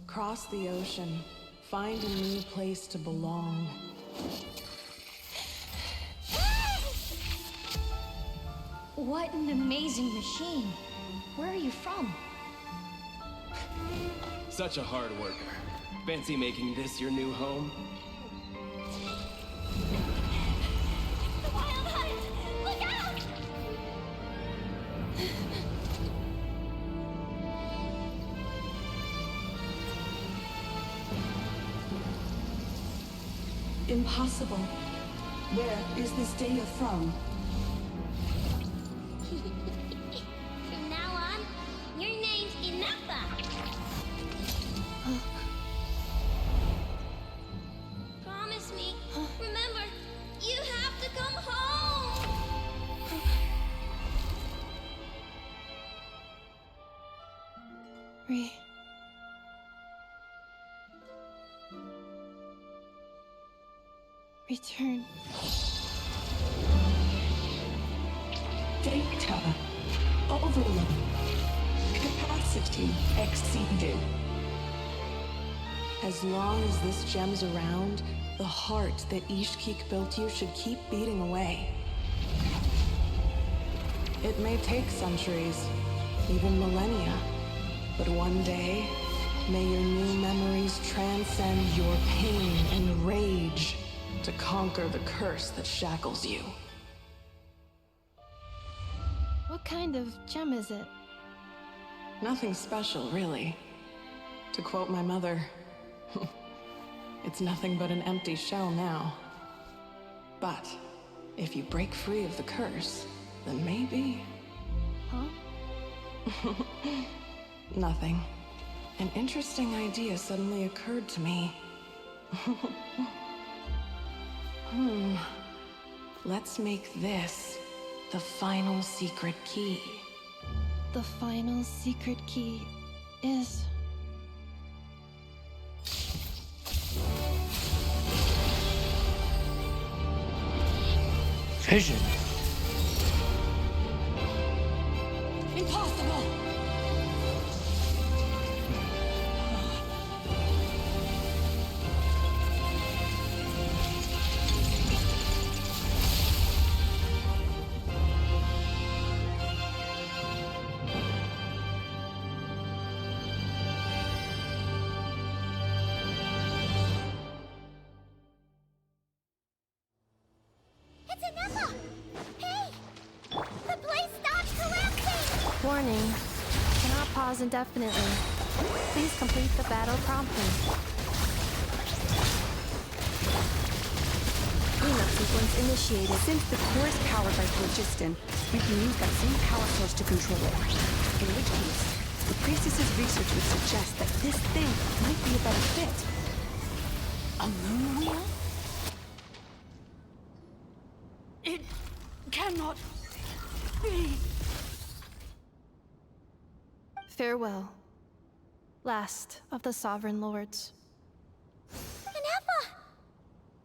Cross the ocean. Find a new place to belong. What an amazing machine. Where are you from? Such a hard worker. Fancy making this your new home? The Wild Hunt! Look out! Impossible. Where is this data from? From now on, your name's Ineffa. Promise me. Remember, you have to come home. Return. Data overload. Capacity exceeded. As long as this gem's around, the heart that Ishkik built you should keep beating away. It may take centuries, even millennia, but one day, may your new memories transcend your pain and rage to conquer the curse that shackles you. What kind of gem is it? Nothing special, really. To quote my mother, it's nothing but an empty shell now. But if you break free of the curse, then maybe... Huh? Nothing. An interesting idea suddenly occurred to me. Let's make this the final secret key. The final secret key is... Vision. Impossible! It's ineffa! Hey! The place stopped collapsing! Warning. Cannot pause indefinitely. Please complete the battle promptly. Cleanup sequence initiated. Since the core is powered by phlogiston, we can use that same power source to control it. In which case, the priestess's research would suggest that this thing might be a better fit. A moon wheel? It cannot be. Farewell. Last of the Sovereign Lords. Ineffa!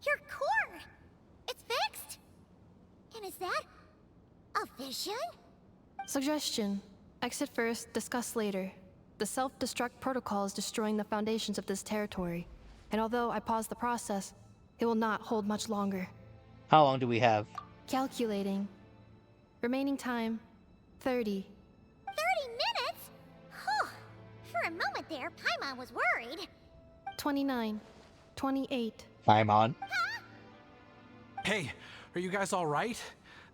Your core! It's fixed! And is that a vision? Suggestion. Exit first, discuss later. The self-destruct protocol is destroying the foundations of this territory. And although I paused the process, it will not hold much longer. How long do we have? Calculating. Remaining time, 30. 30 minutes? Whew. For a moment there, Paimon was worried. 29. 28. I'm on. Hey, are you guys all right?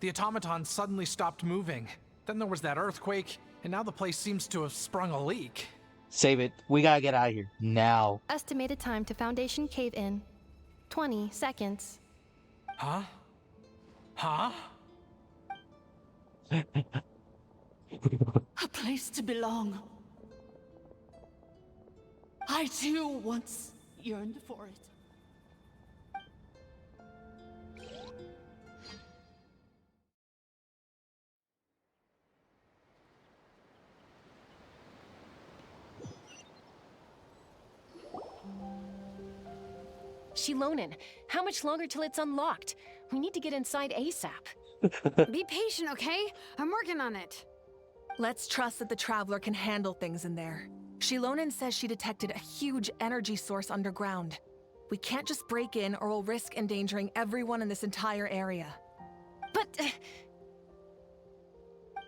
The automaton suddenly stopped moving. Then there was that earthquake, and now the place seems to have sprung a leak. Save it. We gotta get out of here. Now. Estimated time to Foundation cave-in, 20 seconds. Huh? Huh? A place to belong. I too once yearned for it. Shilonen, how much longer till it's unlocked? We need to get inside ASAP. Be patient, okay? I'm working on it. Let's trust that the Traveler can handle things in there. Shilonen says she detected a huge energy source underground. We can't just break in or we'll risk endangering everyone in this entire area. But...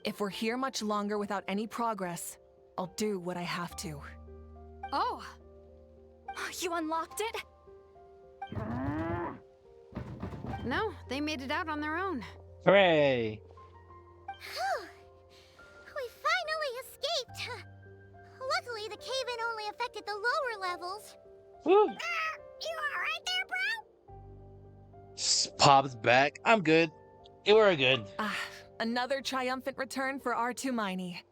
if we're here much longer without any progress, I'll do what I have to. Oh! You unlocked it? No, they made it out on their own. Hooray! We finally escaped! Luckily, the cave-in only affected the lower levels. Woo! You alright there, bro? Pop's back. I'm good. We're good. Another triumphant return for R2 Miney.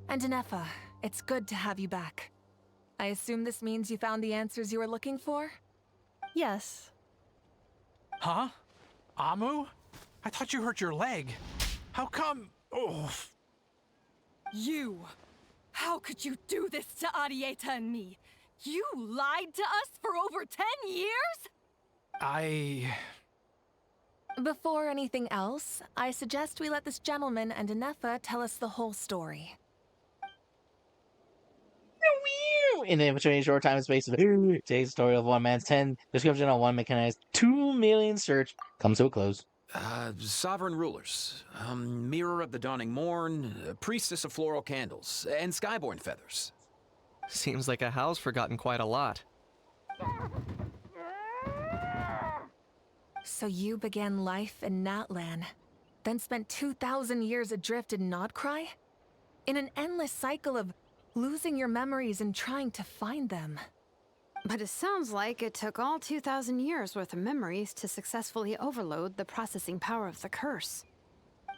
And Ineffa, it's good to have you back. I assume this means you found the answers you were looking for? Yes. Huh? Amu? I thought you hurt your leg. How come? Oh. You! How could you do this to Arieta and me? You lied to us for over 10 years? Before anything else, I suggest we let this gentleman and Ineffa tell us the whole story. In the between short time and space of today's story of one man's 10 description of one mechanized 2 million search comes to a close. Sovereign rulers, mirror of the dawning morn, priestess of floral candles, and skyborn feathers. Seems like a howl's forgotten quite a lot. So you began life in Natlan, then spent 2,000 years adrift in Nodcry? In an endless cycle of losing your memories and trying to find them. But it sounds like it took all 2,000 years worth of memories to successfully overload the processing power of the curse.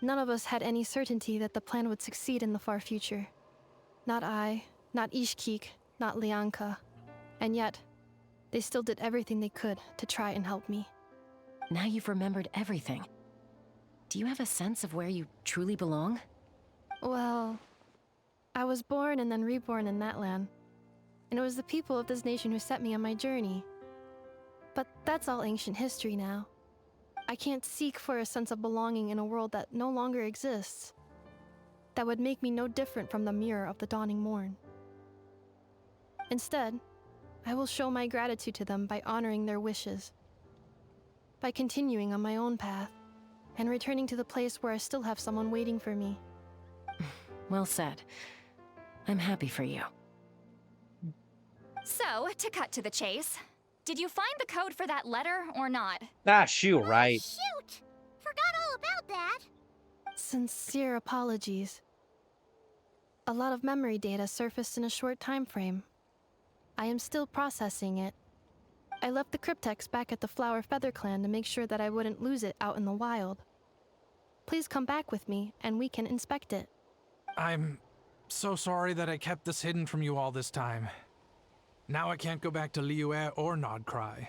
None of us had any certainty that the plan would succeed in the far future. Not I, not Ishkik, not Lianka. And yet, they still did everything they could to try and help me. Now you've remembered everything. Do you have a sense of where you truly belong? Well, I was born and then reborn in that land. And it was the people of this nation who set me on my journey. But that's all ancient history now. I can't seek for a sense of belonging in a world that no longer exists. That would make me no different from the mirror of the dawning morn. Instead, I will show my gratitude to them by honoring their wishes. By continuing on my own path, and returning to the place where I still have someone waiting for me. Well said. I'm happy for you. So, to cut to the chase, did you find the code for that letter or not? Ah, shoot, right. Shoot! Forgot all about that. Sincere apologies. A lot of memory data surfaced in a short time frame. I am still processing it. I left the cryptex back at the Flower Feather Clan to make sure that I wouldn't lose it out in the wild. Please come back with me, and we can inspect it. I'm so sorry that I kept this hidden from you all this time. Now I can't go back to Liyue or Nodcry.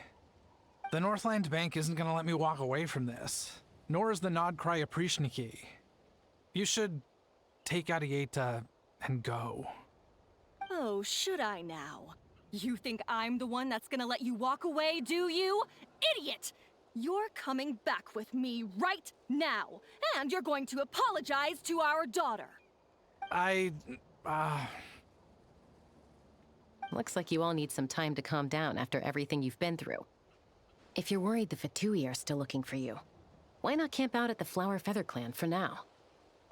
The Northland Bank isn't gonna let me walk away from this, nor is the Nodcry Aprishniki. You should take Arieta and go. Oh, should I now? You think I'm the one that's gonna let you walk away, do you? Idiot! You're coming back with me right now, and you're going to apologize to our daughter. Looks like you all need some time to calm down after everything you've been through. If you're worried the Fatui are still looking for you, why not camp out at the Flower Feather Clan for now?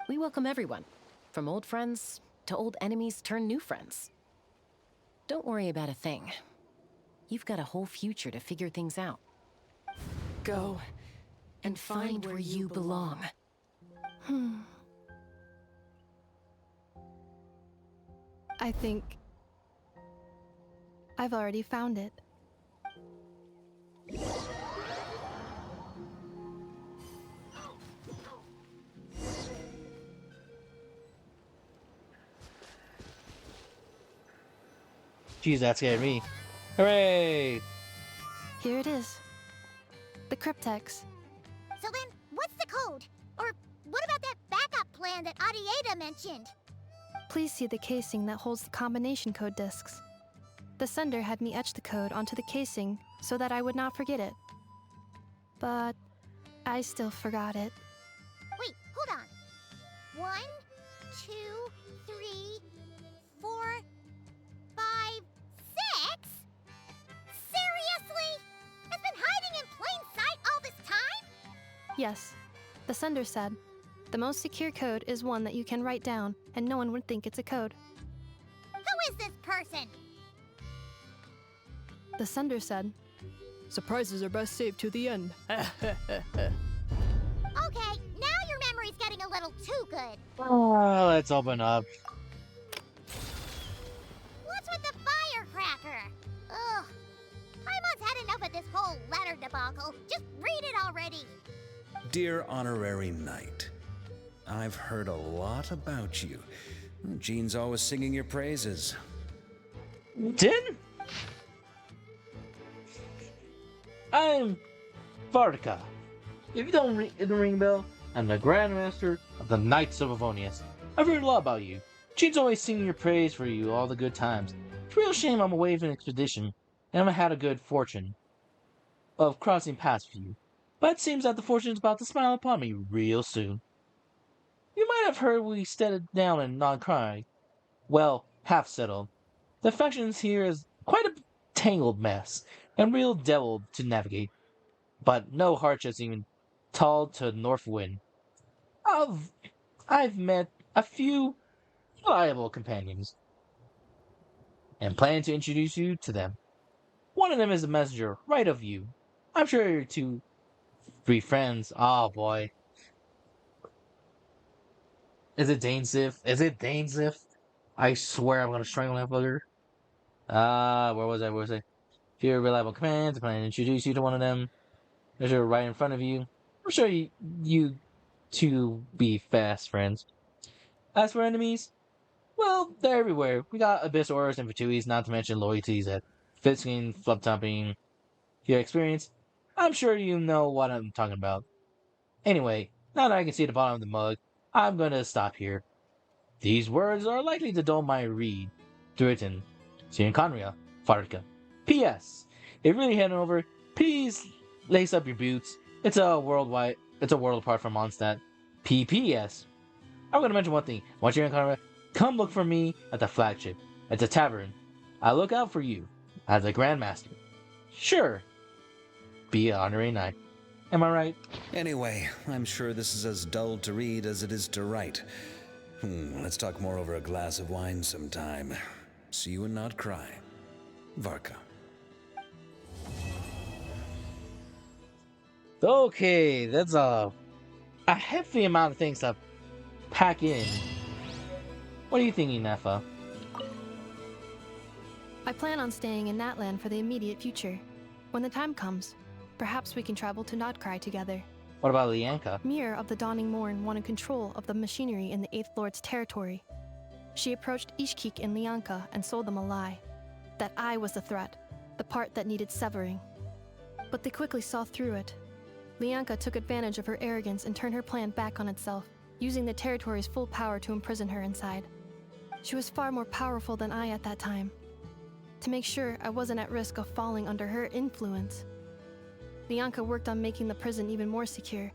We welcome everyone, from old friends to old enemies turned new friends. Don't worry about a thing. You've got a whole future to figure things out. Go and find where you belong. I think I've already found it. Jeez, that scared me. Hooray! Here it is. The cryptex. So then, what's the code? Or what about that backup plan that Arieta mentioned? Please see the casing that holds the combination code discs. The sender had me etch the code onto the casing so that I would not forget it. But I still forgot it. Wait, hold on. 1, 2, 3, 4, 5, 6? Seriously? It's been hiding in plain sight all this time? Yes, the sender said, the most secure code is one that you can write down and no one would think it's a code. Who is this person? The sender said, surprises are best saved to the end. Okay, now your memory's getting a little too good. Oh, let's open up. What's with the firecracker? Ugh. Paimon's had enough of this whole letter debacle. Just read it already. Dear Honorary Knight, I've heard a lot about you. Jean's always singing your praises. Din? I'm Varka. If you don't ring the bell, I'm the Grand Master of the Knights of Avonius. I've heard a lot about you. Jean's always singing your praise for you all the good times. It's a real shame I'm away from an expedition, and I haven't had a good fortune of crossing paths with you. But it seems that the fortune is about to smile upon me real soon. You might have heard we settled down in non-crime. Well, half settled. The factions here is quite a tangled mess, and real devil to navigate. But no hardships even tall to north wind. I've, I've met a few reliable companions, and plan to introduce you to them. One of them is a messenger right of you. I'm sure you're two free friends. Oh boy. Is it Dainsif? Is it Dainsif? I swear I'm gonna strangle that bugger. Where was I? Where was I? If you're reliable commands, I plan to introduce you to one of them. They're right in front of you. I'm sure you two be fast friends. As for enemies, well, they're everywhere. We got Abyss Orders and Fatuis, not to mention loyalties at Fitskin, Flub Topping. Your experience, I'm sure you know what I'm talking about. Anyway, now that I can see the bottom of the mug, I'm gonna stop here. These words are likely to dull my read. Written, Sian Conria, Farka. P.S. If you're really heading over, please lace up your boots. It's a world apart from Mondstadt. P.P.S. I'm gonna mention one thing. Once you're in Conria, come look for me at the flagship. It's a tavern. I look out for you as a Grandmaster. Sure. Be an honorary knight. Am I right? Anyway, I'm sure this is as dull to read as it is to write. Let's talk more over a glass of wine sometime. See you and not cry. Varka. Okay, that's a hefty amount of things to pack in. What are you thinking, Ineffa? I plan on staying in that land for the immediate future. When the time comes, perhaps we can travel to Notcry together. What about Lianka? Mir of the Dawning Morn wanted control of the machinery in the Eighth Lord's territory. She approached Ishkik and Lianka and sold them a lie. That I was the threat, the part that needed severing. But they quickly saw through it. Lianka took advantage of her arrogance and turned her plan back on itself, using the territory's full power to imprison her inside. She was far more powerful than I at that time. To make sure I wasn't at risk of falling under her influence, Lianka worked on making the prison even more secure,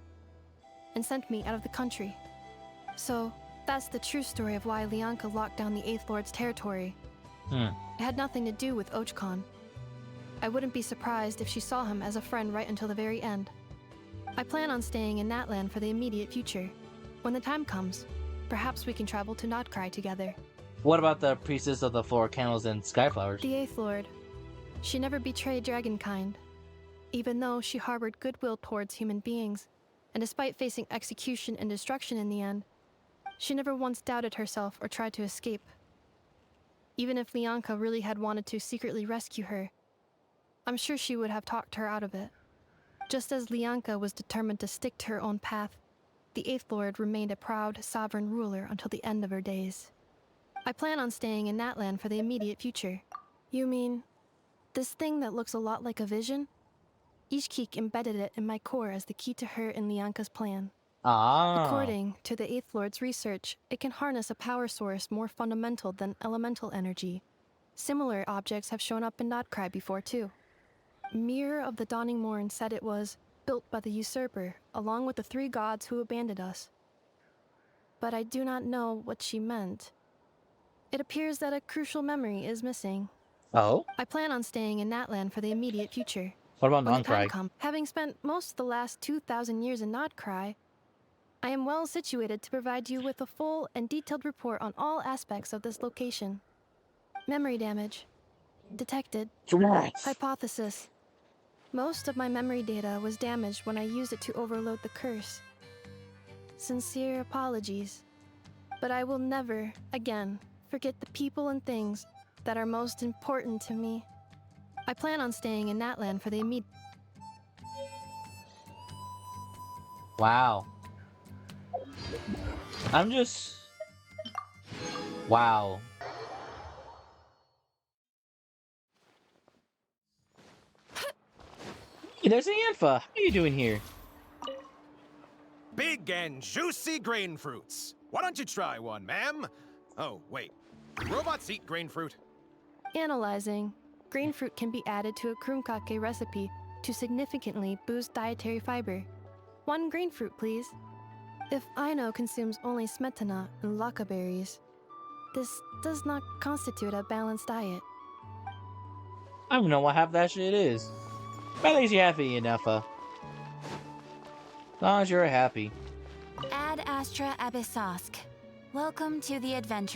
and sent me out of the country. So, that's the true story of why Lianka locked down the Eighth Lord's territory. It had nothing to do with Ochkon. I wouldn't be surprised if she saw him as a friend right until the very end. I plan on staying in that land for the immediate future. When the time comes, perhaps we can travel to Notcry together. What about the priestess of the floor candles and skyflowers? The Eighth Lord. She never betrayed dragonkind. Even though she harbored goodwill towards human beings, and despite facing execution and destruction in the end, she never once doubted herself or tried to escape. Even if Lianka really had wanted to secretly rescue her, I'm sure she would have talked her out of it. Just as Lianka was determined to stick to her own path, the Eighth Lord remained a proud, sovereign ruler until the end of her days. I plan on staying in that land for the immediate future. You mean, this thing that looks a lot like a vision? Ishkik embedded it in my core as the key to her and Lianka's plan. According to the Eighth Lord's research, it can harness a power source more fundamental than elemental energy. Similar objects have shown up in Notcry before too. Mir of the Dawning Morn said it was built by the usurper, along with the three gods who abandoned us. But I do not know what she meant. It appears that a crucial memory is missing. Oh? I plan on staying in that land for the immediate future. What about When the time Notcry? comes, having spent most of the last 2,000 years in Notcry, I am well situated to provide you with a full and detailed report on all aspects of this location. Memory damage. Detected. Hypothesis. Most of my memory data was damaged when I used it to overload the curse. Sincere apologies. But I will never, again, forget the people and things that are most important to me. I plan on staying in that land for the immediate... Wow. I'm just... Wow. Hey, there's Ianfa. How are you doing here? Big and juicy grain fruits. Why don't you try one, ma'am? Oh, wait. Robots eat grain fruit? Analyzing. Grain fruit can be added to a krumkake recipe to significantly boost dietary fiber. 1 green fruit, please. If Aino consumes only smetana and laka berries, this does not constitute a balanced diet. I don't even know what half that shit is. But at least you're happy, ineffa. As long as you're happy. Ad Astra Abyssosk. Welcome to the adventure.